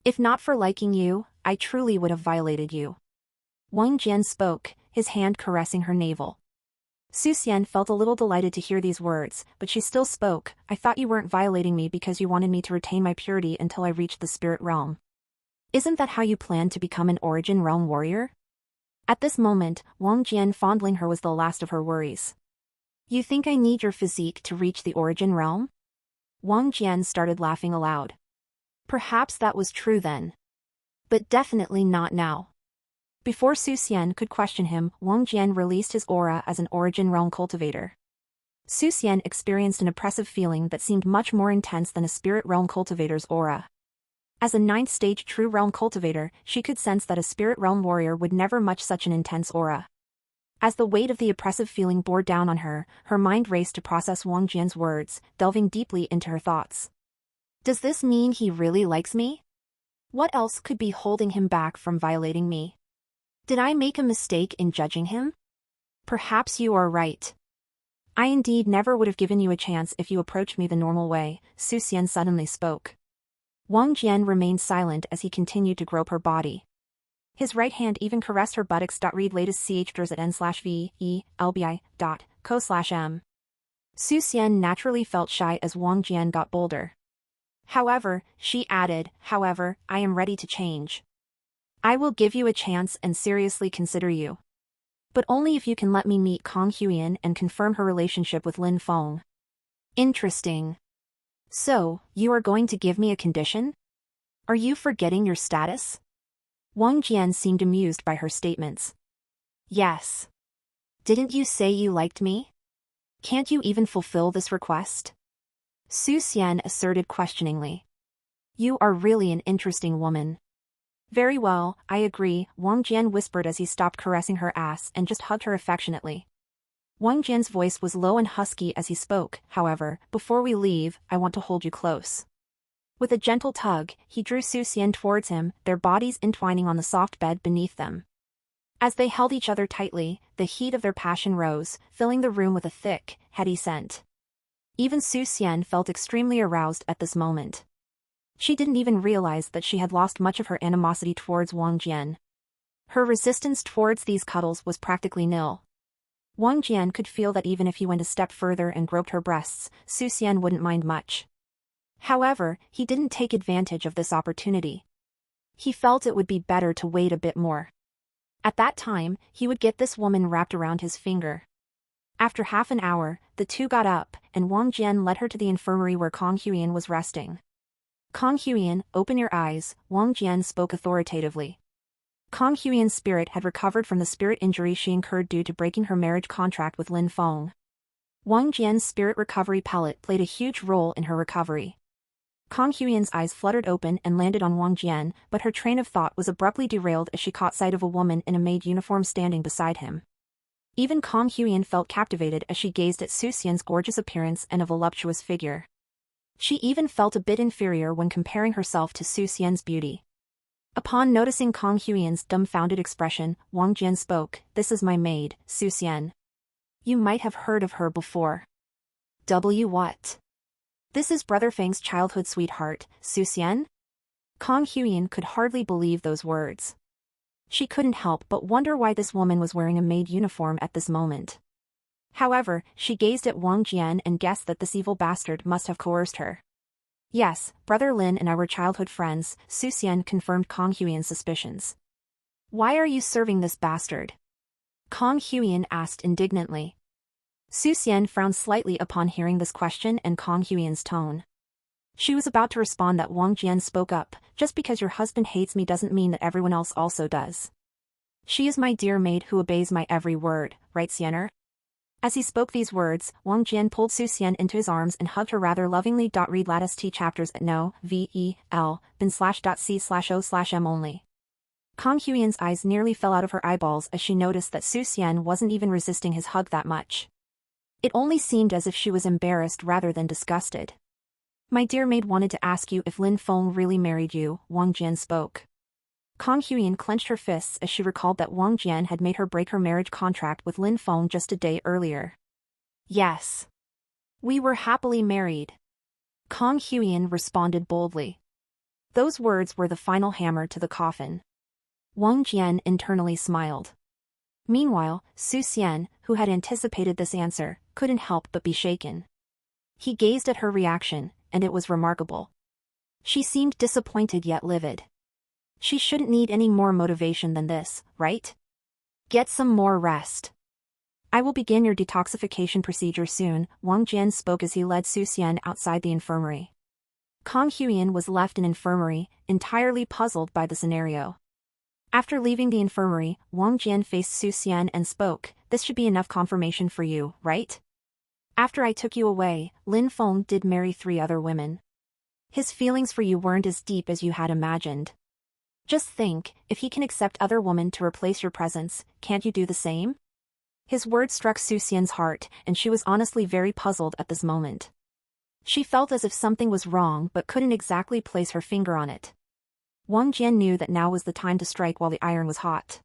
If not for liking you, I truly would have violated you. Wang Jian spoke, his hand caressing her navel. Su Xian felt a little delighted to hear these words, but she still spoke, I thought you weren't violating me because you wanted me to retain my purity until I reached the spirit realm. Isn't that how you plan to become an origin realm warrior? At this moment, Wang Jian fondling her was the last of her worries. You think I need your physique to reach the origin realm? Wang Jian started laughing aloud. Perhaps that was true then. But definitely not now. Before Su Xian could question him, Wang Jian released his aura as an origin realm cultivator. Su Xian experienced an oppressive feeling that seemed much more intense than a spirit realm cultivator's aura. As a 9th stage true realm cultivator, she could sense that a spirit realm warrior would never match such an intense aura. As the weight of the oppressive feeling bore down on her, her mind raced to process Wang Jian's words, delving deeply into her thoughts. Does this mean he really likes me? What else could be holding him back from violating me? Did I make a mistake in judging him? Perhaps you are right. I indeed never would have given you a chance if you approached me the normal way, Su Xian suddenly spoke. Wang Jian remained silent as he continued to grope her body. His right hand even caressed her buttocks. Read latest ch at n/v/e/lbi.co/m. Su Xian naturally felt shy as Wang Jian got bolder. However, she added, I am ready to change. I will give you a chance and seriously consider you. But only if you can let me meet Kong Huyen and confirm her relationship with Lin Feng. Interesting. So, you are going to give me a condition? Are you forgetting your status? Wang Jian seemed amused by her statements. Yes. Didn't you say you liked me? Can't you even fulfill this request? Su Xian asserted questioningly. You are really an interesting woman. Very well, I agree, Wang Jian whispered as he stopped caressing her ass and just hugged her affectionately. Wang Jian's voice was low and husky as he spoke, however, before we leave, I want to hold you close. With a gentle tug, he drew Su Xian towards him, their bodies entwining on the soft bed beneath them. As they held each other tightly, the heat of their passion rose, filling the room with a thick, heady scent. Even Su Xian felt extremely aroused at this moment. She didn't even realize that she had lost much of her animosity towards Wang Jian. Her resistance towards these cuddles was practically nil. Wang Jian could feel that even if he went a step further and groped her breasts, Su Xian wouldn't mind much. However, he didn't take advantage of this opportunity. He felt it would be better to wait a bit more. At that time, he would get this woman wrapped around his finger. After half an hour, the two got up, and Wang Jian led her to the infirmary where Kong Huyen was resting. Kong Huyen, open your eyes, Wang Jian spoke authoritatively. Kong Huyen's spirit had recovered from the spirit injury she incurred due to breaking her marriage contract with Lin Feng. Wang Jian's spirit recovery pellet played a huge role in her recovery. Kong Huyen's eyes fluttered open and landed on Wang Jian, but her train of thought was abruptly derailed as she caught sight of a woman in a maid uniform standing beside him. Even Kong Huyen felt captivated as she gazed at Su Xian's gorgeous appearance and a voluptuous figure. She even felt a bit inferior when comparing herself to Su Xian's beauty. Upon noticing Kong Huyen's dumbfounded expression, Wang Jian spoke, "This is my maid, Su Xian. You might have heard of her before." What? This is Brother Feng's childhood sweetheart, Su Xian? Kong Huyen could hardly believe those words. She couldn't help but wonder why this woman was wearing a maid uniform at this moment. However, she gazed at Wang Jian and guessed that this evil bastard must have coerced her. Yes, Brother Lin and I were childhood friends, Su Xian confirmed Kong Huyen's suspicions. Why are you serving this bastard? Kong Huyen asked indignantly. Su Xian frowned slightly upon hearing this question and Kong Huyen's tone. She was about to respond that Wang Jian spoke up, just because your husband hates me doesn't mean that everyone else also does. She is my dear maid who obeys my every word, right Xiener? As he spoke these words, Wang Jian pulled Su Xian into his arms and hugged her rather lovingly. Read latest T chapters at no.vel.bin/c/o/m only. Kong Huyen's eyes nearly fell out of her eyeballs as she noticed that Su Xian wasn't even resisting his hug that much. It only seemed as if she was embarrassed rather than disgusted. My dear maid wanted to ask you if Lin Feng really married you, Wang Jian spoke. Kong Huyen clenched her fists as she recalled that Wang Jian had made her break her marriage contract with Lin Feng just a day earlier. Yes. We were happily married. Kong Huyen responded boldly. Those words were the final hammer to the coffin. Wang Jian internally smiled. Meanwhile, Su Xian, who had anticipated this answer, couldn't help but be shaken. He gazed at her reaction, and it was remarkable. She seemed disappointed yet livid. She shouldn't need any more motivation than this, right? Get some more rest. I will begin your detoxification procedure soon, Wang Jian spoke as he led Su Xian outside the infirmary. Kong Huyen was left in infirmary, entirely puzzled by the scenario. After leaving the infirmary, Wang Jian faced Su Xian and spoke, this should be enough confirmation for you, right? After I took you away, Lin Feng did marry 3 other women. His feelings for you weren't as deep as you had imagined. Just think, if he can accept other women to replace your presence, can't you do the same? His words struck Su Xian's heart, and she was honestly very puzzled at this moment. She felt as if something was wrong but couldn't exactly place her finger on it. Wang Jian knew that now was the time to strike while the iron was hot.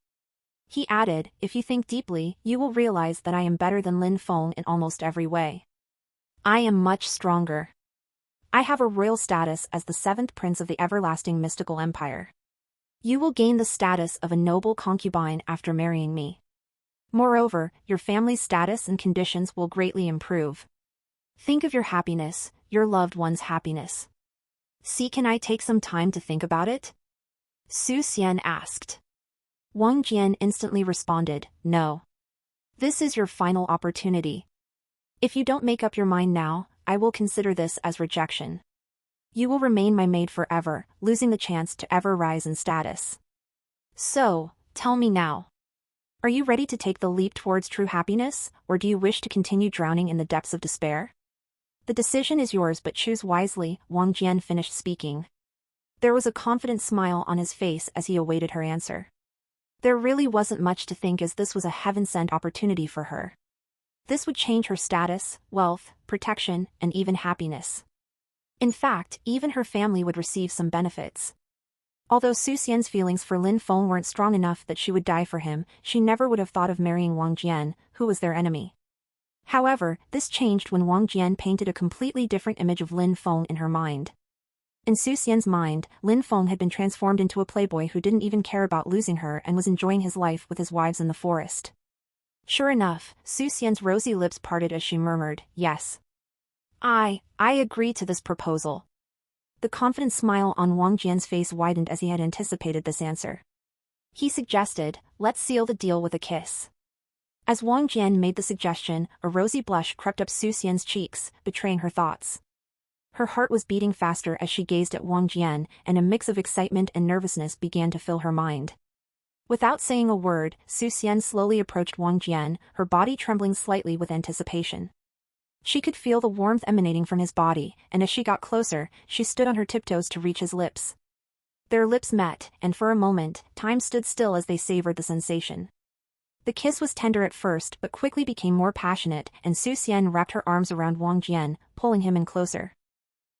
He added, if you think deeply, you will realize that I am better than Lin Feng in almost every way. I am much stronger. I have a royal status as the 7th prince of the everlasting mystical empire. You will gain the status of a noble concubine after marrying me. Moreover, your family's status and conditions will greatly improve. Think of your happiness, your loved one's happiness. See, can I take some time to think about it? Su Xian asked. Wang Jian instantly responded, no. This is your final opportunity. If you don't make up your mind now, I will consider this as rejection. You will remain my maid forever, losing the chance to ever rise in status. So, tell me now. Are you ready to take the leap towards true happiness, or do you wish to continue drowning in the depths of despair? The decision is yours, but choose wisely, Wang Jian finished speaking. There was a confident smile on his face as he awaited her answer. There really wasn't much to think, as this was a heaven-sent opportunity for her. This would change her status, wealth, protection, and even happiness. In fact, even her family would receive some benefits. Although Su Xian's feelings for Lin Feng weren't strong enough that she would die for him, she never would have thought of marrying Wang Jian, who was their enemy. However, this changed when Wang Jian painted a completely different image of Lin Feng in her mind. In Su Xian's mind, Lin Feng had been transformed into a playboy who didn't even care about losing her and was enjoying his life with his wives in the forest. Sure enough, Su Xian's rosy lips parted as she murmured, yes. I agree to this proposal. The confident smile on Wang Jian's face widened as he had anticipated this answer. He suggested, let's seal the deal with a kiss. As Wang Jian made the suggestion, a rosy blush crept up Su Xian's cheeks, betraying her thoughts. Her heart was beating faster as she gazed at Wang Jian, and a mix of excitement and nervousness began to fill her mind. Without saying a word, Su Xian slowly approached Wang Jian, her body trembling slightly with anticipation. She could feel the warmth emanating from his body, and as she got closer, she stood on her tiptoes to reach his lips. Their lips met, and for a moment, time stood still as they savored the sensation. The kiss was tender at first but quickly became more passionate, and Su Xian wrapped her arms around Wang Jian, pulling him in closer.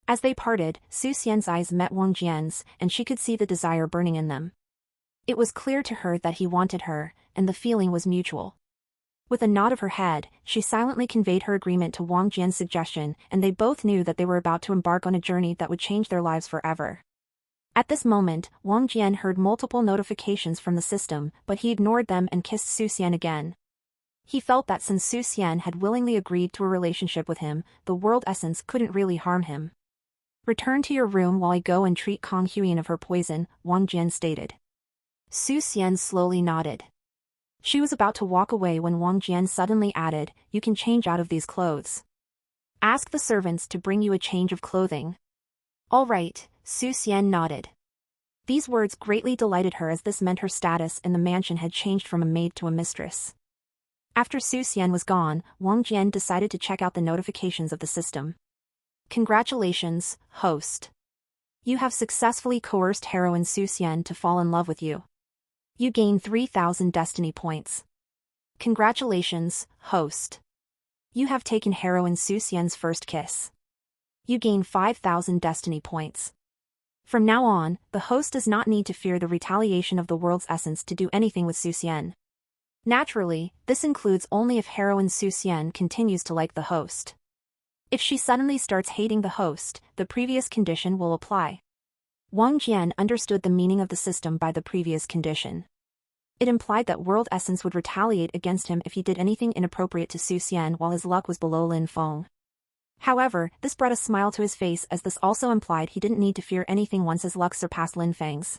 As they parted, Su Xian's eyes met Wang Jian's, and she could see the desire burning in them. It was clear to her that he wanted her, and the feeling was mutual. With a nod of her head, she silently conveyed her agreement to Wang Jian's suggestion, and they both knew that they were about to embark on a journey that would change their lives forever. At this moment, Wang Jian heard multiple notifications from the system, but he ignored them and kissed Su Xian again. He felt that since Su Xian had willingly agreed to a relationship with him, the world essence couldn't really harm him. Return to your room while I go and treat Kong Huiyan of her poison, Wang Jian stated. Su Xian slowly nodded. She was about to walk away when Wang Jian suddenly added, you can change out of these clothes. Ask the servants to bring you a change of clothing. All right, Su Xian nodded. These words greatly delighted her, as this meant her status in the mansion had changed from a maid to a mistress. After Su Xian was gone, Wang Jian decided to check out the notifications of the system. Congratulations, host. You have successfully coerced heroine Su Xian to fall in love with you. You gain 3,000 destiny points. Congratulations, host. You have taken heroine Su Xian's first kiss. You gain 5,000 destiny points. From now on, the host does not need to fear the retaliation of the world's essence to do anything with Su Xian. Naturally, this includes only if heroine Su Xian continues to like the host. If she suddenly starts hating the host, the previous condition will apply. Wang Jian understood the meaning of the system by the previous condition. It implied that world essence would retaliate against him if he did anything inappropriate to Su Xian while his luck was below Lin Feng. However, this brought a smile to his face, as this also implied he didn't need to fear anything once his luck surpassed Lin Feng's.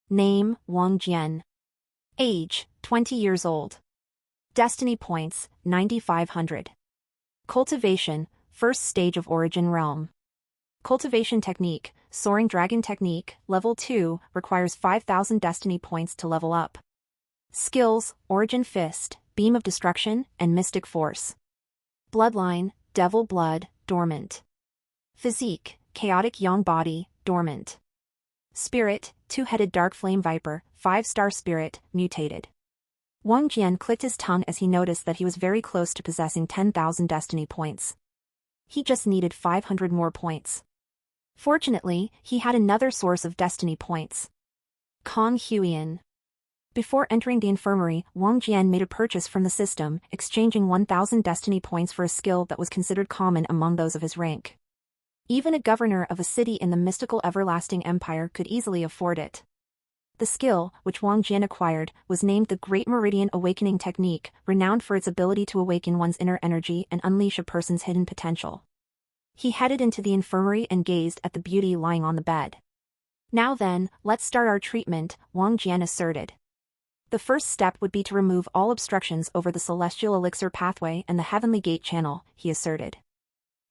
Name, Wang Jian. Age, 20 years old. Destiny points, 9,500. Cultivation, first stage of origin realm. Cultivation technique, Soaring Dragon Technique, level 2, requires 5,000 destiny points to level up. Skills, Origin Fist, Beam of Destruction, and Mystic Force. Bloodline, Devil Blood, dormant. Physique, Chaotic Yang Body, dormant. Spirit, Two-Headed Dark Flame Viper, 5-star Spirit, mutated. Wang Jian clicked his tongue as he noticed that he was very close to possessing 10,000 destiny points. He just needed 500 more points. Fortunately, he had another source of destiny points. Kong Huiyan. Before entering the infirmary, Wang Jian made a purchase from the system, exchanging 1,000 destiny points for a skill that was considered common among those of his rank. Even a governor of a city in the mystical everlasting empire could easily afford it. The skill, which Wang Jian acquired, was named the Great Meridian Awakening Technique, renowned for its ability to awaken one's inner energy and unleash a person's hidden potential. He headed into the infirmary and gazed at the beauty lying on the bed. Now then, let's start our treatment, Wang Jian asserted. The first step would be to remove all obstructions over the celestial elixir pathway and the heavenly gate channel, he asserted.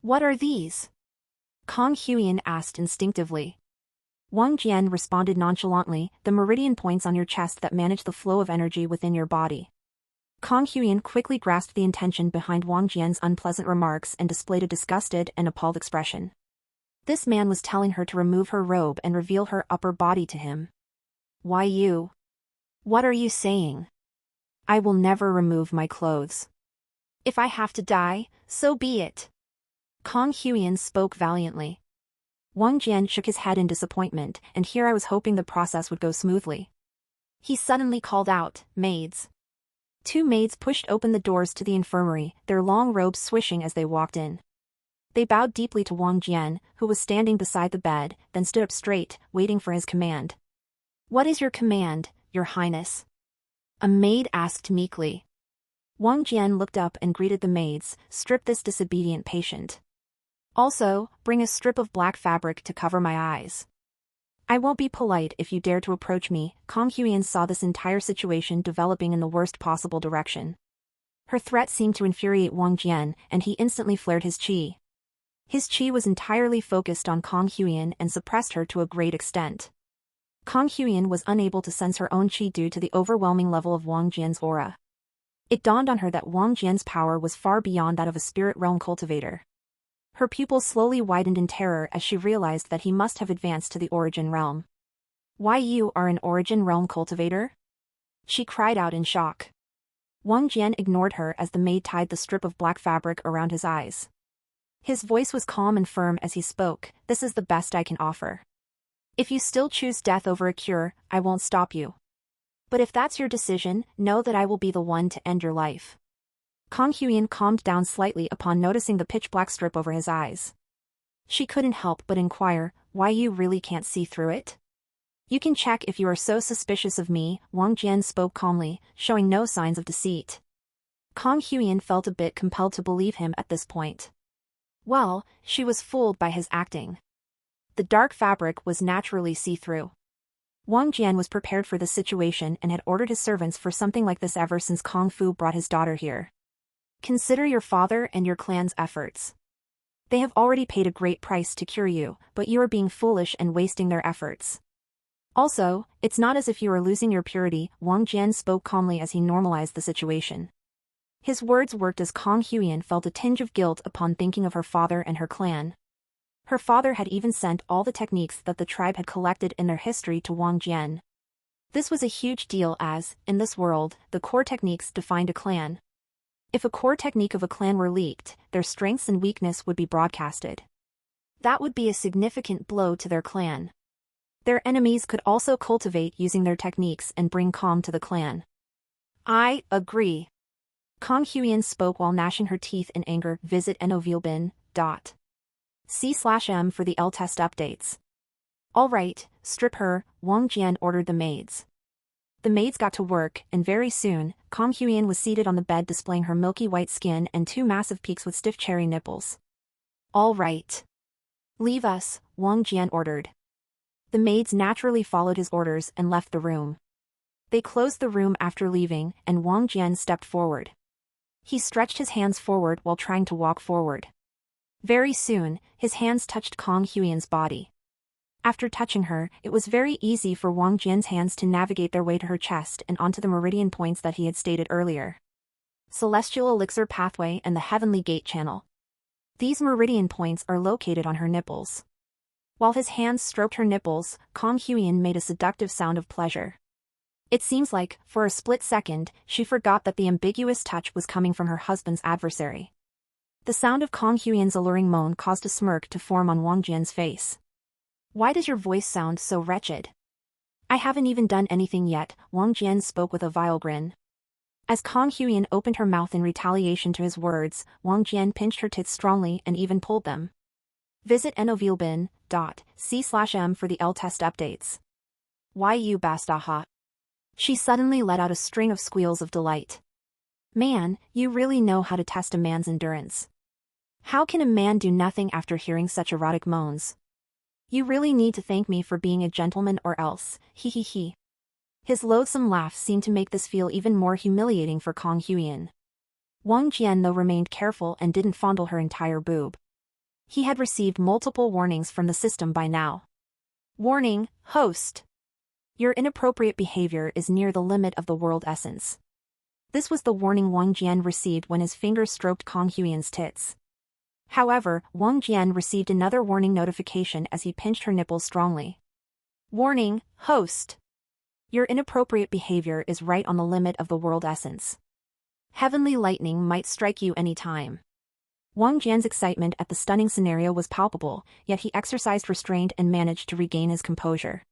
What are these? Kong Huiyan asked instinctively. Wang Jian responded nonchalantly, the meridian points on your chest that manage the flow of energy within your body. Kong Huiyan quickly grasped the intention behind Wang Jian's unpleasant remarks and displayed a disgusted and appalled expression. This man was telling her to remove her robe and reveal her upper body to him. Why you? What are you saying? I will never remove my clothes. If I have to die, so be it. Kong Huiyan spoke valiantly. Wang Jian shook his head in disappointment, and here I was hoping the process would go smoothly. He suddenly called out, "Maids." 2 maids pushed open the doors to the infirmary, their long robes swishing as they walked in. They bowed deeply to Wang Jian, who was standing beside the bed, then stood up straight, waiting for his command. What is your command, Your Highness? A maid asked meekly. Wang Jian looked up and greeted the maids, strip this disobedient patient. Also, bring a strip of black fabric to cover my eyes. I won't be polite if you dare to approach me. Kong Huiyan saw this entire situation developing in the worst possible direction. Her threat seemed to infuriate Wang Jian, and he instantly flared his qi. His qi was entirely focused on Kong Huiyan and suppressed her to a great extent. Kong Huiyan was unable to sense her own qi due to the overwhelming level of Wang Jian's aura. It dawned on her that Wang Jian's power was far beyond that of a spirit realm cultivator. Her pupils slowly widened in terror as she realized that he must have advanced to the origin realm. Why you are an origin realm cultivator? She cried out in shock. Wang Jian ignored her as the maid tied the strip of black fabric around his eyes. His voice was calm and firm as he spoke, "This is the best I can offer. If you still choose death over a cure, I won't stop you. But if that's your decision, know that I will be the one to end your life." Kong Huiyan calmed down slightly upon noticing the pitch-black strip over his eyes. She couldn't help but inquire, "Why you really can't see through it?" "You can check if you are so suspicious of me," Wang Jian spoke calmly, showing no signs of deceit. Kong Huiyan felt a bit compelled to believe him at this point. Well, she was fooled by his acting. The dark fabric was naturally see-through. Wang Jian was prepared for this situation and had ordered his servants for something like this ever since Kong Fu brought his daughter here. Consider your father and your clan's efforts. They have already paid a great price to cure you, but you are being foolish and wasting their efforts. Also, it's not as if you are losing your purity, Wang Jian spoke calmly as he normalized the situation. His words worked as Kong Huiyan felt a tinge of guilt upon thinking of her father and her clan. Her father had even sent all the techniques that the tribe had collected in their history to Wang Jian. This was a huge deal as, in this world, the core techniques defined a clan. If a core technique of a clan were leaked, their strengths and weakness would be broadcasted. That would be a significant blow to their clan. Their enemies could also cultivate using their techniques and bring calm to the clan. I agree. Kong Huiyan spoke while gnashing her teeth in anger. Visit novilbin.c/m for the L-test updates. All right, strip her, Wang Jian ordered the maids. The maids got to work, and very soon, Kong Huiyan was seated on the bed displaying her milky white skin and 2 massive peaks with stiff cherry nipples. All right. Leave us, Wang Jian ordered. The maids naturally followed his orders and left the room. They closed the room after leaving, and Wang Jian stepped forward. He stretched his hands forward while trying to walk forward. Very soon, his hands touched Kong Huiyan's body. After touching her, it was very easy for Wang Jian's hands to navigate their way to her chest and onto the meridian points that he had stated earlier. Celestial Elixir Pathway and the Heavenly Gate Channel. These meridian points are located on her nipples. While his hands stroked her nipples, Kong Huiyan made a seductive sound of pleasure. It seems like, for a split second, she forgot that the ambiguous touch was coming from her husband's adversary. The sound of Kong Huiyan's alluring moan caused a smirk to form on Wang Jian's face. Why does your voice sound so wretched? I haven't even done anything yet, Wang Jian spoke with a vile grin. As Kong Huiyan opened her mouth in retaliation to his words, Wang Jian pinched her tits strongly and even pulled them. Visit novilbin.c/m for the L-test updates. Why you bastaha? She suddenly let out a string of squeals of delight. Man, you really know how to test a man's endurance. How can a man do nothing after hearing such erotic moans? You really need to thank me for being a gentleman or else, he he he. His loathsome laugh seemed to make this feel even more humiliating for Kang Huiyan. Wang Jian though remained careful and didn't fondle her entire boob. He had received multiple warnings from the system by now. Warning, host. Your inappropriate behavior is near the limit of the world essence. This was the warning Wang Jian received when his fingers stroked Kang Huiyan's tits. However, Wang Jian received another warning notification as he pinched her nipples strongly. Warning, host. Your inappropriate behavior is right on the limit of the world essence. Heavenly lightning might strike you any time. Wang Jian's excitement at the stunning scenario was palpable, yet he exercised restraint and managed to regain his composure.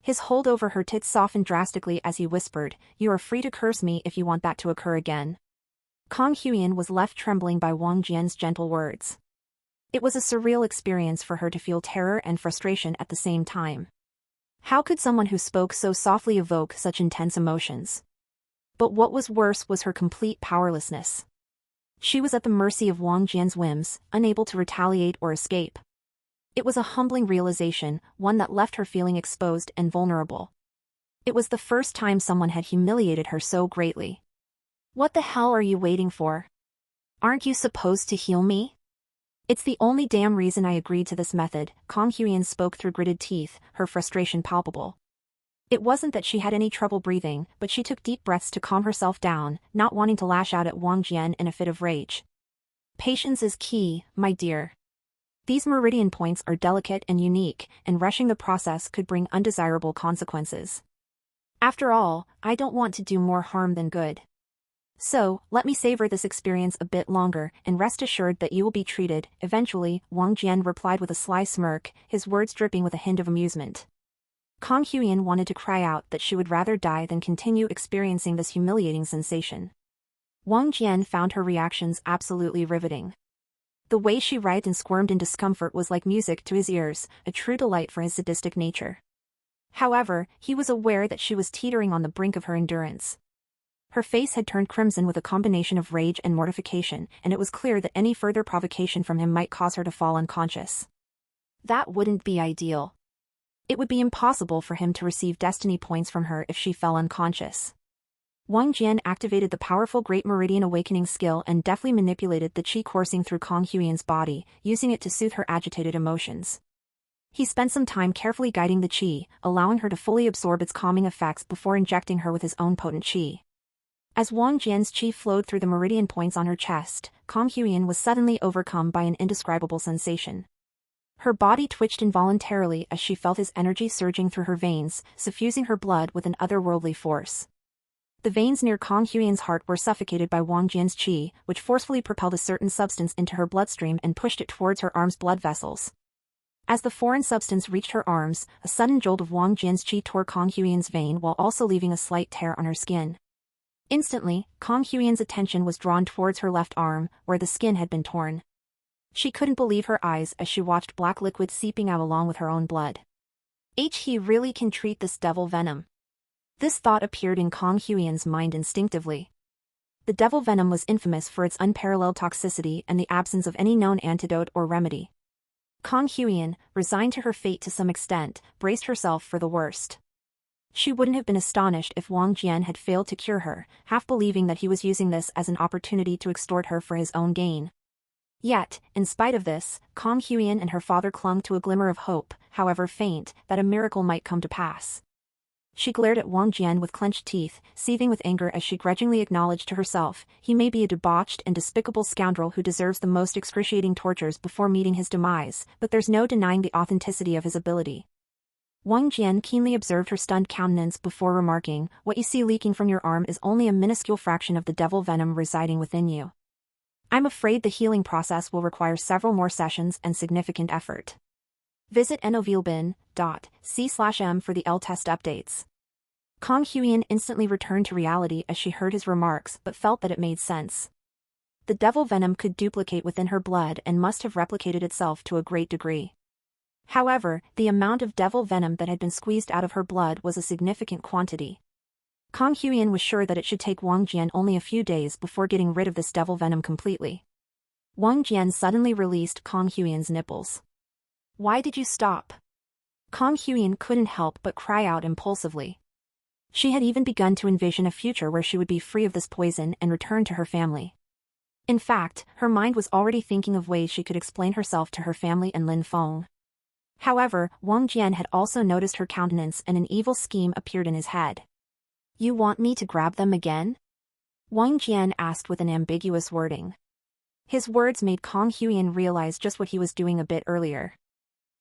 His hold over her tits softened drastically as he whispered, "You are free to curse me if you want that to occur again." Kang Huiyan was left trembling by Wang Jian's gentle words. It was a surreal experience for her to feel terror and frustration at the same time. How could someone who spoke so softly evoke such intense emotions? But what was worse was her complete powerlessness. She was at the mercy of Wang Jian's whims, unable to retaliate or escape. It was a humbling realization, one that left her feeling exposed and vulnerable. It was the first time someone had humiliated her so greatly. What the hell are you waiting for? Aren't you supposed to heal me? It's the only damn reason I agreed to this method, Kang Huiyan spoke through gritted teeth, her frustration palpable. It wasn't that she had any trouble breathing, but she took deep breaths to calm herself down, not wanting to lash out at Wang Jian in a fit of rage. Patience is key, my dear. These meridian points are delicate and unique, and rushing the process could bring undesirable consequences. After all, I don't want to do more harm than good. So, let me savor this experience a bit longer, and rest assured that you will be treated. Eventually, Wang Jian replied with a sly smirk, his words dripping with a hint of amusement. Kang Huiyan wanted to cry out that she would rather die than continue experiencing this humiliating sensation. Wang Jian found her reactions absolutely riveting. The way she writhed and squirmed in discomfort was like music to his ears, a true delight for his sadistic nature. However, he was aware that she was teetering on the brink of her endurance. Her face had turned crimson with a combination of rage and mortification, and it was clear that any further provocation from him might cause her to fall unconscious. That wouldn't be ideal. It would be impossible for him to receive destiny points from her if she fell unconscious. Wang Jian activated the powerful Great Meridian Awakening skill and deftly manipulated the qi coursing through Kang Huiyan's body, using it to soothe her agitated emotions. He spent some time carefully guiding the qi, allowing her to fully absorb its calming effects before injecting her with his own potent qi. As Wang Jian's qi flowed through the meridian points on her chest, Kang Huiyan was suddenly overcome by an indescribable sensation. Her body twitched involuntarily as she felt his energy surging through her veins, suffusing her blood with an otherworldly force. The veins near Kang Huiyan's heart were suffocated by Wang Jian's qi, which forcefully propelled a certain substance into her bloodstream and pushed it towards her arm's blood vessels. As the foreign substance reached her arms, a sudden jolt of Wang Jian's qi tore Kang Huiyan's vein while also leaving a slight tear on her skin. Instantly, Kang Huiyan's attention was drawn towards her left arm, where the skin had been torn. She couldn't believe her eyes as she watched black liquid seeping out along with her own blood. He really can treat this devil venom. This thought appeared in Kang Huiyan's mind instinctively. The devil venom was infamous for its unparalleled toxicity and the absence of any known antidote or remedy. Kang Huiyan, resigned to her fate to some extent, braced herself for the worst. She wouldn't have been astonished if Wang Jian had failed to cure her, half believing that he was using this as an opportunity to extort her for his own gain. Yet, in spite of this, Kang Huiyan and her father clung to a glimmer of hope, however faint, that a miracle might come to pass. She glared at Wang Jian with clenched teeth, seething with anger as she grudgingly acknowledged to herself, he may be a debauched and despicable scoundrel who deserves the most excruciating tortures before meeting his demise, but there's no denying the authenticity of his ability. Wang Jian keenly observed her stunned countenance before remarking, "What you see leaking from your arm is only a minuscule fraction of the devil venom residing within you. I'm afraid the healing process will require several more sessions and significant effort. Visit novilbin.c/m for the L-test updates." Kang Huiyan instantly returned to reality as she heard his remarks but felt that it made sense. The devil venom could duplicate within her blood and must have replicated itself to a great degree. However, the amount of devil venom that had been squeezed out of her blood was a significant quantity. Kang Huiyan was sure that it should take Wang Jian only a few days before getting rid of this devil venom completely. Wang Jian suddenly released Kang Huiyan's nipples. "Why did you stop?" Kang Huyen couldn't help but cry out impulsively. She had even begun to envision a future where she would be free of this poison and return to her family. In fact, her mind was already thinking of ways she could explain herself to her family and Lin Feng. However, Wang Jian had also noticed her countenance and an evil scheme appeared in his head. "You want me to grab them again?" Wang Jian asked with an ambiguous wording. His words made Kang Huyen realize just what he was doing a bit earlier.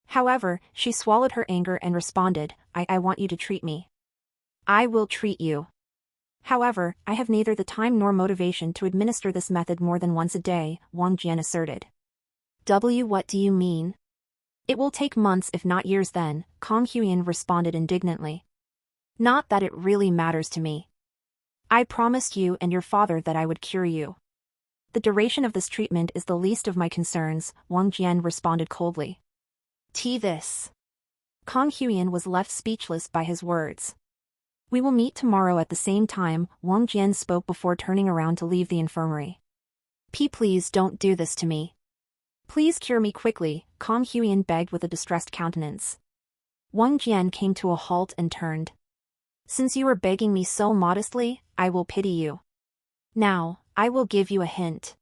However, she swallowed her anger and responded, I want you to treat me. I will treat you. However, I have neither the time nor motivation to administer this method more than once a day, Wang Jian asserted. What do you mean? It will take months if not years then, Kang Huyen responded indignantly. Not that it really matters to me. I promised you and your father that I would cure you. The duration of this treatment is the least of my concerns, Wang Jian responded coldly. This. Kang Huyen was left speechless by his words. We will meet tomorrow at the same time, Wang Jian spoke before turning around to leave the infirmary. Please don't do this to me. Please cure me quickly, Kang Huyen begged with a distressed countenance. Wang Jian came to a halt and turned. Since you are begging me so modestly, I will pity you. Now, I will give you a hint.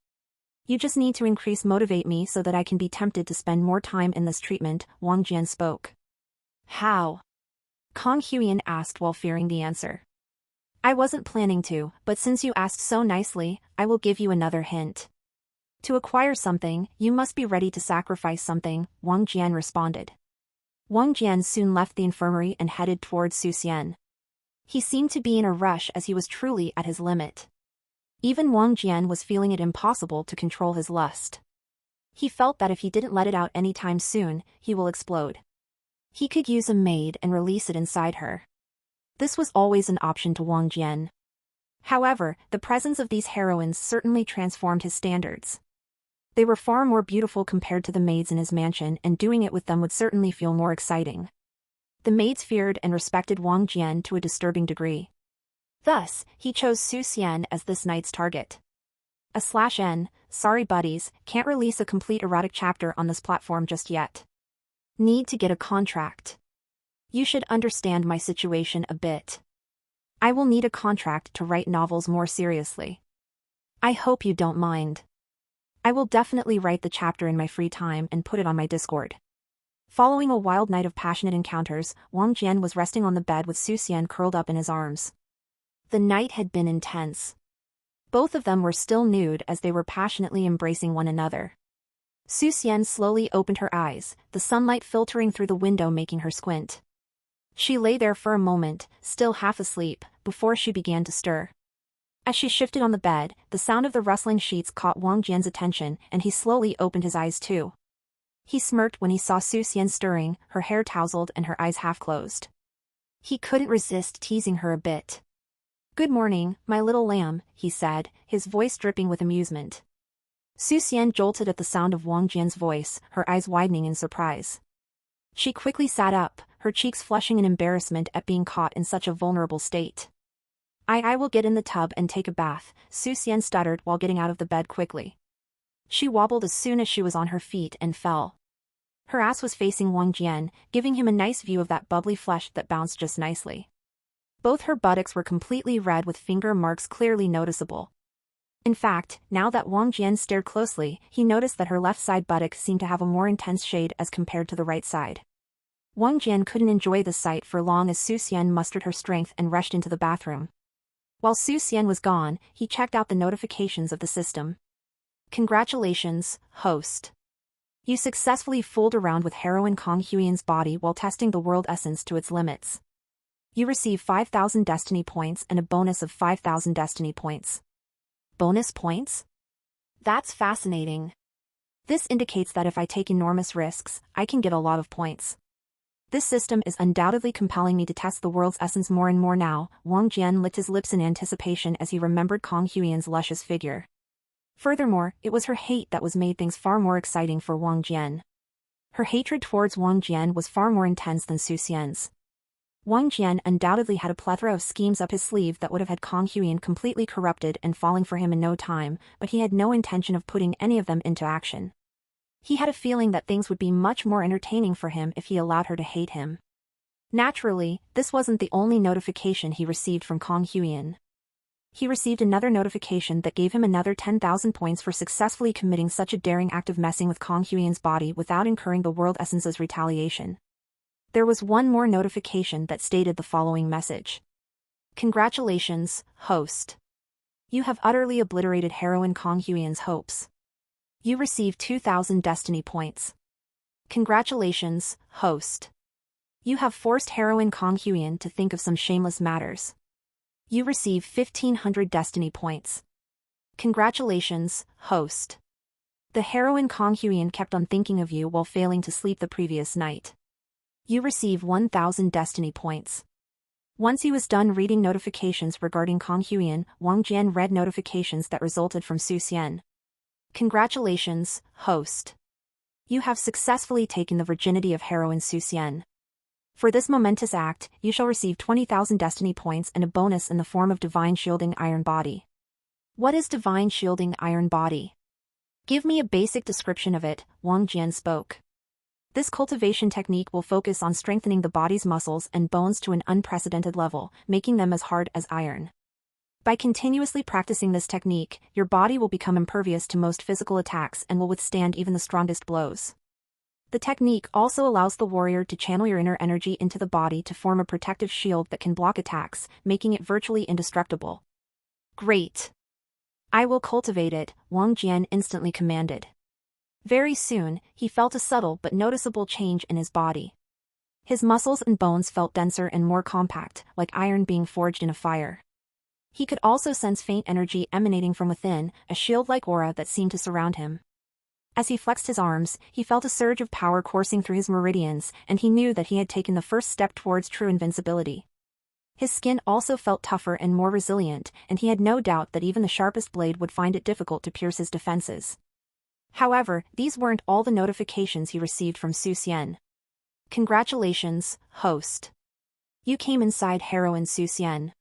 You just need to motivate me so that I can be tempted to spend more time in this treatment, Wang Jian spoke. How? Kang Huyen asked while fearing the answer. I wasn't planning to, but since you asked so nicely, I will give you another hint. To acquire something, you must be ready to sacrifice something, Wang Jian responded. Wang Jian soon left the infirmary and headed towards Suxian. He seemed to be in a rush as he was truly at his limit. Even Wang Jian was feeling it impossible to control his lust. He felt that if he didn't let it out anytime soon, he will explode. He could use a maid and release it inside her. This was always an option to Wang Jian. However, the presence of these heroines certainly transformed his standards. They were far more beautiful compared to the maids in his mansion, and doing it with them would certainly feel more exciting. The maids feared and respected Wang Jian to a disturbing degree. Thus, he chose Su Xian as this night's target. /n, sorry buddies, can't release a complete erotic chapter on this platform just yet. Need to get a contract. You should understand my situation a bit. I will need a contract to write novels more seriously. I hope you don't mind. I will definitely write the chapter in my free time and put it on my Discord. Following a wild night of passionate encounters, Wang Jian was resting on the bed with Su Xian curled up in his arms. The night had been intense. Both of them were still nude as they were passionately embracing one another. Su Xian slowly opened her eyes, the sunlight filtering through the window making her squint. She lay there for a moment, still half asleep, before she began to stir. As she shifted on the bed, the sound of the rustling sheets caught Wang Jian's attention, and he slowly opened his eyes too. He smirked when he saw Su Xian stirring, her hair tousled and her eyes half-closed. He couldn't resist teasing her a bit. Good morning, my little lamb, he said, his voice dripping with amusement. Su Xian jolted at the sound of Wang Jian's voice, her eyes widening in surprise. She quickly sat up, her cheeks flushing in embarrassment at being caught in such a vulnerable state. I will get in the tub and take a bath, Su Xian stuttered while getting out of the bed quickly. She wobbled as soon as she was on her feet and fell. Her ass was facing Wang Jian, giving him a nice view of that bubbly flesh that bounced just nicely. Both her buttocks were completely red with finger marks clearly noticeable. In fact, now that Wang Jian stared closely, he noticed that her left side buttock seemed to have a more intense shade as compared to the right side. Wang Jian couldn't enjoy the sight for long as Su Xian mustered her strength and rushed into the bathroom. While Su Xian was gone, he checked out the notifications of the system. Congratulations, host. You successfully fooled around with heroine Kang Huyen's body while testing the world essence to its limits. You receive 5,000 destiny points and a bonus of 5,000 destiny points. Bonus points? That's fascinating. This indicates that if I take enormous risks, I can get a lot of points. This system is undoubtedly compelling me to test the world's essence more and more now. Wang Jian licked his lips in anticipation as he remembered Kang Huyen's luscious figure. Furthermore, it was her hate that was made things far more exciting for Wang Jian. Her hatred towards Wang Jian was far more intense than Su Xian's. Wang Jian undoubtedly had a plethora of schemes up his sleeve that would have had Kang Huyen completely corrupted and falling for him in no time, but he had no intention of putting any of them into action. He had a feeling that things would be much more entertaining for him if he allowed her to hate him. Naturally, this wasn't the only notification he received from Kang Huiyan. He received another notification that gave him another 10,000 points for successfully committing such a daring act of messing with Kang Huiyan's body without incurring the World Essence's retaliation. There was one more notification that stated the following message. Congratulations, host. You have utterly obliterated heroine Kang Huiyan's hopes. You receive 2,000 destiny points. Congratulations, host. You have forced heroine Kang Huiyan to think of some shameless matters. You receive 1,500 destiny points. Congratulations, host. The heroine Kang Huiyan kept on thinking of you while failing to sleep the previous night. You receive 1,000 destiny points. Once he was done reading notifications regarding Kang Huiyan, Wang Jian read notifications that resulted from Su Xian. Congratulations, host. You have successfully taken the virginity of heroine Su Xian. For this momentous act, you shall receive 20,000 destiny points and a bonus in the form of Divine Shielding Iron Body. What is Divine Shielding Iron Body? Give me a basic description of it, Wang Jian spoke. This cultivation technique will focus on strengthening the body's muscles and bones to an unprecedented level, making them as hard as iron. By continuously practicing this technique, your body will become impervious to most physical attacks and will withstand even the strongest blows. The technique also allows the warrior to channel your inner energy into the body to form a protective shield that can block attacks, making it virtually indestructible. Great. I will cultivate it, Wang Jian instantly commanded. Very soon, he felt a subtle but noticeable change in his body. His muscles and bones felt denser and more compact, like iron being forged in a fire. He could also sense faint energy emanating from within, a shield-like aura that seemed to surround him. As he flexed his arms, he felt a surge of power coursing through his meridians, and he knew that he had taken the first step towards true invincibility. His skin also felt tougher and more resilient, and he had no doubt that even the sharpest blade would find it difficult to pierce his defenses. However, these weren't all the notifications he received from Su Xian. Congratulations, host. You came inside heroine Su Xian.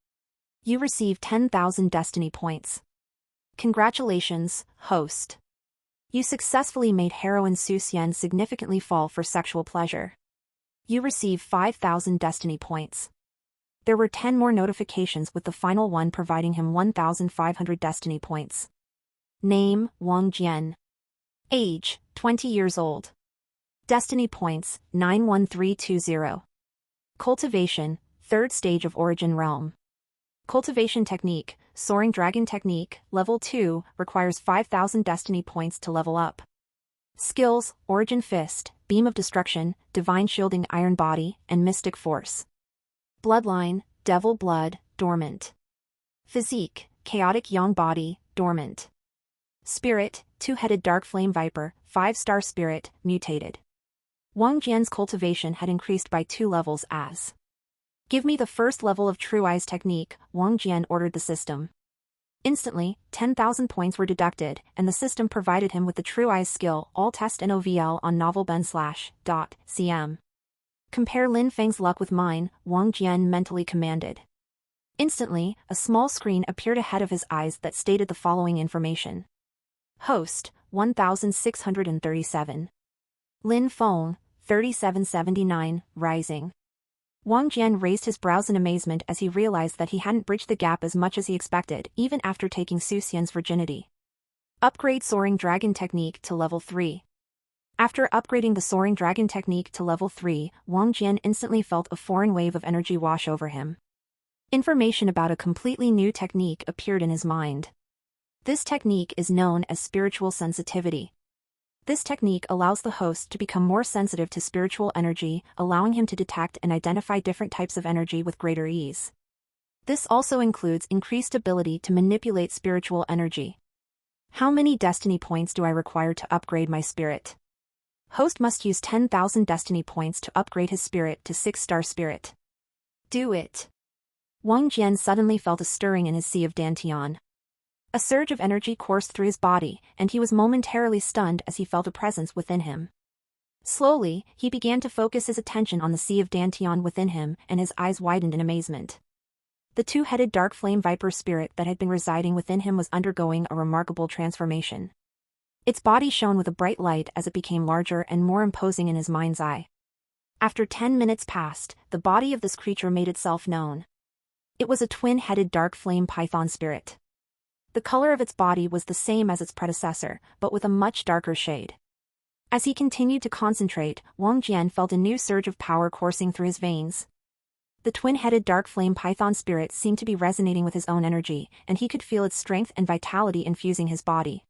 You received 10,000 destiny points. Congratulations, host. You successfully made heroine Su Xian significantly fall for sexual pleasure. You receive 5,000 destiny points. There were 10 more notifications with the final one providing him 1,500 destiny points. Name, Wang Jian. Age, 20 years old. Destiny points, 91320. Cultivation, 3rd stage of Origin Realm. Cultivation technique, Soaring Dragon Technique, Level 2, requires 5,000 destiny points to level up. Skills, Origin Fist, Beam of Destruction, Divine Shielding Iron Body, and Mystic Force. Bloodline, Devil Blood, Dormant. Physique, Chaotic Yang Body, Dormant. Spirit, Two-Headed Dark Flame Viper, 5-star Spirit, Mutated. Wang Jian's cultivation had increased by 2 levels as. Give me the first level of True Eyes technique, Wang Jian ordered the system. Instantly, 10,000 points were deducted, and the system provided him with the True Eyes skill, all test NOVL on novelben/.cm. Compare Lin Feng's luck with mine, Wang Jian mentally commanded. Instantly, a small screen appeared ahead of his eyes that stated the following information. Host, 1,637. Lin Feng, 3779, rising. Wang Jian raised his brows in amazement as he realized that he hadn't bridged the gap as much as he expected, even after taking Su Xian's virginity. Upgrade Soaring Dragon Technique to Level 3. After upgrading the Soaring Dragon Technique to Level 3, Wang Jian instantly felt a foreign wave of energy wash over him. Information about a completely new technique appeared in his mind. This technique is known as spiritual sensitivity. This technique allows the host to become more sensitive to spiritual energy, allowing him to detect and identify different types of energy with greater ease. This also includes increased ability to manipulate spiritual energy. How many destiny points do I require to upgrade my spirit? Host must use 10,000 destiny points to upgrade his spirit to 6-star spirit. Do it. Wang Jian suddenly felt a stirring in his sea of Dantian. A surge of energy coursed through his body, and he was momentarily stunned as he felt a presence within him. Slowly, he began to focus his attention on the sea of Dantian within him, and his eyes widened in amazement. The two-headed dark flame viper spirit that had been residing within him was undergoing a remarkable transformation. Its body shone with a bright light as it became larger and more imposing in his mind's eye. After 10 minutes passed, the body of this creature made itself known. It was a twin-headed dark flame python spirit. The color of its body was the same as its predecessor, but with a much darker shade. As he continued to concentrate, Wang Jian felt a new surge of power coursing through his veins. The twin-headed dark flame python spirit seemed to be resonating with his own energy, and he could feel its strength and vitality infusing his body.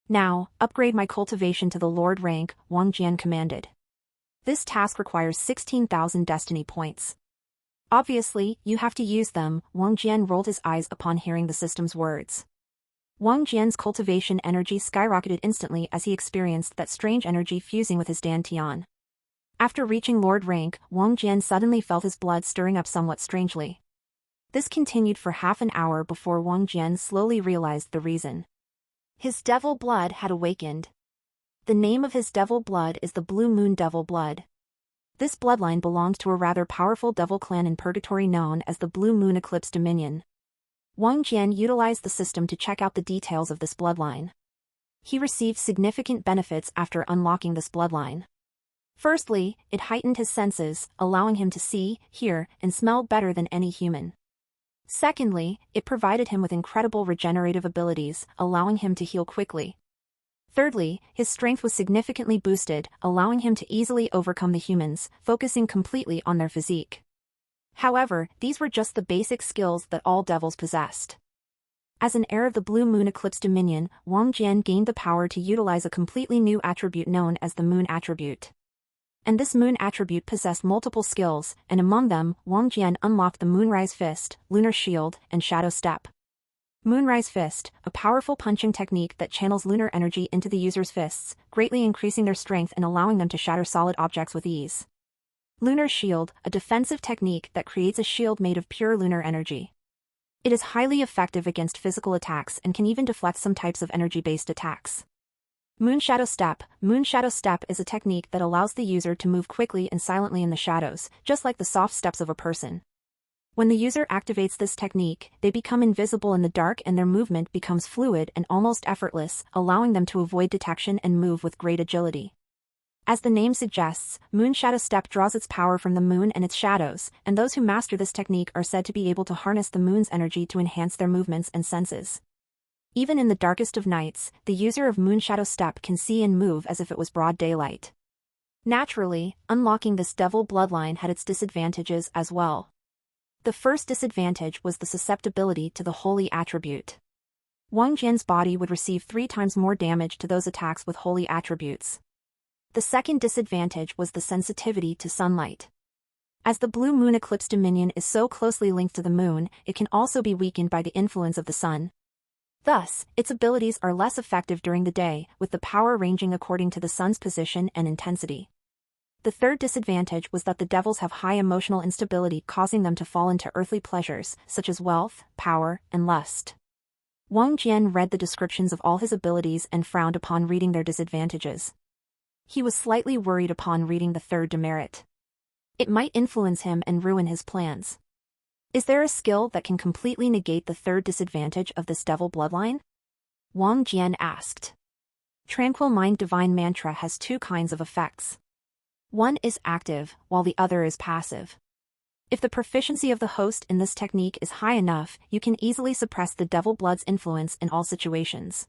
Now, upgrade my cultivation to the Lord rank, Wang Jian commanded. This task requires 16,000 destiny points. Obviously, you have to use them. Wang Jian rolled his eyes upon hearing the system's words. Wang Jian's cultivation energy skyrocketed instantly as he experienced that strange energy fusing with his dantian. After reaching Lord rank, Wang Jian suddenly felt his blood stirring up somewhat strangely. This continued for half an hour before Wang Jian slowly realized the reason. His devil blood had awakened. The name of his devil blood is the Blue Moon Devil Blood. This bloodline belonged to a rather powerful devil clan in purgatory known as the Blue Moon Eclipse Dominion. Wang Jian utilized the system to check out the details of this bloodline. He received significant benefits after unlocking this bloodline. Firstly, it heightened his senses, allowing him to see, hear, and smell better than any human. Secondly, it provided him with incredible regenerative abilities, allowing him to heal quickly. Thirdly, his strength was significantly boosted, allowing him to easily overcome the humans, focusing completely on their physique. However, these were just the basic skills that all devils possessed. As an heir of the Blue Moon Eclipse Dominion, Wang Jian gained the power to utilize a completely new attribute known as the Moon Attribute. And this Moon Attribute possessed multiple skills, and among them, Wang Jian unlocked the Moonrise Fist, Lunar Shield, and Shadow Step. Moonrise Fist, a powerful punching technique that channels lunar energy into the user's fists, greatly increasing their strength and allowing them to shatter solid objects with ease. Lunar Shield, a defensive technique that creates a shield made of pure lunar energy. It is highly effective against physical attacks and can even deflect some types of energy-based attacks. Moon Shadow Step. Moon Shadow Step is a technique that allows the user to move quickly and silently in the shadows, just like the soft steps of a person. When the user activates this technique, they become invisible in the dark and their movement becomes fluid and almost effortless, allowing them to avoid detection and move with great agility. As the name suggests, Moon Shadow Step draws its power from the moon and its shadows, and those who master this technique are said to be able to harness the moon's energy to enhance their movements and senses. Even in the darkest of nights, the user of Moon Shadow Step can see and move as if it was broad daylight. Naturally, unlocking this devil bloodline had its disadvantages as well. The first disadvantage was the susceptibility to the holy attribute. Wang Jian's body would receive 3 times more damage to those attacks with holy attributes. The second disadvantage was the sensitivity to sunlight. As the Blue Moon Eclipse Dominion is so closely linked to the moon, it can also be weakened by the influence of the sun. Thus, its abilities are less effective during the day, with the power ranging according to the sun's position and intensity. The third disadvantage was that the devils have high emotional instability, causing them to fall into earthly pleasures, such as wealth, power, and lust. Wang Jian read the descriptions of all his abilities and frowned upon reading their disadvantages. He was slightly worried upon reading the third demerit. It might influence him and ruin his plans. Is there a skill that can completely negate the third disadvantage of this devil bloodline? Wang Jian asked. Tranquil Mind Divine Mantra has 2 kinds of effects. One is active, while the other is passive. If the proficiency of the host in this technique is high enough, you can easily suppress the devil blood's influence in all situations.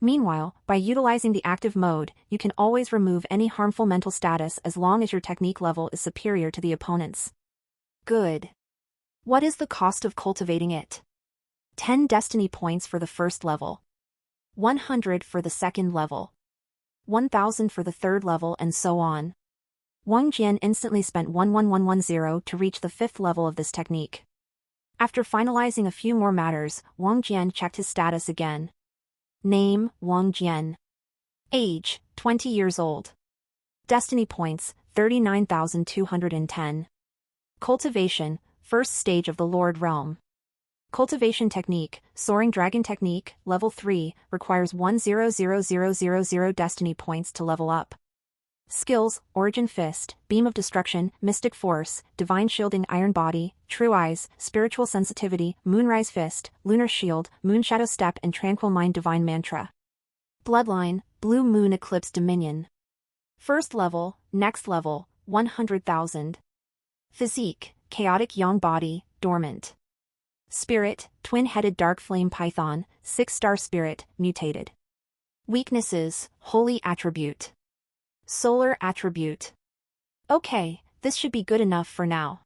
Meanwhile, by utilizing the active mode, you can always remove any harmful mental status as long as your technique level is superior to the opponent's. Good. What is the cost of cultivating it? 10 destiny points for the first level. 100 for the second level. 1,000 for the third level, and so on. Wang Jian instantly spent 11110 to reach the 5th level of this technique. After finalizing a few more matters, Wang Jian checked his status again. Name, Wang Jian. Age, 20 years old. Destiny points, 39,210. Cultivation, first stage of the Lord Realm. Cultivation technique, Soaring Dragon Technique, level 3, requires 100,000 destiny points to level up. Skills, Origin Fist, Beam of Destruction, Mystic Force, Divine Shielding Iron Body, True Eyes, Spiritual Sensitivity, Moonrise Fist, Lunar Shield, Moon Shadow Step, and Tranquil Mind Divine Mantra. Bloodline, Blue Moon Eclipse Dominion. First level, next level, 100,000. Physique, chaotic young body, dormant. Spirit, twin-headed dark flame python, 6-star spirit, mutated. Weaknesses, holy attribute. Solar attribute. Okay, this should be good enough for now.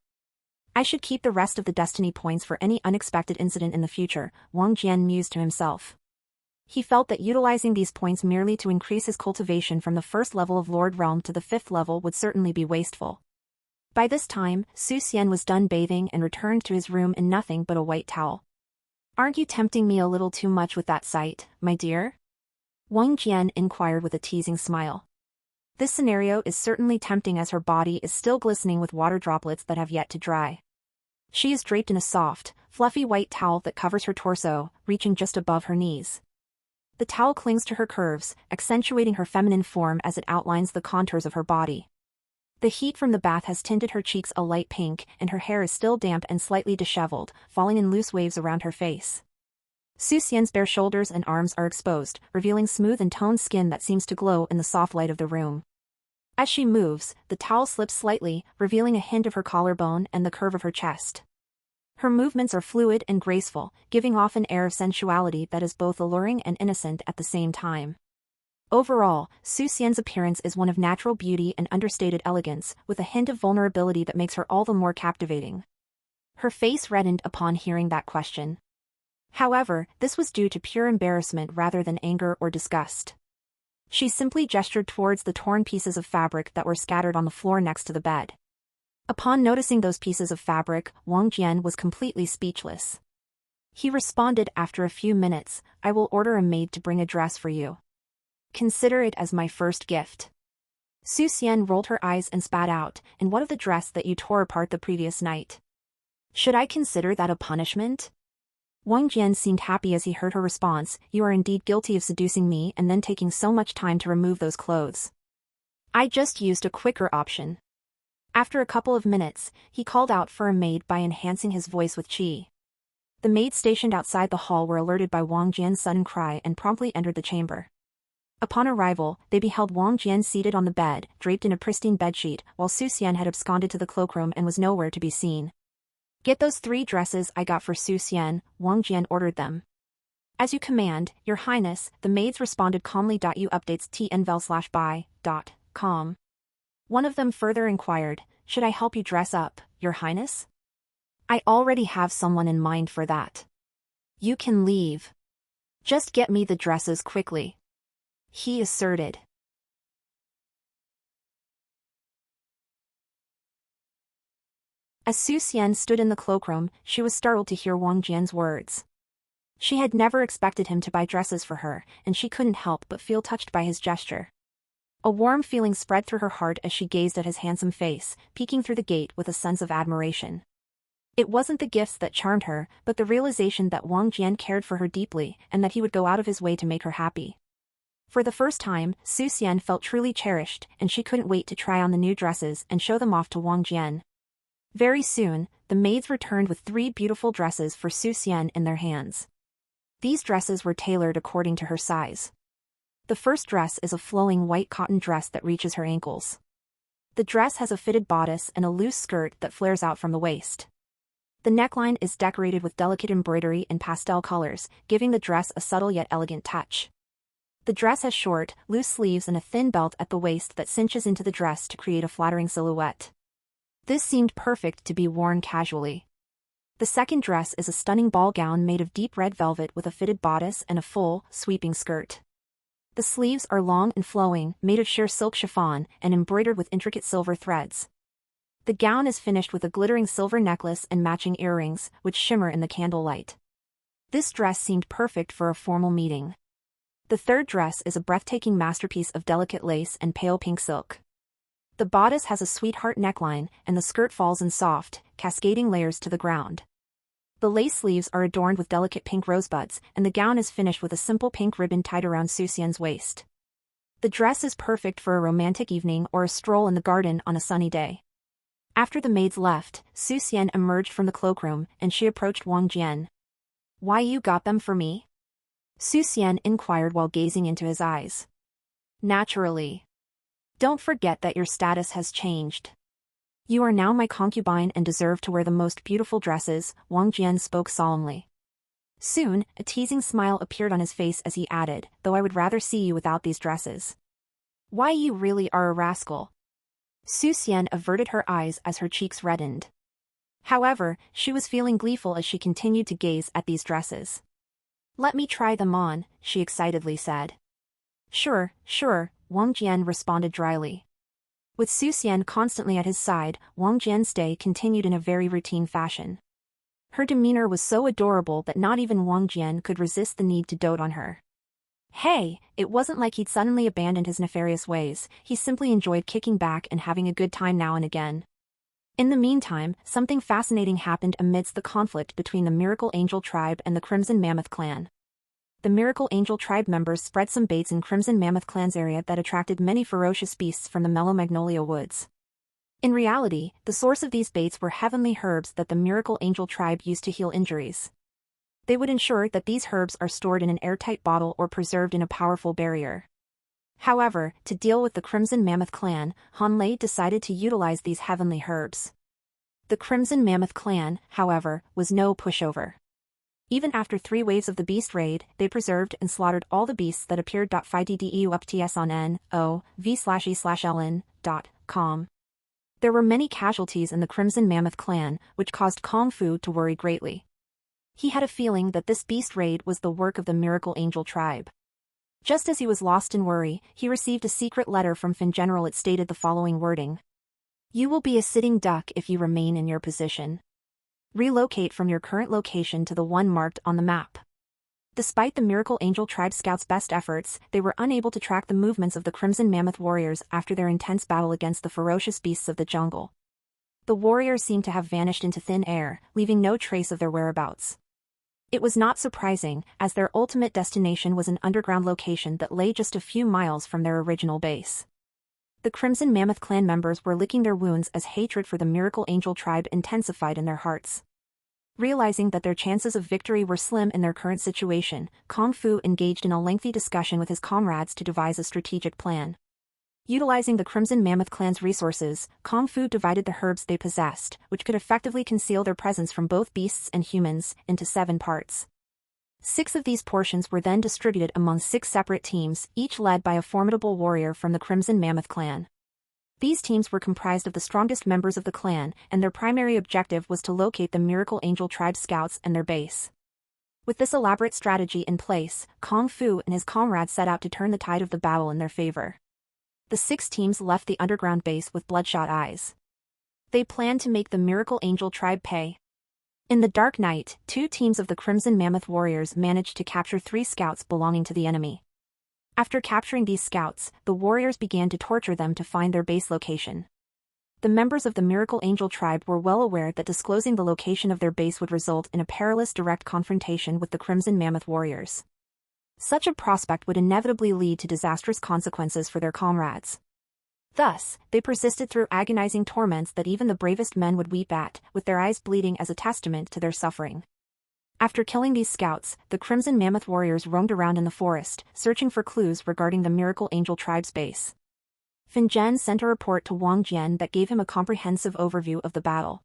I should keep the rest of the destiny points for any unexpected incident in the future, Wang Jian mused to himself. He felt that utilizing these points merely to increase his cultivation from the first level of Lord Realm to the 5th level would certainly be wasteful. By this time, Su Xian was done bathing and returned to his room in nothing but a white towel. Aren't you tempting me a little too much with that sight, my dear? Wang Jian inquired with a teasing smile. This scenario is certainly tempting as her body is still glistening with water droplets that have yet to dry. She is draped in a soft, fluffy white towel that covers her torso, reaching just above her knees. The towel clings to her curves, accentuating her feminine form as it outlines the contours of her body. The heat from the bath has tinted her cheeks a light pink, and her hair is still damp and slightly disheveled, falling in loose waves around her face. Su Xian's bare shoulders and arms are exposed, revealing smooth and toned skin that seems to glow in the soft light of the room. As she moves, the towel slips slightly, revealing a hint of her collarbone and the curve of her chest. Her movements are fluid and graceful, giving off an air of sensuality that is both alluring and innocent at the same time. Overall, Su Xian's appearance is one of natural beauty and understated elegance, with a hint of vulnerability that makes her all the more captivating. Her face reddened upon hearing that question. However, this was due to pure embarrassment rather than anger or disgust. She simply gestured towards the torn pieces of fabric that were scattered on the floor next to the bed. Upon noticing those pieces of fabric, Wang Jian was completely speechless. He responded after a few minutes, "I will order a maid to bring a dress for you. Consider it as my first gift." Su Xian rolled her eyes and spat out, "And what of the dress that you tore apart the previous night? Should I consider that a punishment?" Wang Jian seemed happy as he heard her response, "You are indeed guilty of seducing me and then taking so much time to remove those clothes. I just used a quicker option." After a couple of minutes, he called out for a maid by enhancing his voice with qi. The maids stationed outside the hall were alerted by Wang Jian's sudden cry and promptly entered the chamber. Upon arrival, they beheld Wang Jian seated on the bed, draped in a pristine bedsheet, while Su Xian had absconded to the cloakroom and was nowhere to be seen. "Get those 3 dresses I got for Su Xian," Wang Jian ordered them. "As you command, Your Highness," the maids responded calmly. "You updates tnvel/by.com. One of them further inquired, "Should I help you dress up, Your Highness?" "I already have someone in mind for that. You can leave. Just get me the dresses quickly," he asserted. As Su Xian stood in the cloakroom, she was startled to hear Wang Jian's words. She had never expected him to buy dresses for her, and she couldn't help but feel touched by his gesture. A warm feeling spread through her heart as she gazed at his handsome face, peeking through the gate with a sense of admiration. It wasn't the gifts that charmed her, but the realization that Wang Jian cared for her deeply and that he would go out of his way to make her happy. For the first time, Su Xian felt truly cherished, and she couldn't wait to try on the new dresses and show them off to Wang Jian. Very soon, the maids returned with 3 beautiful dresses for Su Xian in their hands. These dresses were tailored according to her size. The first dress is a flowing white cotton dress that reaches her ankles. The dress has a fitted bodice and a loose skirt that flares out from the waist. The neckline is decorated with delicate embroidery in pastel colors, giving the dress a subtle yet elegant touch. The dress has short, loose sleeves and a thin belt at the waist that cinches into the dress to create a flattering silhouette. This seemed perfect to be worn casually. The second dress is a stunning ball gown made of deep red velvet with a fitted bodice and a full, sweeping skirt. The sleeves are long and flowing, made of sheer silk chiffon, and embroidered with intricate silver threads. The gown is finished with a glittering silver necklace and matching earrings, which shimmer in the candlelight. This dress seemed perfect for a formal meeting. The third dress is a breathtaking masterpiece of delicate lace and pale pink silk. The bodice has a sweetheart neckline, and the skirt falls in soft, cascading layers to the ground. The lace sleeves are adorned with delicate pink rosebuds, and the gown is finished with a simple pink ribbon tied around Su Xian's waist. The dress is perfect for a romantic evening or a stroll in the garden on a sunny day. After the maids left, Su Xian emerged from the cloakroom, and she approached Wang Jian. "Why you got them for me?" Su Xian inquired while gazing into his eyes. Naturally. Don't forget that your status has changed. You are now my concubine and deserve to wear the most beautiful dresses, Wang Jian spoke solemnly. Soon, a teasing smile appeared on his face as he added, though I would rather see you without these dresses. Why, you really are a rascal. Su Xian averted her eyes as her cheeks reddened. However, she was feeling gleeful as she continued to gaze at these dresses. Let me try them on, she excitedly said. Sure, Wang Jian responded dryly. With Su Xian constantly at his side, Wang Jian's day continued in a very routine fashion. Her demeanor was so adorable that not even Wang Jian could resist the need to dote on her. Hey, it wasn't like he'd suddenly abandoned his nefarious ways, he simply enjoyed kicking back and having a good time now and again. In the meantime, something fascinating happened amidst the conflict between the Miracle Angel tribe and the Crimson Mammoth clan. The Miracle Angel tribe members spread some baits in Crimson Mammoth clan's area that attracted many ferocious beasts from the Mellow Magnolia woods. In reality, the source of these baits were heavenly herbs that the Miracle Angel tribe used to heal injuries. They would ensure that these herbs are stored in an airtight bottle or preserved in a powerful barrier. However, to deal with the Crimson Mammoth clan, Han Lei decided to utilize these heavenly herbs. The Crimson Mammoth clan, however, was no pushover. Even after 3 waves of the beast raid, they preserved and slaughtered all the beasts that appeared. 5ddeu upts on NOV/E/LN.com. There were many casualties in the Crimson Mammoth clan, which caused Kung Fu to worry greatly. He had a feeling that this beast raid was the work of the Miracle Angel tribe. Just as he was lost in worry, he received a secret letter from Fin General. It stated the following wording. You will be a sitting duck if you remain in your position. Relocate from your current location to the one marked on the map. Despite the Miracle Angel tribe scouts' best efforts, they were unable to track the movements of the Crimson Mammoth warriors after their intense battle against the ferocious beasts of the jungle. The warriors seemed to have vanished into thin air, leaving no trace of their whereabouts. It was not surprising, as their ultimate destination was an underground location that lay just a few miles from their original base. The Crimson Mammoth clan members were licking their wounds as hatred for the Miracle Angel tribe intensified in their hearts. Realizing that their chances of victory were slim in their current situation, Kung Fu engaged in a lengthy discussion with his comrades to devise a strategic plan. Utilizing the Crimson Mammoth clan's resources, Kung Fu divided the herbs they possessed, which could effectively conceal their presence from both beasts and humans, into 7 parts. 6 of these portions were then distributed among 6 separate teams, each led by a formidable warrior from the Crimson Mammoth clan. These teams were comprised of the strongest members of the clan, and their primary objective was to locate the Miracle Angel tribe scouts and their base. With this elaborate strategy in place, Kung Fu and his comrades set out to turn the tide of the battle in their favor. The 6 teams left the underground base with bloodshot eyes. They planned to make the Miracle Angel tribe pay. In the dark night, 2 teams of the Crimson Mammoth warriors managed to capture 3 scouts belonging to the enemy. After capturing these scouts, the warriors began to torture them to find their base location. The members of the Miracle Angel tribe were well aware that disclosing the location of their base would result in a perilous direct confrontation with the Crimson Mammoth warriors. Such a prospect would inevitably lead to disastrous consequences for their comrades. Thus, they persisted through agonizing torments that even the bravest men would weep at, with their eyes bleeding as a testament to their suffering. After killing these scouts, the Crimson Mammoth warriors roamed around in the forest, searching for clues regarding the Miracle Angel tribe's base. Fin Zhen sent a report to Wang Jian that gave him a comprehensive overview of the battle.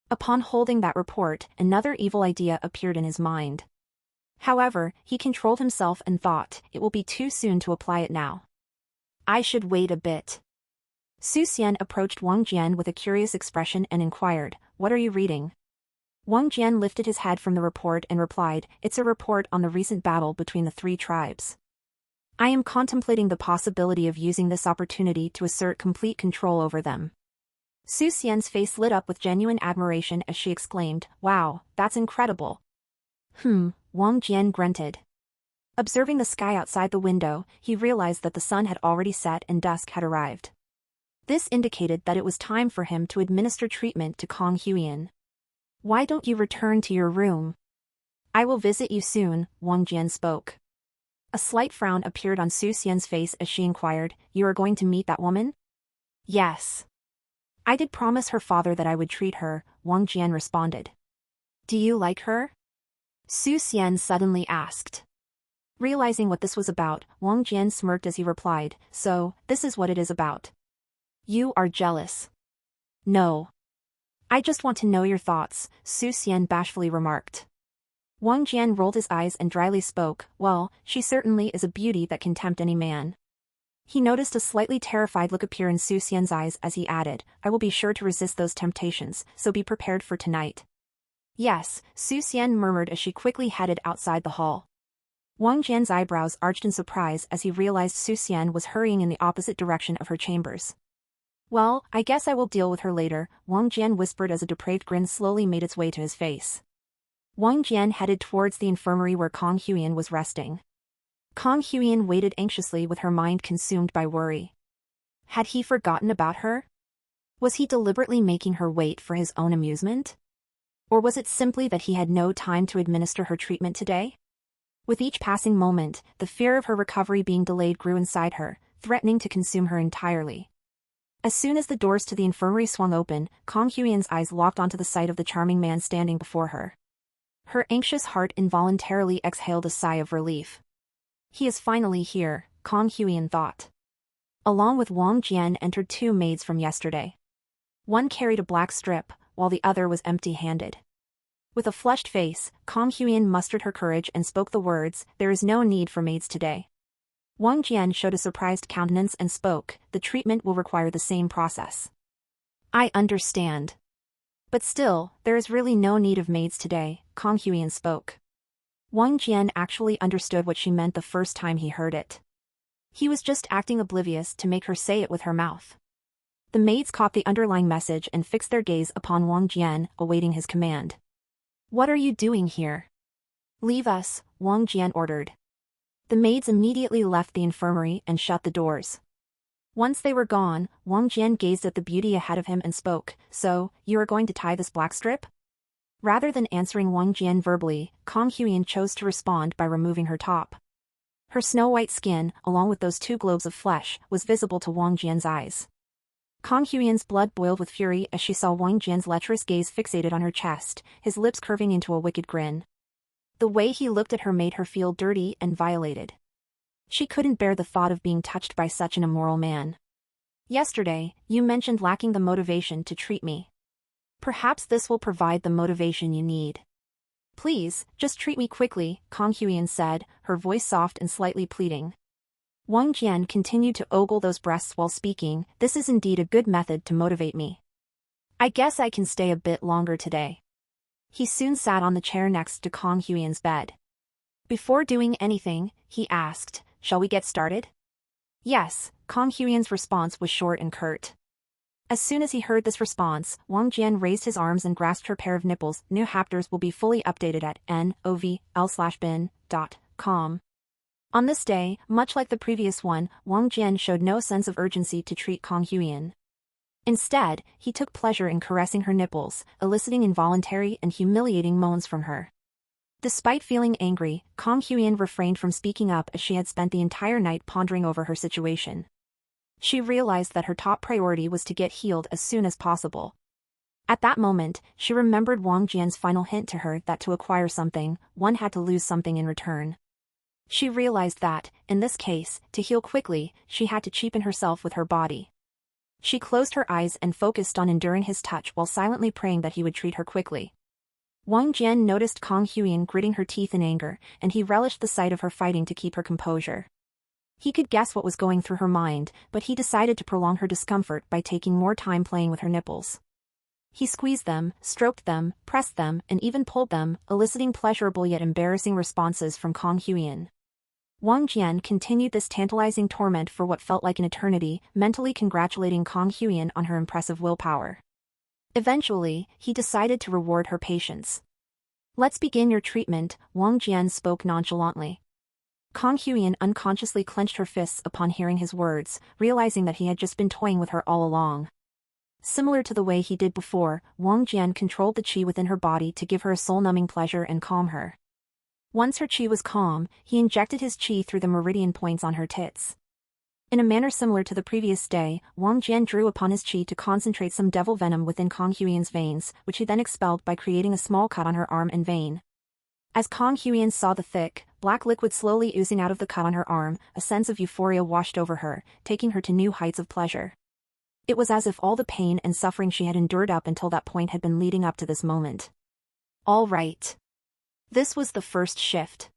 Upon holding that report, another evil idea appeared in his mind. However, he controlled himself and thought, it will be too soon to apply it now. I should wait a bit. Su Xian approached Wang Jian with a curious expression and inquired, what are you reading? Wang Jian lifted his head from the report and replied, it's a report on the recent battle between the 3 tribes. I am contemplating the possibility of using this opportunity to assert complete control over them. Su Xian's face lit up with genuine admiration as she exclaimed, wow, that's incredible. Wang Jian grunted. Observing the sky outside the window, he realized that the sun had already set and dusk had arrived. This indicated that it was time for him to administer treatment to Kong Huiyan. Why don't you return to your room? I will visit you soon, Wang Jian spoke. A slight frown appeared on Su Xian's face as she inquired, you are going to meet that woman? Yes. I did promise her father that I would treat her, Wang Jian responded. Do you like her? Su Xian suddenly asked. Realizing what this was about, Wang Jian smirked as he replied, "So, this is what it is about. You are jealous." "No. I just want to know your thoughts," Su Xian bashfully remarked. Wang Jian rolled his eyes and dryly spoke, "Well, she certainly is a beauty that can tempt any man." He noticed a slightly terrified look appear in Su Xian's eyes as he added, "I will be sure to resist those temptations, so be prepared for tonight." "Yes," Su Xian murmured as she quickly headed outside the hall. Wang Jian's eyebrows arched in surprise as he realized Su Xian was hurrying in the opposite direction of her chambers. "Well, I guess I will deal with her later," Wang Jian whispered as a depraved grin slowly made its way to his face. Wang Jian headed towards the infirmary where Kong Huiyan was resting. Kong Huiyan waited anxiously with her mind consumed by worry. Had he forgotten about her? Was he deliberately making her wait for his own amusement? Or was it simply that he had no time to administer her treatment today? With each passing moment, the fear of her recovery being delayed grew inside her, threatening to consume her entirely. As soon as the doors to the infirmary swung open, Kong Huiyan's eyes locked onto the sight of the charming man standing before her. Her anxious heart involuntarily exhaled a sigh of relief. He is finally here, Kong Huiyan thought. Along with Wang Jian entered two maids from yesterday. One carried a black strip, while the other was empty-handed. With a flushed face, Kong Huiyan mustered her courage and spoke the words, "There is no need for maids today." Wang Jian showed a surprised countenance and spoke, "The treatment will require the same process." "I understand. But still, there is really no need of maids today," Kong Huiyan spoke. Wang Jian actually understood what she meant the first time he heard it. He was just acting oblivious to make her say it with her mouth. The maids caught the underlying message and fixed their gaze upon Wang Jian, awaiting his command. "What are you doing here?" "Leave us," Wang Jian ordered. The maids immediately left the infirmary and shut the doors. Once they were gone, Wang Jian gazed at the beauty ahead of him and spoke, "So, you are going to tie this black strip?" Rather than answering Wang Jian verbally, Kong Huiyan chose to respond by removing her top. Her snow-white skin, along with those two globes of flesh, was visible to Wang Jian's eyes. Kong Huiyan's blood boiled with fury as she saw Wang Jian's lecherous gaze fixated on her chest, his lips curving into a wicked grin. The way he looked at her made her feel dirty and violated. She couldn't bear the thought of being touched by such an immoral man. "Yesterday, you mentioned lacking the motivation to treat me. Perhaps this will provide the motivation you need. Please, just treat me quickly," Kong Huiyan said, her voice soft and slightly pleading. Wang Jian continued to ogle those breasts while speaking, "This is indeed a good method to motivate me. I guess I can stay a bit longer today." He soon sat on the chair next to Kong Huiyan's bed. Before doing anything, he asked, "Shall we get started?" "Yes," Kong Huiyan's response was short and curt. As soon as he heard this response, Wang Jian raised his arms and grasped her pair of nipples. New chapters will be fully updated at novl/bin.com. On this day, much like the previous one, Wang Jian showed no sense of urgency to treat Kong Huiyan. Instead, he took pleasure in caressing her nipples, eliciting involuntary and humiliating moans from her. Despite feeling angry, Kong Huiyan refrained from speaking up as she had spent the entire night pondering over her situation. She realized that her top priority was to get healed as soon as possible. At that moment, she remembered Wang Jian's final hint to her that to acquire something, one had to lose something in return. She realized that, in this case, to heal quickly, she had to cheapen herself with her body. She closed her eyes and focused on enduring his touch while silently praying that he would treat her quickly. Wang Jian noticed Kong Huiyan gritting her teeth in anger, and he relished the sight of her fighting to keep her composure. He could guess what was going through her mind, but he decided to prolong her discomfort by taking more time playing with her nipples. He squeezed them, stroked them, pressed them, and even pulled them, eliciting pleasurable yet embarrassing responses from Kong Huiyan. Wang Jian continued this tantalizing torment for what felt like an eternity, mentally congratulating Kong Huiyan on her impressive willpower. Eventually, he decided to reward her patience. "Let's begin your treatment," Wang Jian spoke nonchalantly. Kong Huiyan unconsciously clenched her fists upon hearing his words, realizing that he had just been toying with her all along. Similar to the way he did before, Wang Jian controlled the qi within her body to give her a soul-numbing pleasure and calm her. Once her qi was calm, he injected his qi through the meridian points on her tits. In a manner similar to the previous day, Wang Jian drew upon his qi to concentrate some devil venom within Kong Huiyan's veins, which he then expelled by creating a small cut on her arm and vein. As Kong Huiyan saw the thick, black liquid slowly oozing out of the cut on her arm. A sense of euphoria washed over her, taking her to new heights of pleasure. It was as if all the pain and suffering she had endured up until that point had been leading up to this moment. All right. This was the first shift.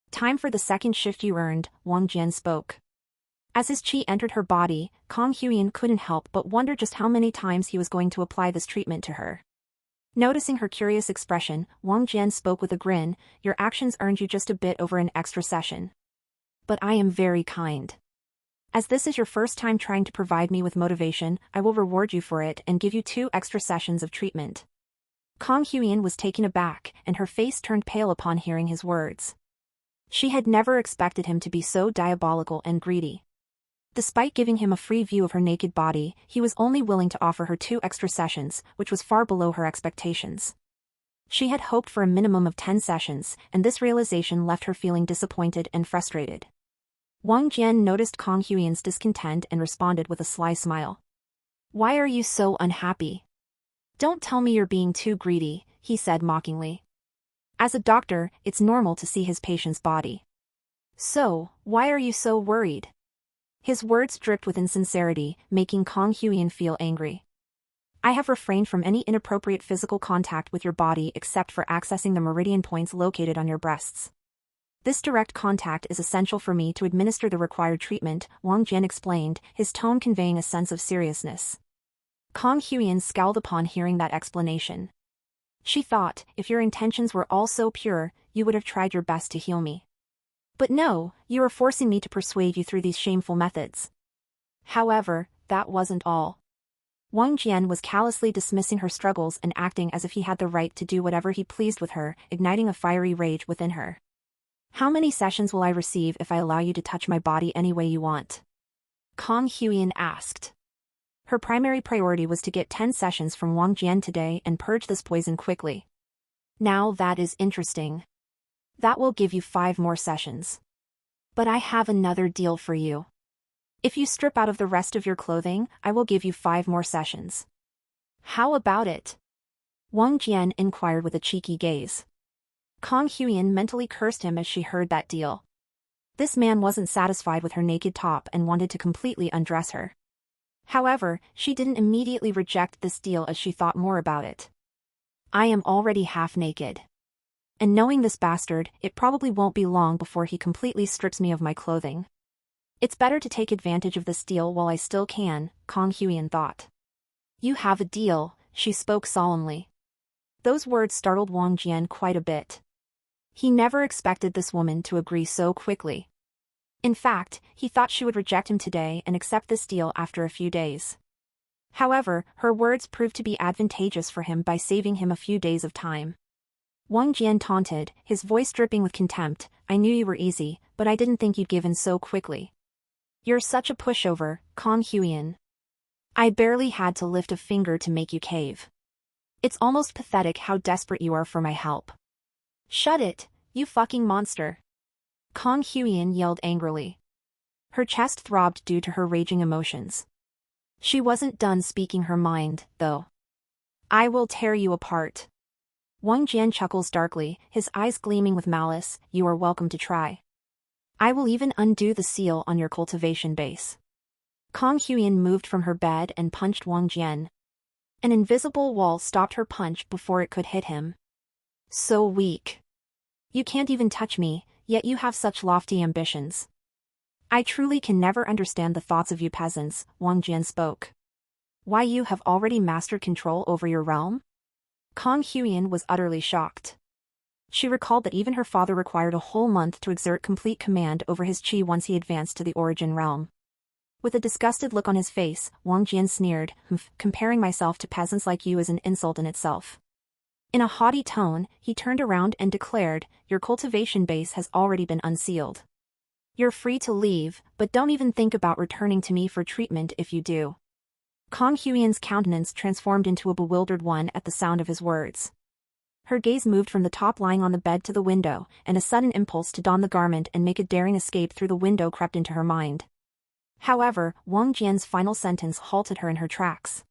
Time for the second shift you earned, Wang Jian spoke. As his qi entered her body, Kang Huiyan couldn't help but wonder just how many times he was going to apply this treatment to her. Noticing her curious expression, Wang Jian spoke with a grin, "Your actions earned you just a bit over an extra session. But I am very kind. As this is your first time trying to provide me with motivation, I will reward you for it and give you 2 extra sessions of treatment." Kang Huiyan was taken aback, and her face turned pale upon hearing his words. She had never expected him to be so diabolical and greedy. Despite giving him a free view of her naked body, he was only willing to offer her 2 extra sessions, which was far below her expectations. She had hoped for a minimum of 10 sessions, and this realization left her feeling disappointed and frustrated. Wang Jian noticed Kang Huiyan's discontent and responded with a sly smile. "Why are you so unhappy? Don't tell me you're being too greedy," he said mockingly. "As a doctor, it's normal to see his patient's body. So, why are you so worried?" His words dripped with insincerity, making Kang Huiyan feel angry. "I have refrained from any inappropriate physical contact with your body except for accessing the meridian points located on your breasts. This direct contact is essential for me to administer the required treatment," Wang Jian explained, his tone conveying a sense of seriousness. Kang Huiyan scowled upon hearing that explanation. She thought, if your intentions were all so pure, you would have tried your best to heal me. But no, you are forcing me to persuade you through these shameful methods. However, that wasn't all. Wang Jian was callously dismissing her struggles and acting as if he had the right to do whatever he pleased with her, igniting a fiery rage within her. "How many sessions will I receive if I allow you to touch my body any way you want?" Kang Huiyan asked. Her primary priority was to get 10 sessions from Wang Jian today and purge this poison quickly. "Now that is interesting. That will give you 5 more sessions. But I have another deal for you. If you strip out of the rest of your clothing, I will give you 5 more sessions. How about it?" Wang Jian inquired with a cheeky gaze. Kang Huiyan mentally cursed him as she heard that deal. This man wasn't satisfied with her naked top and wanted to completely undress her. However, she didn't immediately reject this deal as she thought more about it. "I am already half naked. And knowing this bastard, it probably won't be long before he completely strips me of my clothing. It's better to take advantage of this deal while I still can," Kang Huiyan thought. "You have a deal," she spoke solemnly. Those words startled Wang Jian quite a bit. He never expected this woman to agree so quickly. In fact, he thought she would reject him today and accept this deal after a few days. However, her words proved to be advantageous for him by saving him a few days of time. Wang Jian taunted, his voice dripping with contempt, "I knew you were easy, but I didn't think you'd give in so quickly. You're such a pushover, Kang Huiyan. I barely had to lift a finger to make you cave. It's almost pathetic how desperate you are for my help." "Shut it, you fucking monster!" Kang Huiyan yelled angrily. Her chest throbbed due to her raging emotions. She wasn't done speaking her mind, though. "I will tear you apart." Wang Jian chuckles darkly, his eyes gleaming with malice. "You are welcome to try. I will even undo the seal on your cultivation base." Kang Huiyan moved from her bed and punched Wang Jian. An invisible wall stopped her punch before it could hit him. "So weak. You can't even touch me, yet you have such lofty ambitions. I truly can never understand the thoughts of you peasants," Wang Jian spoke. "Why, you have already mastered control over your realm?" Kang Huiyan was utterly shocked. She recalled that even her father required a whole month to exert complete command over his qi once he advanced to the origin realm. With a disgusted look on his face, Wang Jian sneered, "Comparing myself to peasants like you is an insult in itself." In a haughty tone, he turned around and declared, "Your cultivation base has already been unsealed. You're free to leave, but don't even think about returning to me for treatment if you do." Kang Huiyan's countenance transformed into a bewildered one at the sound of his words. Her gaze moved from the top lying on the bed to the window, and a sudden impulse to don the garment and make a daring escape through the window crept into her mind. However, Wang Jian's final sentence halted her in her tracks.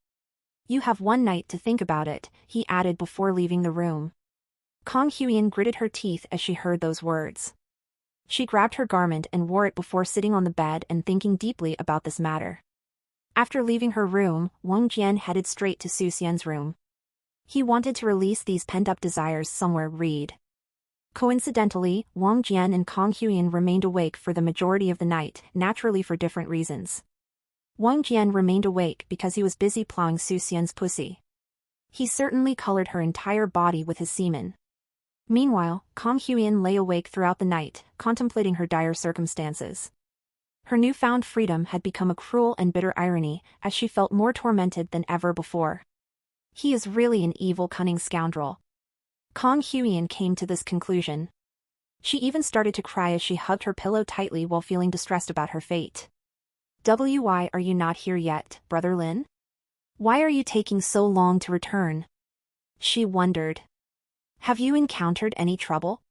"You have 1 night to think about it," he added before leaving the room. Kang Huiyan gritted her teeth as she heard those words. She grabbed her garment and wore it before sitting on the bed and thinking deeply about this matter. After leaving her room, Wang Jian headed straight to Su Xian's room. He wanted to release these pent-up desires somewhere. Read. Coincidentally, Wang Jian and Kang Huiyan remained awake for the majority of the night, naturally for different reasons. Wang Jian remained awake because he was busy plowing Su Xian's pussy. He certainly colored her entire body with his semen. Meanwhile, Kang Huiyan lay awake throughout the night, contemplating her dire circumstances. Her newfound freedom had become a cruel and bitter irony, as she felt more tormented than ever before. He is really an evil, cunning scoundrel. Kang Huiyan came to this conclusion. She even started to cry as she hugged her pillow tightly while feeling distressed about her fate. Why are you not here yet, Brother Lin? Why are you taking so long to return? She wondered. Have you encountered any trouble?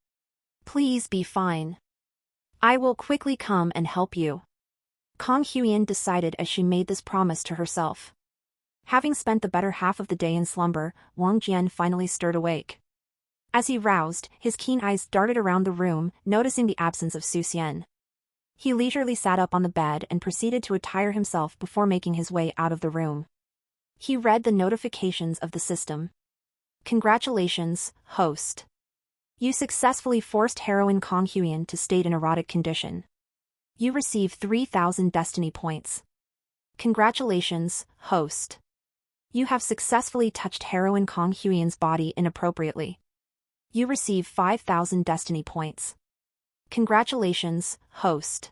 Please be fine. I will quickly come and help you. Kang Huiyan decided as she made this promise to herself. Having spent the better half of the day in slumber, Wang Jian finally stirred awake. As he roused, his keen eyes darted around the room, noticing the absence of Su Xian. He leisurely sat up on the bed and proceeded to attire himself before making his way out of the room. He read the notifications of the system. Congratulations, host. You successfully forced heroine Kang Huiyan to state an erotic condition. You receive 3,000 destiny points. Congratulations, host. You have successfully touched heroine Kang Huiyan's body inappropriately. You receive 5,000 destiny points. Congratulations, host.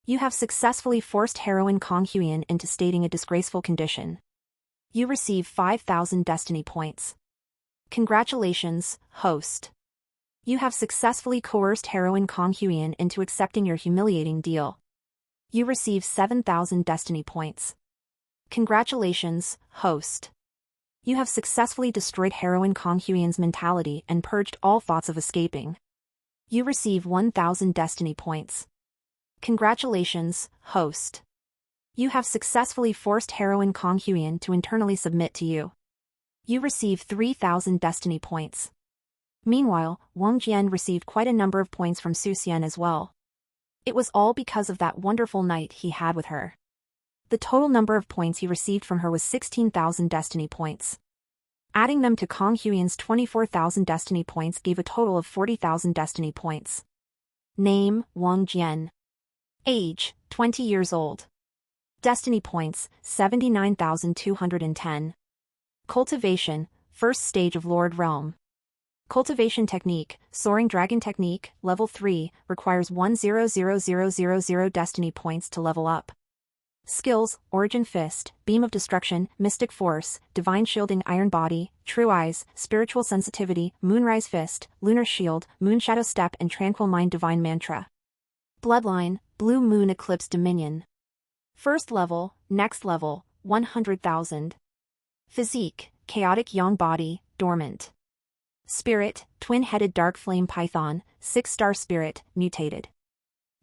You have successfully forced heroine Kang Huiyan into stating a disgraceful condition. You receive 5,000 destiny points. Congratulations, host. You have successfully coerced heroine Kang Huiyan into accepting your humiliating deal. You receive 7,000 destiny points. Congratulations, host. You have successfully destroyed heroine Kang Huiyan's mentality and purged all thoughts of escaping. You receive 1,000 destiny points. Congratulations, host. You have successfully forced heroine Kang Huiyan to internally submit to you. You receive 3,000 destiny points. Meanwhile, Wang Jian received quite a number of points from Su Xian as well. It was all because of that wonderful night he had with her. The total number of points he received from her was 16,000 destiny points. Adding them to Kang Huiyan's 24,000 destiny points gave a total of 40,000 destiny points. Name, Wang Jian. Age, 20 years old. Destiny points, 79,210. Cultivation, first stage of Lord Realm. Cultivation technique, Soaring Dragon Technique, level 3, requires 1,000,000 destiny points to level up. Skills, Origin Fist, Beam of Destruction, Mystic Force, Divine Shielding Iron Body, True Eyes, Spiritual Sensitivity, Moonrise Fist, Lunar Shield, Moonshadow Step and Tranquil Mind Divine Mantra. Bloodline, Blue Moon Eclipse Dominion. First level, next level, 100,000. Physique, Chaotic Yang Body, Dormant. Spirit, Twin-Headed Dark Flame Python, 6-star Spirit, Mutated.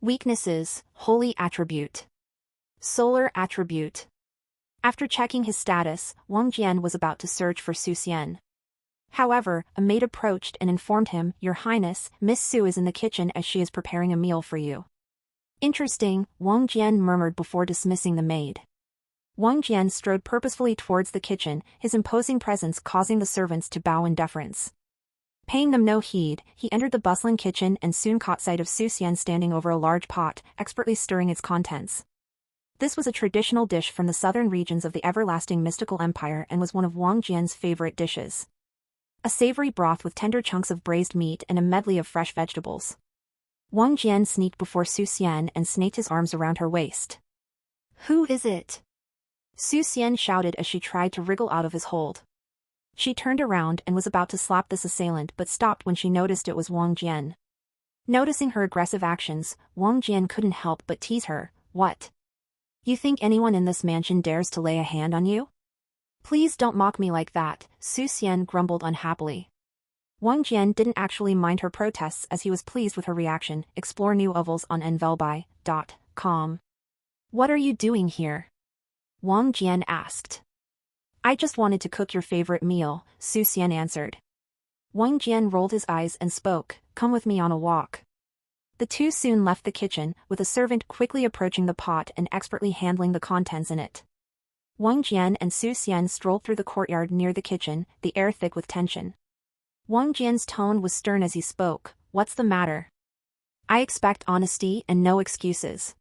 Weaknesses, Holy Attribute. Solar Attribute. After checking his status, Wang Jian was about to search for Su Xian. However, a maid approached and informed him, Your Highness, Miss Su is in the kitchen as she is preparing a meal for you. Interesting, Wang Jian murmured before dismissing the maid. Wang Jian strode purposefully towards the kitchen, his imposing presence causing the servants to bow in deference. Paying them no heed, he entered the bustling kitchen and soon caught sight of Su Xian standing over a large pot, expertly stirring its contents. This was a traditional dish from the southern regions of the everlasting mystical empire and was one of Wang Jian's favorite dishes. A savory broth with tender chunks of braised meat and a medley of fresh vegetables. Wang Jian sneaked before Su Xian and snaked his arms around her waist. Who is it? Su Xian shouted as she tried to wriggle out of his hold. She turned around and was about to slap this assailant but stopped when she noticed it was Wang Jian. Noticing her aggressive actions, Wang Jian couldn't help but tease her. What? You think anyone in this mansion dares to lay a hand on you? Please don't mock me like that, Su Xian grumbled unhappily. Wang Jian didn't actually mind her protests as he was pleased with her reaction. Explore new levels on nvelbai.com. What are you doing here? Wang Jian asked. I just wanted to cook your favorite meal, Su Xian answered. Wang Jian rolled his eyes and spoke, Come with me on a walk. The two soon left the kitchen, with a servant quickly approaching the pot and expertly handling the contents in it. Wang Jian and Su Xian strolled through the courtyard near the kitchen, the air thick with tension. Wang Jian's tone was stern as he spoke. "What's the matter? I expect honesty and no excuses.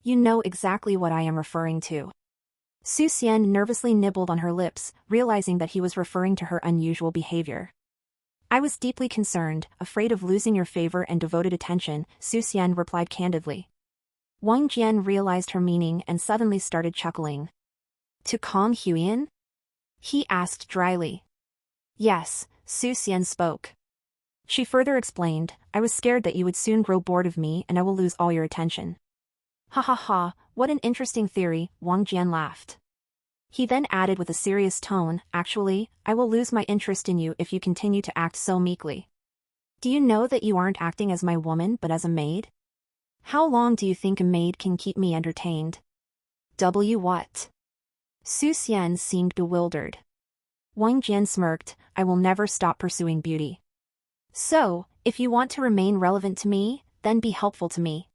You know exactly what I am referring to." Su Xian nervously nibbled on her lips, realizing that he was referring to her unusual behavior. "I was deeply concerned, afraid of losing your favor and devoted attention," Su Xian replied candidly. Wang Jian realized her meaning and suddenly started chuckling. "To Kong Huiyan?" he asked dryly. "Yes," Su Xian spoke. She further explained, "I was scared that you would soon grow bored of me and I will lose all your attention." "Ha ha ha, what an interesting theory," Wang Jian laughed. He then added with a serious tone, "Actually, I will lose my interest in you if you continue to act so meekly. Do you know that you aren't acting as my woman but as a maid? How long do you think a maid can keep me entertained?" What? Su Xian seemed bewildered. Wang Jian smirked, "I will never stop pursuing beauty. So, if you want to remain relevant to me, then be helpful to me.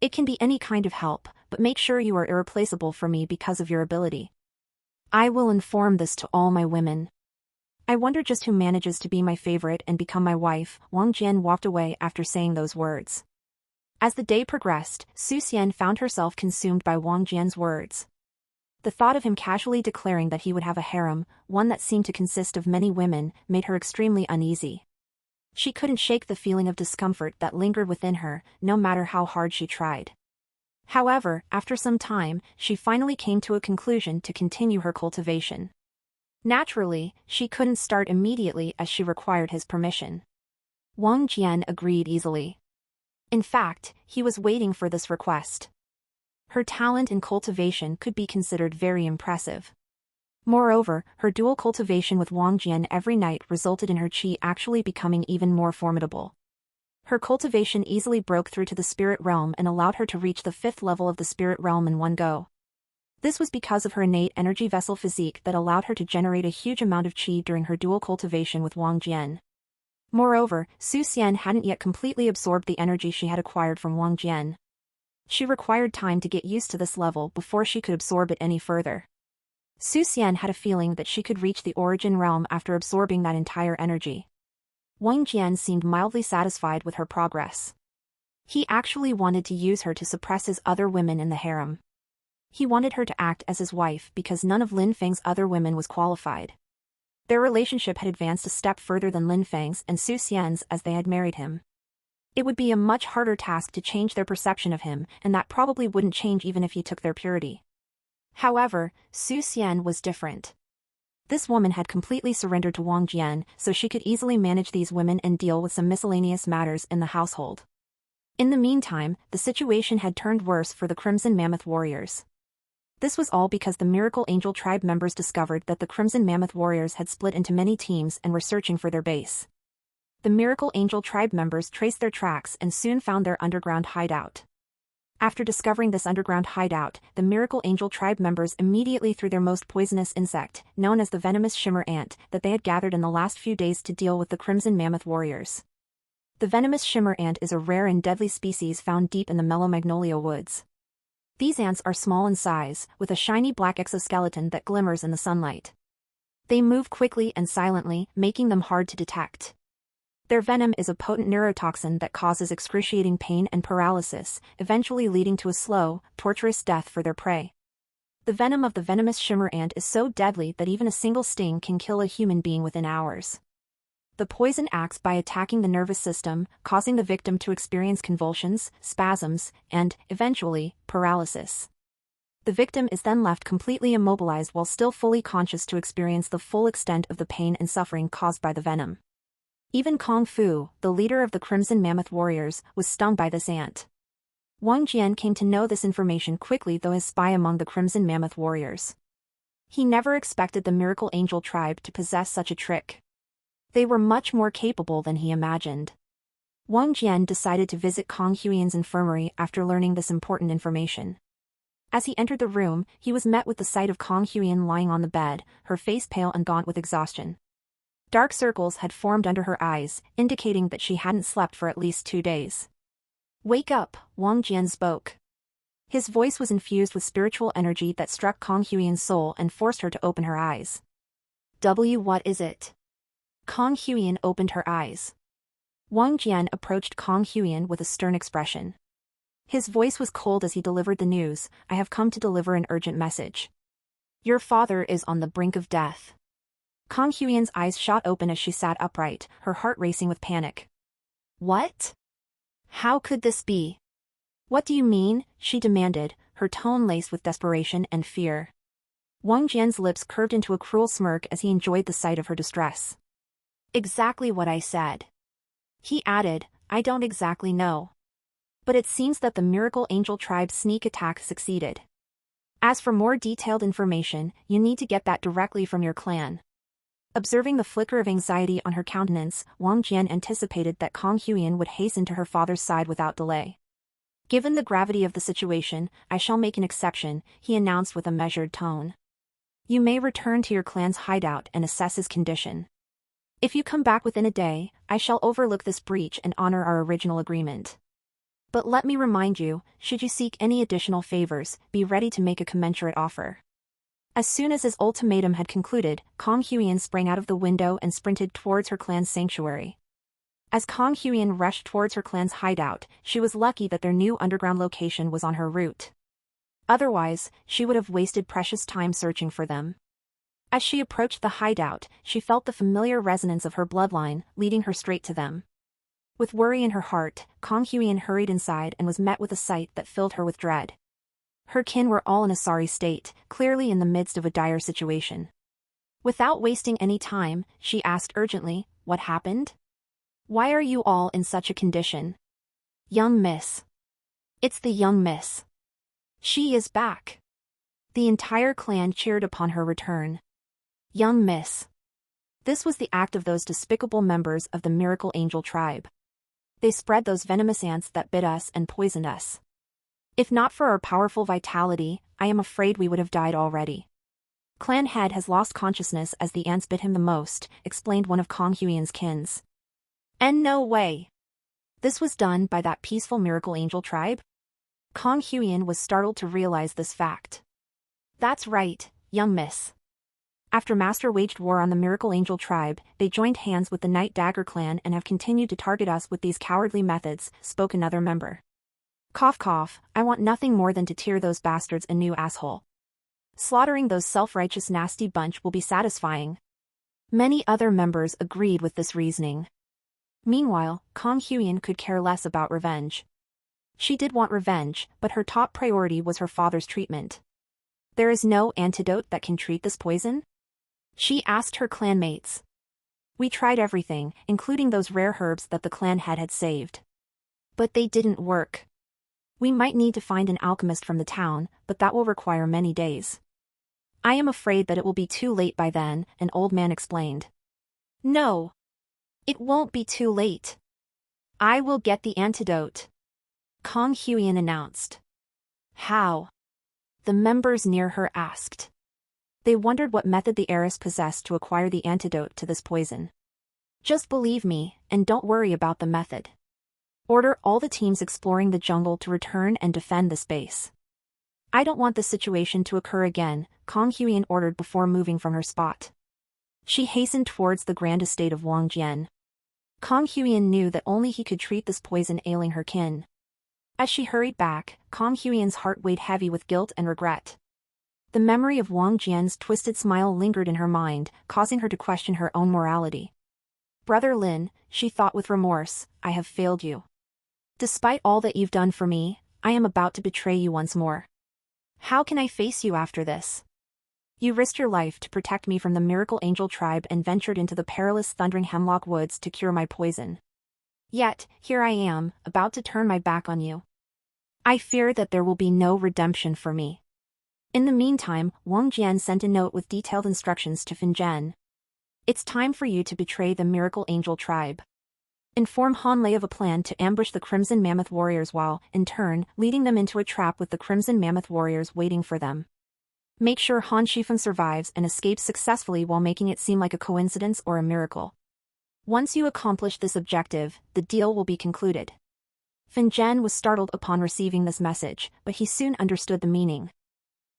It can be any kind of help, but make sure you are irreplaceable for me because of your ability. I will inform this to all my women. I wonder just who manages to be my favorite and become my wife." Wang Jian walked away after saying those words. As the day progressed, Su Xian found herself consumed by Wang Jian's words. The thought of him casually declaring that he would have a harem, one that seemed to consist of many women, made her extremely uneasy. She couldn't shake the feeling of discomfort that lingered within her, no matter how hard she tried. However, after some time, she finally came to a conclusion to continue her cultivation. Naturally, she couldn't start immediately as she required his permission. Wang Jian agreed easily. In fact, he was waiting for this request. Her talent in cultivation could be considered very impressive. Moreover, her dual cultivation with Wang Jian every night resulted in her qi actually becoming even more formidable. Her cultivation easily broke through to the spirit realm and allowed her to reach the 5th level of the spirit realm in one go. This was because of her innate energy vessel physique that allowed her to generate a huge amount of qi during her dual cultivation with Wang Jian. Moreover, Su Xian hadn't yet completely absorbed the energy she had acquired from Wang Jian. She required time to get used to this level before she could absorb it any further. Su Xian had a feeling that she could reach the origin realm after absorbing that entire energy. Wang Jian seemed mildly satisfied with her progress. He actually wanted to use her to suppress his other women in the harem. He wanted her to act as his wife because none of Lin Feng's other women was qualified. Their relationship had advanced a step further than Lin Feng's and Su Xian's as they had married him. It would be a much harder task to change their perception of him, and that probably wouldn't change even if he took their purity. However, Su Xian was different. This woman had completely surrendered to Wang Jian, so she could easily manage these women and deal with some miscellaneous matters in the household. In the meantime, the situation had turned worse for the Crimson Mammoth warriors. This was all because the Miracle Angel tribe members discovered that the Crimson Mammoth warriors had split into many teams and were searching for their base. The Miracle Angel tribe members traced their tracks and soon found their underground hideout. After discovering this underground hideout, the Miracle Angel tribe members immediately threw their most poisonous insect, known as the venomous shimmer ant, that they had gathered in the last few days to deal with the Crimson Mammoth warriors. The venomous shimmer ant is a rare and deadly species found deep in the mellow magnolia woods. These ants are small in size, with a shiny black exoskeleton that glimmers in the sunlight. They move quickly and silently, making them hard to detect. Their venom is a potent neurotoxin that causes excruciating pain and paralysis, eventually leading to a slow, torturous death for their prey. The venom of the venomous shimmer ant is so deadly that even a single sting can kill a human being within hours. The poison acts by attacking the nervous system, causing the victim to experience convulsions, spasms, and, eventually, paralysis. The victim is then left completely immobilized while still fully conscious to experience the full extent of the pain and suffering caused by the venom. Even Kung Fu, the leader of the Crimson Mammoth warriors, was stung by this ant. Wang Jian came to know this information quickly though his spy among the Crimson Mammoth warriors. He never expected the Miracle Angel tribe to possess such a trick. They were much more capable than he imagined. Wang Jian decided to visit Kong Huiyan's infirmary after learning this important information. As he entered the room, he was met with the sight of Kong Huiyan lying on the bed, her face pale and gaunt with exhaustion. Dark circles had formed under her eyes, indicating that she hadn't slept for at least 2 days. Wake up, Wang Jian spoke. His voice was infused with spiritual energy that struck Kang Huiyan's soul and forced her to open her eyes. What is it? Kang Huiyan opened her eyes. Wang Jian approached Kang Huiyan with a stern expression. His voice was cold as he delivered the news. I have come to deliver an urgent message. Your father is on the brink of death. Kang Huiyan's eyes shot open as she sat upright, her heart racing with panic. What? How could this be? What do you mean? She demanded, her tone laced with desperation and fear. Wang Jian's lips curved into a cruel smirk as he enjoyed the sight of her distress. Exactly what I said. He added, I don't exactly know. But it seems that the Miracle Angel tribe's sneak attack succeeded. As for more detailed information, you need to get that directly from your clan. Observing the flicker of anxiety on her countenance, Wang Jian anticipated that Kang Huiyan would hasten to her father's side without delay. Given the gravity of the situation, I shall make an exception, he announced with a measured tone. You may return to your clan's hideout and assess his condition. If you come back within a day, I shall overlook this breach and honor our original agreement. But let me remind you, should you seek any additional favors, be ready to make a commensurate offer. As soon as his ultimatum had concluded, Kang Huiyan sprang out of the window and sprinted towards her clan's sanctuary. As Kang Huiyan rushed towards her clan's hideout, she was lucky that their new underground location was on her route. Otherwise, she would have wasted precious time searching for them. As she approached the hideout, she felt the familiar resonance of her bloodline, leading her straight to them. With worry in her heart, Kang Huiyan hurried inside and was met with a sight that filled her with dread. Her kin were all in a sorry state, clearly in the midst of a dire situation. Without wasting any time, she asked urgently, what happened? Why are you all in such a condition? Young miss. It's the young miss. She is back. The entire clan cheered upon her return. Young miss. This was the act of those despicable members of the Miracle Angel tribe. They spread those venomous ants that bit us and poisoned us. If not for our powerful vitality, I am afraid we would have died already. Clan head has lost consciousness as the ants bit him the most, explained one of Kang Huiyan's kins. And no way. This was done by that peaceful Miracle Angel tribe? Kang Huiyan was startled to realize this fact. That's right, young miss. After Master waged war on the Miracle Angel tribe, they joined hands with the Night Dagger clan and have continued to target us with these cowardly methods, spoke another member. Cough cough, I want nothing more than to tear those bastards a new asshole. Slaughtering those self-righteous nasty bunch will be satisfying. Many other members agreed with this reasoning. Meanwhile, Kang Huiyan could care less about revenge. She did want revenge, but her top priority was her father's treatment. There is no antidote that can treat this poison? She asked her clanmates. We tried everything, including those rare herbs that the clan head had saved. But they didn't work. We might need to find an alchemist from the town, but that will require many days. I am afraid that it will be too late by then, an old man explained. No. It won't be too late. I will get the antidote. Kang Huiyan announced. How? The members near her asked. They wondered what method the heiress possessed to acquire the antidote to this poison. Just believe me, and don't worry about the method. Order all the teams exploring the jungle to return and defend this base. I don't want this situation to occur again, Kang Huiyan ordered before moving from her spot. She hastened towards the grand estate of Wang Jian. Kang Huiyan knew that only he could treat this poison ailing her kin. As she hurried back, Kang Huiyan's heart weighed heavy with guilt and regret. The memory of Wang Jian's twisted smile lingered in her mind, causing her to question her own morality. Brother Lin, she thought with remorse, I have failed you. Despite all that you've done for me, I am about to betray you once more. How can I face you after this? You risked your life to protect me from the Miracle Angel tribe and ventured into the perilous Thundering Hemlock Woods to cure my poison. Yet, here I am, about to turn my back on you. I fear that there will be no redemption for me. In the meantime, Wang Jian sent a note with detailed instructions to Fin Zhen. It's time for you to betray the Miracle Angel tribe. Inform Han Lei of a plan to ambush the Crimson Mammoth warriors while, in turn, leading them into a trap with the Crimson Mammoth warriors waiting for them. Make sure Han Shifeng survives and escapes successfully while making it seem like a coincidence or a miracle. Once you accomplish this objective, the deal will be concluded. Fin Zhen was startled upon receiving this message, but he soon understood the meaning.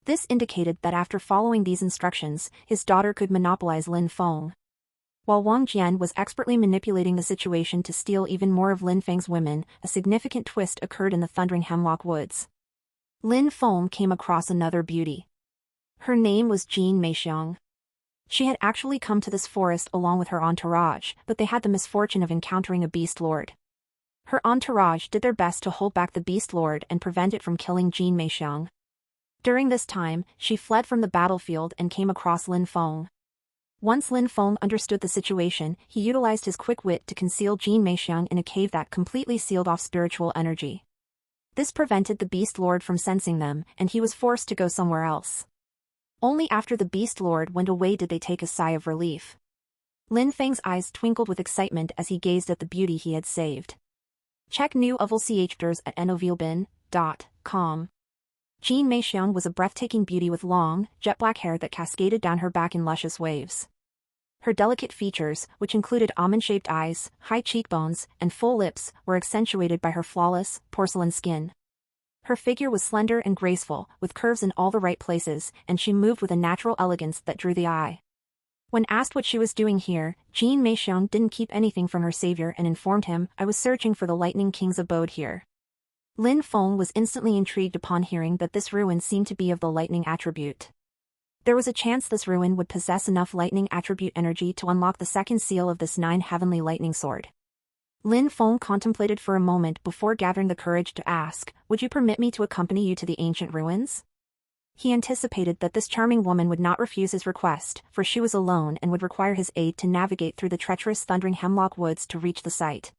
This indicated that after following these instructions, his daughter could monopolize Lin Feng. While Wang Jian was expertly manipulating the situation to steal even more of Lin Feng's women, a significant twist occurred in the Thundering Hemlock Woods. Lin Feng came across another beauty. Her name was Jean Meixiang. She had actually come to this forest along with her entourage, but they had the misfortune of encountering a beast lord. Her entourage did their best to hold back the beast lord and prevent it from killing Jean Meixiang. During this time, she fled from the battlefield and came across Lin Feng. Once Lin Feng understood the situation, he utilized his quick wit to conceal Jean Meixiang in a cave that completely sealed off spiritual energy. This prevented the Beast Lord from sensing them, and he was forced to go somewhere else. Only after the Beast Lord went away did they take a sigh of relief. Lin Feng's eyes twinkled with excitement as he gazed at the beauty he had saved. Check new CHDers at novelbin.com. Jean Meixiang was a breathtaking beauty with long, jet-black hair that cascaded down her back in luscious waves. Her delicate features, which included almond-shaped eyes, high cheekbones, and full lips, were accentuated by her flawless, porcelain skin. Her figure was slender and graceful, with curves in all the right places, and she moved with a natural elegance that drew the eye. When asked what she was doing here, Jean Meixiang didn't keep anything from her savior and informed him, "I was searching for the Lightning King's abode here." Lin Feng was instantly intrigued upon hearing that this ruin seemed to be of the lightning attribute. There was a chance this ruin would possess enough lightning attribute energy to unlock the second seal of this 9 heavenly lightning sword. Lin Feng contemplated for a moment before gathering the courage to ask, "Would you permit me to accompany you to the ancient ruins?" He anticipated that this charming woman would not refuse his request, for she was alone and would require his aid to navigate through the treacherous Thundering Hemlock Woods to reach the site.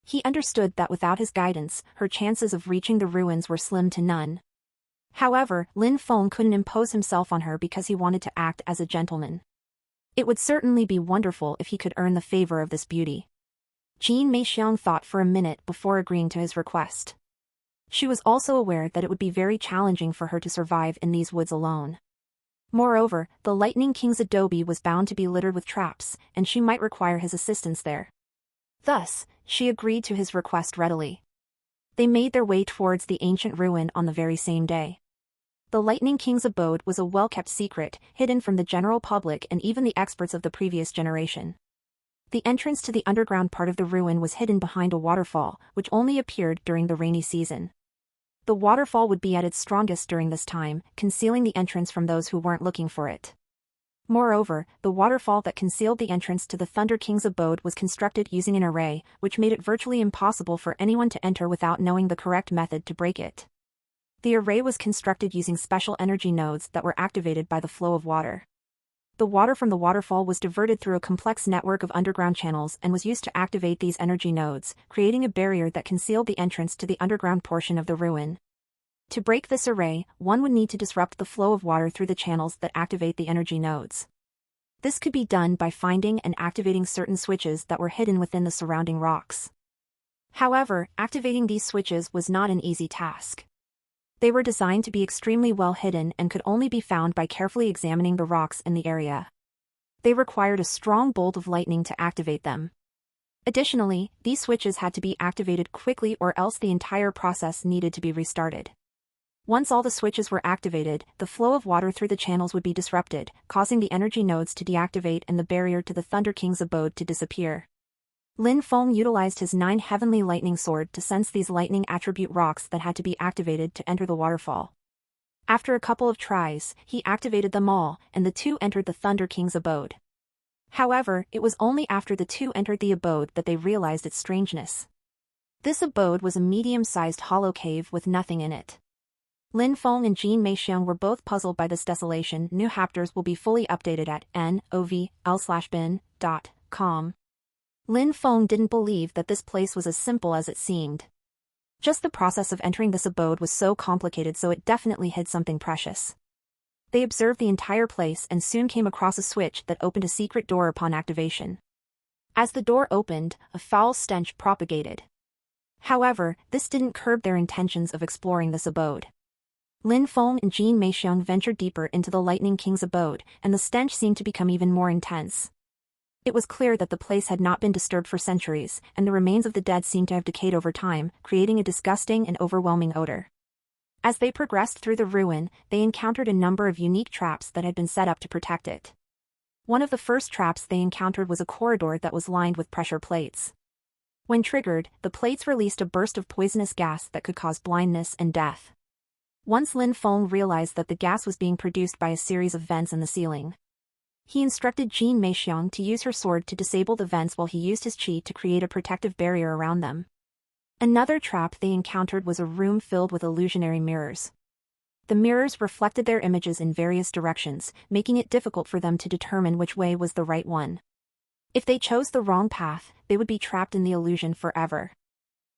He understood that without his guidance, her chances of reaching the ruins were slim to none. However, Lin Feng couldn't impose himself on her because he wanted to act as a gentleman. It would certainly be wonderful if he could earn the favor of this beauty. Jean Meixiang thought for a minute before agreeing to his request. She was also aware that it would be very challenging for her to survive in these woods alone. Moreover, the Lightning King's adobe was bound to be littered with traps, and she might require his assistance there. Thus, she agreed to his request readily. They made their way towards the ancient ruin on the very same day. The Lightning King's abode was a well-kept secret, hidden from the general public and even the experts of the previous generation. The entrance to the underground part of the ruin was hidden behind a waterfall, which only appeared during the rainy season. The waterfall would be at its strongest during this time, concealing the entrance from those who weren't looking for it. Moreover, the waterfall that concealed the entrance to the Thunder King's abode was constructed using an array, which made it virtually impossible for anyone to enter without knowing the correct method to break it. The array was constructed using special energy nodes that were activated by the flow of water. The water from the waterfall was diverted through a complex network of underground channels and was used to activate these energy nodes, creating a barrier that concealed the entrance to the underground portion of the ruin. To break this array, one would need to disrupt the flow of water through the channels that activate the energy nodes. This could be done by finding and activating certain switches that were hidden within the surrounding rocks. However, activating these switches was not an easy task. They were designed to be extremely well hidden and could only be found by carefully examining the rocks in the area. They required a strong bolt of lightning to activate them. Additionally, these switches had to be activated quickly or else the entire process needed to be restarted. Once all the switches were activated, the flow of water through the channels would be disrupted, causing the energy nodes to deactivate and the barrier to the Thunder King's abode to disappear. Lin Feng utilized his 9 heavenly lightning sword to sense these lightning attribute rocks that had to be activated to enter the waterfall. After a couple of tries, he activated them all, and the two entered the Thunder King's abode. However, it was only after the two entered the abode that they realized its strangeness. This abode was a medium-sized hollow cave with nothing in it. Lin Feng and Jean Meixiang were both puzzled by this desolation. New chapters will be fully updated at novelbin.com. Lin Feng didn't believe that this place was as simple as it seemed. Just the process of entering this abode was so complicated, so it definitely hid something precious. They observed the entire place and soon came across a switch that opened a secret door upon activation. As the door opened, a foul stench propagated. However, this didn't curb their intentions of exploring this abode. Lin Feng and Jean Meixiang ventured deeper into the Lightning King's abode, and the stench seemed to become even more intense. It was clear that the place had not been disturbed for centuries, and the remains of the dead seemed to have decayed over time, creating a disgusting and overwhelming odor. As they progressed through the ruin, they encountered a number of unique traps that had been set up to protect it. One of the first traps they encountered was a corridor that was lined with pressure plates. When triggered, the plates released a burst of poisonous gas that could cause blindness and death. Once Lin Feng realized that the gas was being produced by a series of vents in the ceiling. He instructed Jin Meixiang to use her sword to disable the vents while he used his qi to create a protective barrier around them. Another trap they encountered was a room filled with illusionary mirrors. The mirrors reflected their images in various directions, making it difficult for them to determine which way was the right one. If they chose the wrong path, they would be trapped in the illusion forever.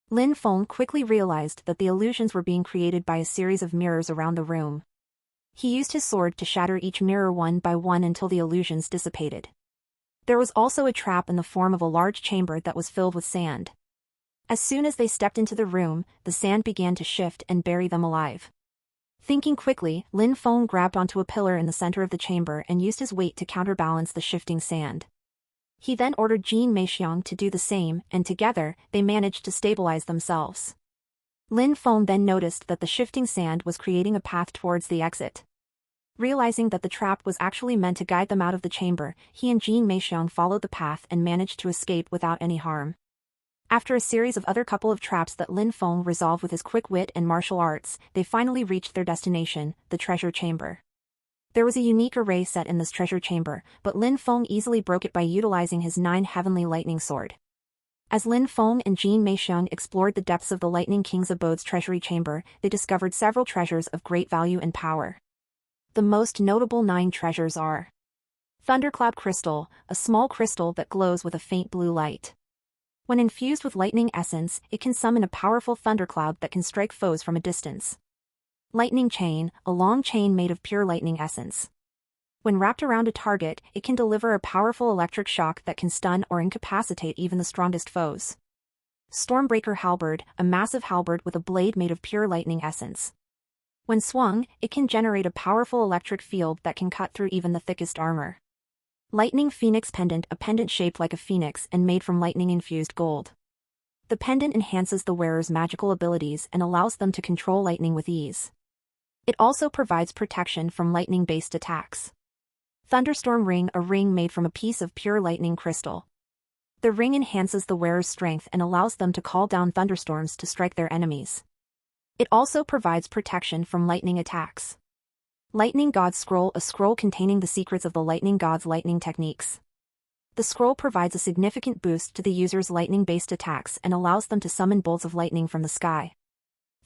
Lin Feng quickly realized that the illusions were being created by a series of mirrors around the room. He used his sword to shatter each mirror one by one until the illusions dissipated. There was also a trap in the form of a large chamber that was filled with sand. As soon as they stepped into the room, the sand began to shift and bury them alive. Thinking quickly, Lin Feng grabbed onto a pillar in the center of the chamber and used his weight to counterbalance the shifting sand. He then ordered Jin Meixiang to do the same, and together, they managed to stabilize themselves. Lin Feng then noticed that the shifting sand was creating a path towards the exit. Realizing that the trap was actually meant to guide them out of the chamber, he and Jin Meixiang followed the path and managed to escape without any harm. After a series of other couple of traps that Lin Feng resolved with his quick wit and martial arts, they finally reached their destination, the treasure chamber. There was a unique array set in this treasure chamber, but Lin Feng easily broke it by utilizing his 9 heavenly lightning sword. As Lin Feng and Jin Meixiang explored the depths of the Lightning King's abode's treasury chamber, they discovered several treasures of great value and power. The most notable 9 treasures are: Thundercloud Crystal, a small crystal that glows with a faint blue light. When infused with lightning essence, it can summon a powerful thundercloud that can strike foes from a distance. Lightning Chain, a long chain made of pure lightning essence. When wrapped around a target, it can deliver a powerful electric shock that can stun or incapacitate even the strongest foes. Stormbreaker Halberd, a massive halberd with a blade made of pure lightning essence. When swung, it can generate a powerful electric field that can cut through even the thickest armor. Lightning Phoenix Pendant, a pendant shaped like a phoenix and made from lightning-infused gold. The pendant enhances the wearer's magical abilities and allows them to control lightning with ease. It also provides protection from lightning-based attacks. Thunderstorm Ring, a ring made from a piece of pure lightning crystal. The ring enhances the wearer's strength and allows them to call down thunderstorms to strike their enemies. It also provides protection from lightning attacks. Lightning God's Scroll, a scroll containing the secrets of the Lightning God's lightning techniques. The scroll provides a significant boost to the user's lightning-based attacks and allows them to summon bolts of lightning from the sky.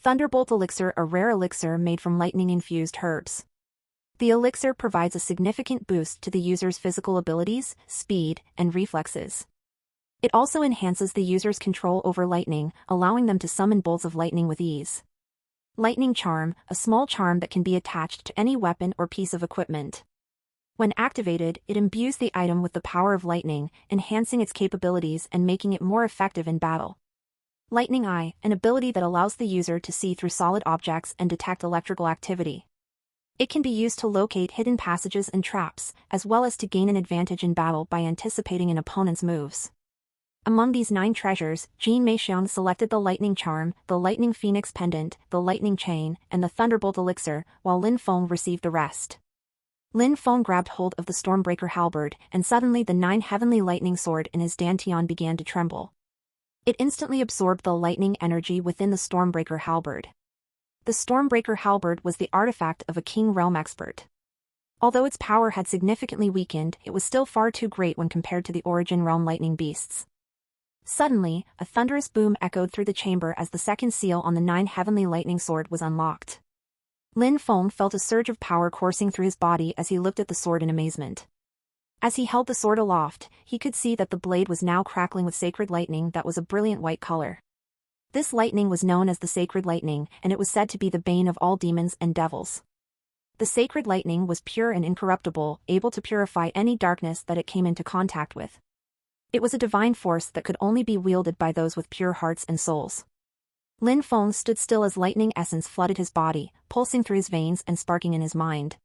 Thunderbolt Elixir, a rare elixir made from lightning-infused herbs. The elixir provides a significant boost to the user's physical abilities, speed, and reflexes. It also enhances the user's control over lightning, allowing them to summon bolts of lightning with ease. Lightning Charm, a small charm that can be attached to any weapon or piece of equipment. When activated, it imbues the item with the power of lightning, enhancing its capabilities and making it more effective in battle. Lightning Eye, an ability that allows the user to see through solid objects and detect electrical activity. It can be used to locate hidden passages and traps, as well as to gain an advantage in battle by anticipating an opponent's moves. Among these 9 treasures, Jin Meixiang selected the Lightning Charm, the Lightning Phoenix Pendant, the Lightning Chain, and the Thunderbolt Elixir, while Lin Feng received the rest. Lin Feng grabbed hold of the Stormbreaker Halberd, and suddenly the 9 heavenly lightning sword in his dantian began to tremble. It instantly absorbed the lightning energy within the Stormbreaker Halberd. The Stormbreaker Halberd was the artifact of a King Realm expert. Although its power had significantly weakened, it was still far too great when compared to the Origin Realm lightning beasts. Suddenly, a thunderous boom echoed through the chamber as the second seal on the 9 heavenly lightning sword was unlocked. Lin Feng felt a surge of power coursing through his body as he looked at the sword in amazement. As he held the sword aloft, he could see that the blade was now crackling with sacred lightning that was a brilliant white color. This lightning was known as the Sacred Lightning, and it was said to be the bane of all demons and devils. The sacred lightning was pure and incorruptible, able to purify any darkness that it came into contact with. It was a divine force that could only be wielded by those with pure hearts and souls. Lin Feng stood still as lightning essence flooded his body, pulsing through his veins and sparking in his mind.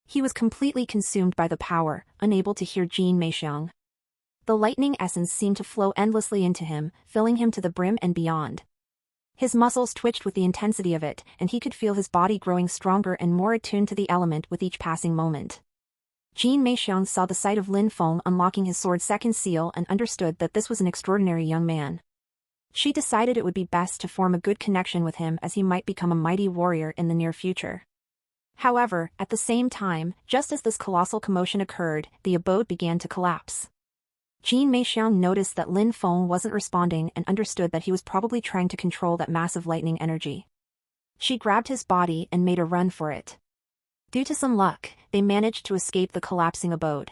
He was completely consumed by the power, unable to hear Jin Meixiang. The lightning essence seemed to flow endlessly into him, filling him to the brim and beyond. His muscles twitched with the intensity of it, and he could feel his body growing stronger and more attuned to the element with each passing moment. Jin Meixiang saw the sight of Lin Feng unlocking his sword's second seal and understood that this was an extraordinary young man. She decided it would be best to form a good connection with him as he might become a mighty warrior in the near future. However, at the same time, just as this colossal commotion occurred, the abode began to collapse. Jin Meixiang noticed that Lin Feng wasn't responding and understood that he was probably trying to control that massive lightning energy. She grabbed his body and made a run for it. Due to some luck, they managed to escape the collapsing abode.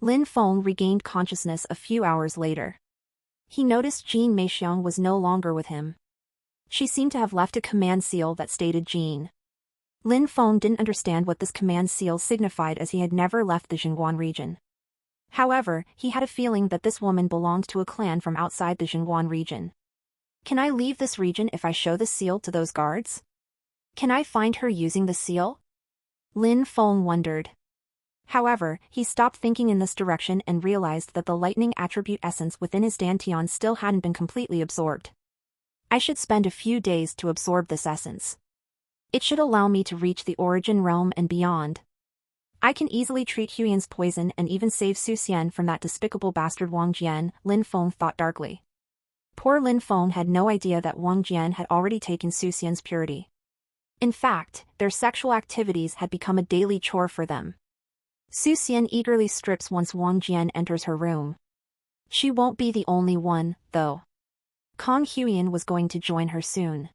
Lin Feng regained consciousness a few hours later. He noticed Jin Meixiang was no longer with him. She seemed to have left a command seal that stated Jin. Lin Feng didn't understand what this command seal signified as he had never left the Jingguan region. However, he had a feeling that this woman belonged to a clan from outside the Jingguan region. Can I leave this region if I show the seal to those guards? Can I find her using the seal? Lin Feng wondered. However, he stopped thinking in this direction and realized that the lightning attribute essence within his dantian still hadn't been completely absorbed. I should spend a few days to absorb this essence. It should allow me to reach the origin realm and beyond. I can easily treat Huyan's poison and even save Su Xian from that despicable bastard Wang Jian, Lin Feng thought darkly. Poor Lin Feng had no idea that Wang Jian had already taken Su Xian's purity. In fact, their sexual activities had become a daily chore for them. Su Xian eagerly strips once Wang Jian enters her room. She won't be the only one, though. Kong Huyan was going to join her soon.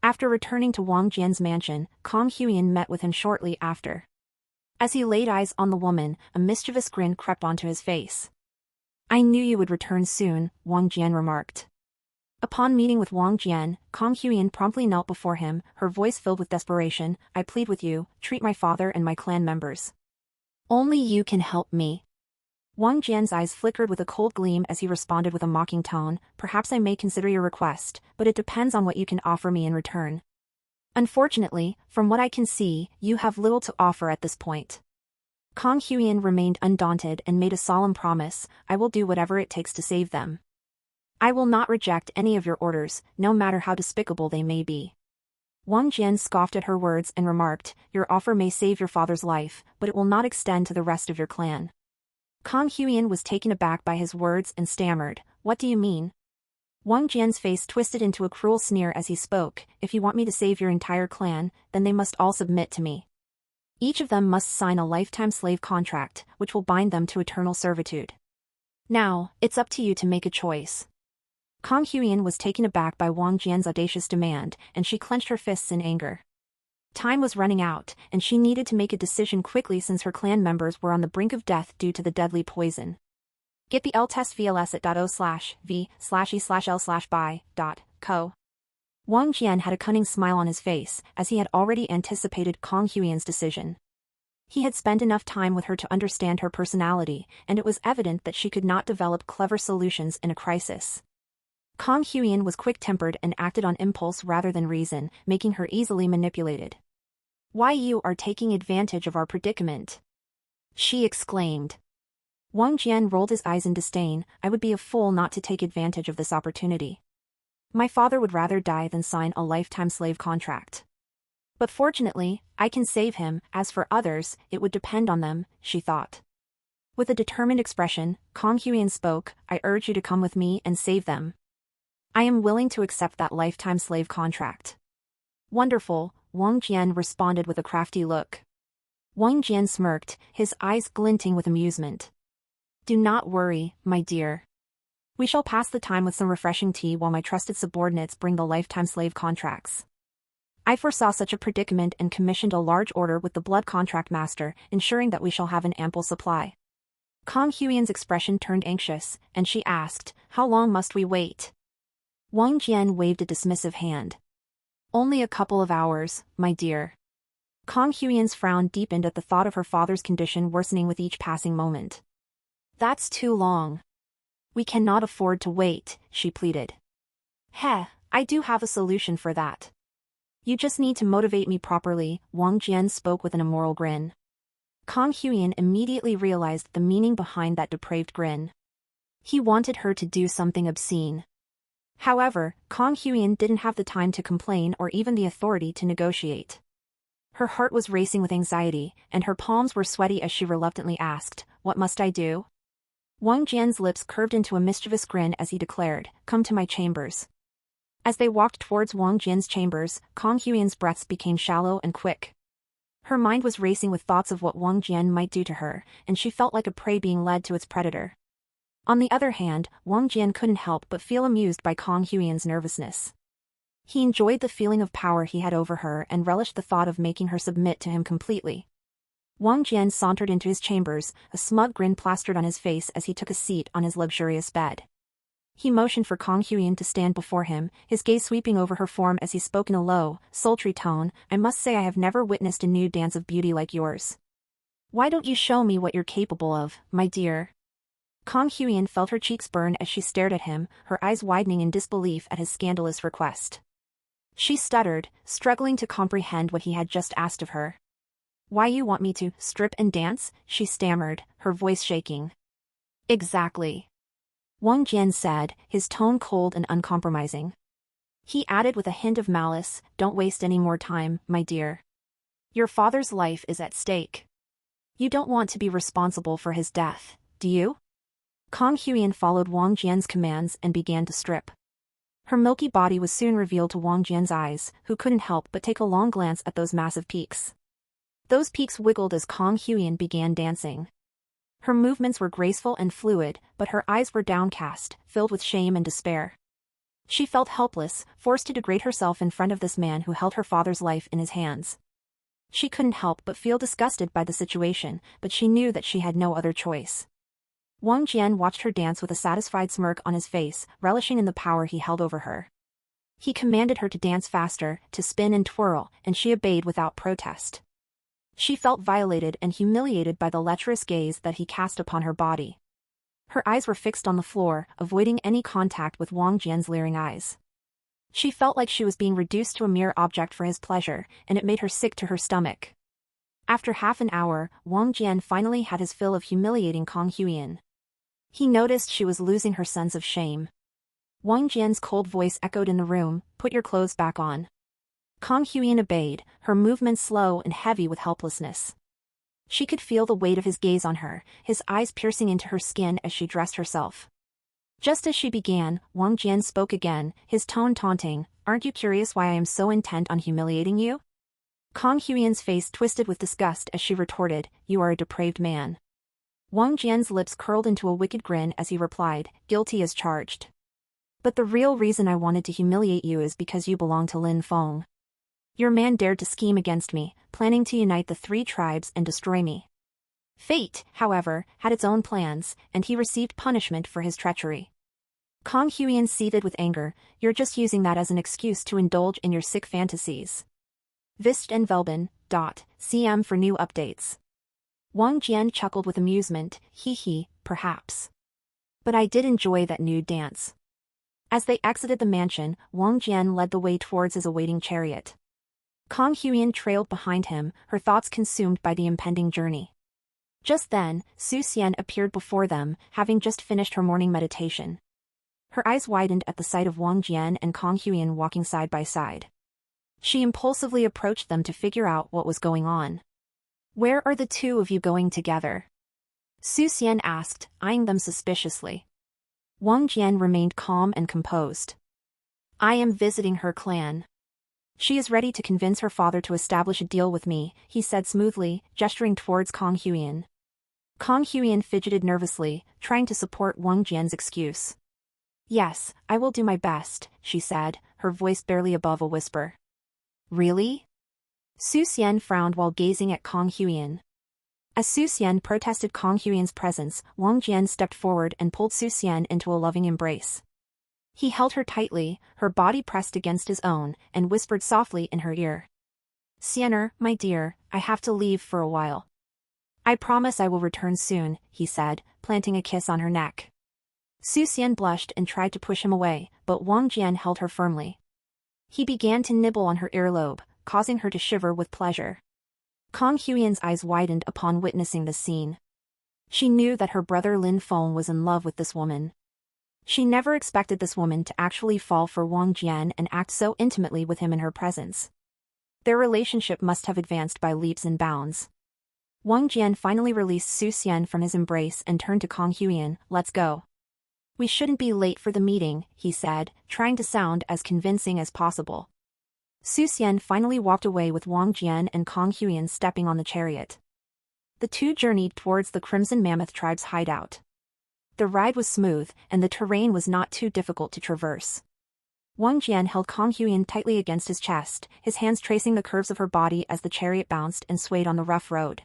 After returning to Wang Jian's mansion, Kong Huyan met with him shortly after. As he laid eyes on the woman, a mischievous grin crept onto his face. I knew you would return soon, Wang Jian remarked. Upon meeting with Wang Jian, Kong Huyan promptly knelt before him, her voice filled with desperation. I plead with you, treat my father and my clan members. Only you can help me. Wang Jian's eyes flickered with a cold gleam as he responded with a mocking tone. Perhaps I may consider your request, but it depends on what you can offer me in return. Unfortunately, from what I can see, you have little to offer at this point. Kong Huyan remained undaunted and made a solemn promise. I will do whatever it takes to save them. I will not reject any of your orders, no matter how despicable they may be. Wang Jian scoffed at her words and remarked, your offer may save your father's life, but it will not extend to the rest of your clan. Kong Huyan was taken aback by his words and stammered, what do you mean? Wang Jian's face twisted into a cruel sneer as he spoke, if you want me to save your entire clan, then they must all submit to me. Each of them must sign a lifetime slave contract, which will bind them to eternal servitude. Now, it's up to you to make a choice. Kong Huyan was taken aback by Wang Jian's audacious demand, and she clenched her fists in anger. Time was running out, and she needed to make a decision quickly since her clan members were on the brink of death due to the deadly poison. Get the L-test VLS at .o/v/e/l/buy.co. Wang Jian had a cunning smile on his face, as he had already anticipated Kong Huyan's decision. He had spent enough time with her to understand her personality, and it was evident that she could not develop clever solutions in a crisis. Kong Huyan was quick-tempered and acted on impulse rather than reason, making her easily manipulated. Why you are taking advantage of our predicament? She exclaimed. Wang Jian rolled his eyes in disdain. I would be a fool not to take advantage of this opportunity. My father would rather die than sign a lifetime slave contract. But fortunately, I can save him. As for others, it would depend on them, she thought. With a determined expression, Kong Huyan spoke, I urge you to come with me and save them. I am willing to accept that lifetime slave contract. Wonderful, Wang Jian responded with a crafty look. Wang Jian smirked, his eyes glinting with amusement. Do not worry, my dear. We shall pass the time with some refreshing tea while my trusted subordinates bring the lifetime slave contracts. I foresaw such a predicament and commissioned a large order with the blood contract master, ensuring that we shall have an ample supply. Kong Huyan's expression turned anxious, and she asked, how long must we wait? Wang Jian waved a dismissive hand. Only a couple of hours, my dear. Kong Huyan's frown deepened at the thought of her father's condition worsening with each passing moment. That's too long. We cannot afford to wait, she pleaded. Heh, I do have a solution for that. You just need to motivate me properly, Wang Jian spoke with an immoral grin. Kong Huyan immediately realized the meaning behind that depraved grin. He wanted her to do something obscene. However, Kang Huyen didn't have the time to complain or even the authority to negotiate. Her heart was racing with anxiety, and her palms were sweaty as she reluctantly asked, "What must I do?" Wang Jian's lips curved into a mischievous grin as he declared, "Come to my chambers." As they walked towards Wang Jian's chambers, Kang Huyen's breaths became shallow and quick. Her mind was racing with thoughts of what Wang Jian might do to her, and she felt like a prey being led to its predator. On the other hand, Wang Jian couldn't help but feel amused by Kang Huyen's nervousness. He enjoyed the feeling of power he had over her and relished the thought of making her submit to him completely. Wang Jian sauntered into his chambers, a smug grin plastered on his face as he took a seat on his luxurious bed. He motioned for Kang Huyen to stand before him, his gaze sweeping over her form as he spoke in a low, sultry tone, "I must say I have never witnessed a nude dance of beauty like yours. Why don't you show me what you're capable of, my dear?" Kang Huyen felt her cheeks burn as she stared at him, her eyes widening in disbelief at his scandalous request. She stuttered, struggling to comprehend what he had just asked of her. "Why you want me to strip and dance?" she stammered, her voice shaking. "Exactly," Wang Jian said, his tone cold and uncompromising. He added with a hint of malice, "Don't waste any more time, my dear. Your father's life is at stake. You don't want to be responsible for his death, do you?" Kang Huyen followed Wang Jian's commands and began to strip. Her milky body was soon revealed to Wang Jian's eyes, who couldn't help but take a long glance at those massive peaks. Those peaks wiggled as Kang Huyen began dancing. Her movements were graceful and fluid, but her eyes were downcast, filled with shame and despair. She felt helpless, forced to degrade herself in front of this man who held her father's life in his hands. She couldn't help but feel disgusted by the situation, but she knew that she had no other choice. Wang Jian watched her dance with a satisfied smirk on his face, relishing in the power he held over her. He commanded her to dance faster, to spin and twirl, and she obeyed without protest. She felt violated and humiliated by the lecherous gaze that he cast upon her body. Her eyes were fixed on the floor, avoiding any contact with Wang Jian's leering eyes. She felt like she was being reduced to a mere object for his pleasure, and it made her sick to her stomach. After half an hour, Wang Jian finally had his fill of humiliating Kang Huyen. He noticed she was losing her sense of shame. Wang Jian's cold voice echoed in the room, "Put your clothes back on." Kang Huyen obeyed, her movements slow and heavy with helplessness. She could feel the weight of his gaze on her, his eyes piercing into her skin as she dressed herself. Just as she began, Wang Jian spoke again, his tone taunting, "Aren't you curious why I am so intent on humiliating you?" Kang Huyen's face twisted with disgust as she retorted, "You are a depraved man." Wang Jian's lips curled into a wicked grin as he replied, "Guilty as charged. But the real reason I wanted to humiliate you is because you belong to Lin Feng. Your man dared to scheme against me, planning to unite the 3 tribes and destroy me. Fate, however, had its own plans, and he received punishment for his treachery." Kang Huyen seethed with anger, "You're just using that as an excuse to indulge in your sick fantasies. Vist and Velben, .cm for new updates." Wang Jian chuckled with amusement, "Hee, perhaps. But I did enjoy that nude dance." As they exited the mansion, Wang Jian led the way towards his awaiting chariot. Kang Huyen trailed behind him, her thoughts consumed by the impending journey. Just then, Su Xian appeared before them, having just finished her morning meditation. Her eyes widened at the sight of Wang Jian and Kang Huyen walking side by side. She impulsively approached them to figure out what was going on. "Where are the 2 of you going together?" Su Xian asked, eyeing them suspiciously. Wang Jian remained calm and composed. "I am visiting her clan. She is ready to convince her father to establish a deal with me," he said smoothly, gesturing towards Kang Huyen. Kang Huyen fidgeted nervously, trying to support Wang Jian's excuse. "Yes, I will do my best," she said, her voice barely above a whisper. "Really?" Su Xian frowned while gazing at Kang Huyen. As Su Xian protested Kang Huyen's presence, Wang Jian stepped forward and pulled Su Xian into a loving embrace. He held her tightly, her body pressed against his own, and whispered softly in her ear. "Xianer, my dear, I have to leave for a while. I promise I will return soon," he said, planting a kiss on her neck. Su Xian blushed and tried to push him away, but Wang Jian held her firmly. He began to nibble on her earlobe, causing her to shiver with pleasure. Kang Huyen's eyes widened upon witnessing this scene. She knew that her brother Lin Feng was in love with this woman. She never expected this woman to actually fall for Wang Jian and act so intimately with him in her presence. Their relationship must have advanced by leaps and bounds. Wang Jian finally released Su Xian from his embrace and turned to Kang Huiyan. "Let's go. We shouldn't be late for the meeting," he said, trying to sound as convincing as possible. Su Xian finally walked away with Wang Jian and Kang Huiyan stepping on the chariot. The two journeyed towards the Crimson Mammoth tribe's hideout. The ride was smooth, and the terrain was not too difficult to traverse. Wang Jian held Kang Huiyan tightly against his chest, his hands tracing the curves of her body as the chariot bounced and swayed on the rough road.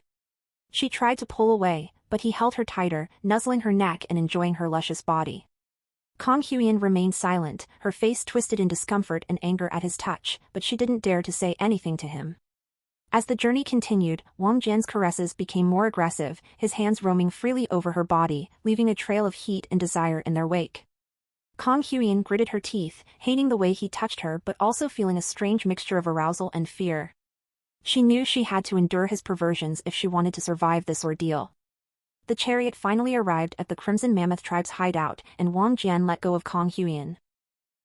She tried to pull away, but he held her tighter, nuzzling her neck and enjoying her luscious body. Kang Huiyan remained silent, her face twisted in discomfort and anger at his touch, but she didn't dare to say anything to him. As the journey continued, Wang Jian's caresses became more aggressive, his hands roaming freely over her body, leaving a trail of heat and desire in their wake. Kang Huiyan gritted her teeth, hating the way he touched her but also feeling a strange mixture of arousal and fear. She knew she had to endure his perversions if she wanted to survive this ordeal. The chariot finally arrived at the Crimson Mammoth tribe's hideout, and Wang Jian let go of Kang Huiyan.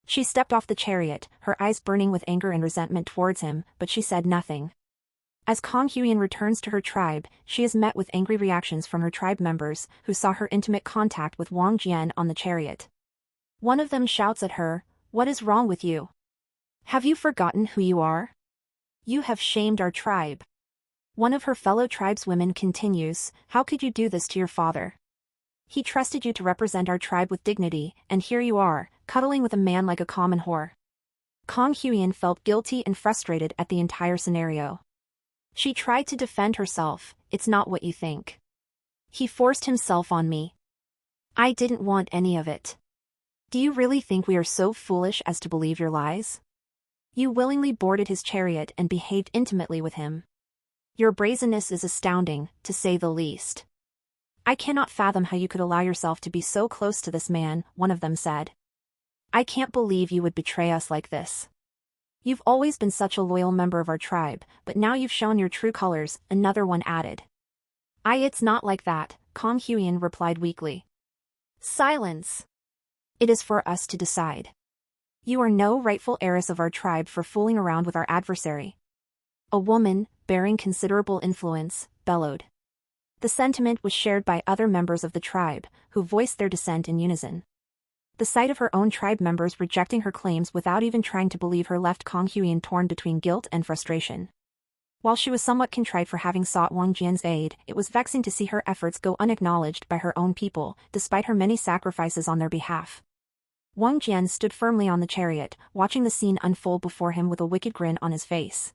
She stepped off the chariot, her eyes burning with anger and resentment towards him, but she said nothing. As Kang Huiyan returns to her tribe, she is met with angry reactions from her tribe members, who saw her intimate contact with Wang Jian on the chariot. One of them shouts at her, "What is wrong with you? Have you forgotten who you are? You have shamed our tribe." One of her fellow tribeswomen continues, "How could you do this to your father? He trusted you to represent our tribe with dignity, and here you are, cuddling with a man like a common whore." Kang Huiyan felt guilty and frustrated at the entire scenario. She tried to defend herself. "It's not what you think. He forced himself on me. I didn't want any of it. Do you really think we are so foolish as to believe your lies? You willingly boarded his chariot and behaved intimately with him. Your brazenness is astounding, to say the least. I cannot fathom how you could allow yourself to be so close to this man," one of them said. "I can't believe you would betray us like this. You've always been such a loyal member of our tribe, but now you've shown your true colors," another one added. It's not like that," Kang Huiyan replied weakly. "Silence. It is for us to decide. You are no rightful heiress of our tribe for fooling around with our adversary." A woman, bearing considerable influence, bellowed. The sentiment was shared by other members of the tribe, who voiced their dissent in unison. The sight of her own tribe members rejecting her claims without even trying to believe her left Kang Huiyan torn between guilt and frustration. While she was somewhat contrite for having sought Wang Jian's aid, it was vexing to see her efforts go unacknowledged by her own people, despite her many sacrifices on their behalf. Wang Jian stood firmly on the chariot, watching the scene unfold before him with a wicked grin on his face.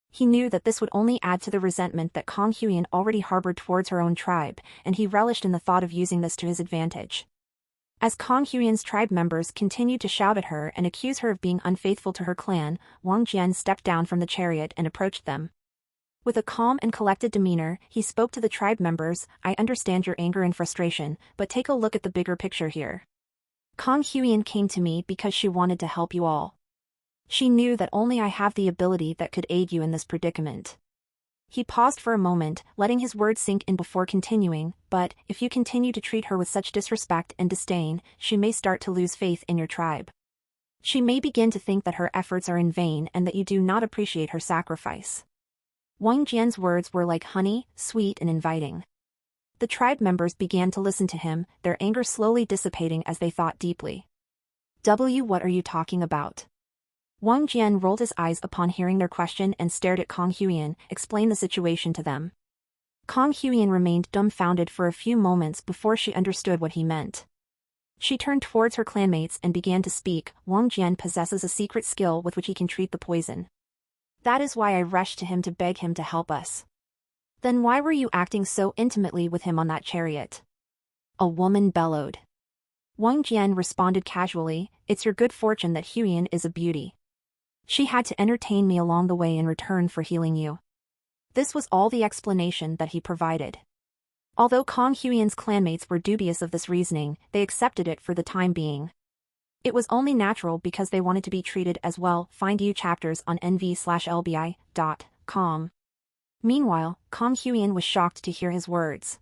He knew that this would only add to the resentment that Kang Huiyan already harbored towards her own tribe, and he relished in the thought of using this to his advantage. As Kang Huiyan's tribe members continued to shout at her and accuse her of being unfaithful to her clan, Wang Jian stepped down from the chariot and approached them. With a calm and collected demeanor, he spoke to the tribe members, "I understand your anger and frustration, but take a look at the bigger picture here. Kang Huiyan came to me because she wanted to help you all. She knew that only I have the ability that could aid you in this predicament." He paused for a moment, letting his words sink in before continuing, "But, if you continue to treat her with such disrespect and disdain, she may start to lose faith in your tribe. She may begin to think that her efforts are in vain and that you do not appreciate her sacrifice." Wang Jian's words were like honey, sweet and inviting. The tribe members began to listen to him, their anger slowly dissipating as they thought deeply. What are you talking about?" Wang Jian rolled his eyes upon hearing their question and stared at Kang Huiyan, explained the situation to them. Kang Huiyan remained dumbfounded for a few moments before she understood what he meant. She turned towards her clanmates and began to speak. "Wang Jian possesses a secret skill with which he can treat the poison. That is why I rushed to him to beg him to help us." "Then why were you acting so intimately with him on that chariot?" a woman bellowed. Wang Jian responded casually, "It's your good fortune that Huiyan is a beauty. She had to entertain me along the way in return for healing you." This was all the explanation that he provided. Although Kang Huiyan's clanmates were dubious of this reasoning, they accepted it for the time being. It was only natural because they wanted to be treated as well. Find you chapters on nv/lbi.com. Meanwhile, Kang Huiyan was shocked to hear his words.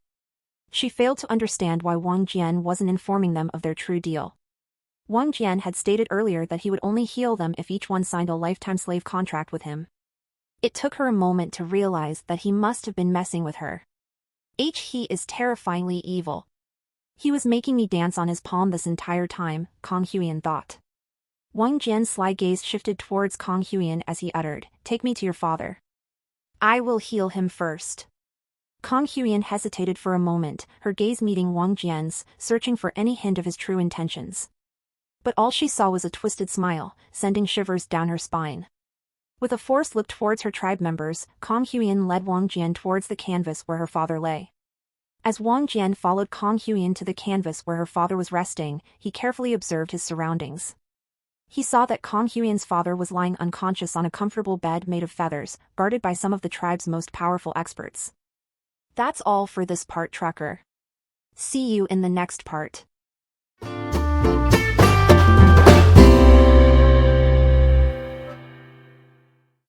She failed to understand why Wang Jian wasn't informing them of their true deal. Wang Jian had stated earlier that he would only heal them if each one signed a lifetime slave contract with him. It took her a moment to realize that he must have been messing with her. He is terrifyingly evil. He was making me dance on his palm this entire time, Kang Huiyan thought. Wang Jian's sly gaze shifted towards Kang Huiyan as he uttered, "Take me to your father. I will heal him first." Kang Huiyan hesitated for a moment, her gaze meeting Wang Jian's, searching for any hint of his true intentions. But all she saw was a twisted smile, sending shivers down her spine. With a forced look towards her tribe members, Kang Huiyan led Wang Jian towards the canvas where her father lay. As Wang Jian followed Kang Huiyan to the canvas where her father was resting, he carefully observed his surroundings. He saw that Kang Huiyan's father was lying unconscious on a comfortable bed made of feathers, guarded by some of the tribe's most powerful experts. That's all for this part, Trucker. See you in the next part.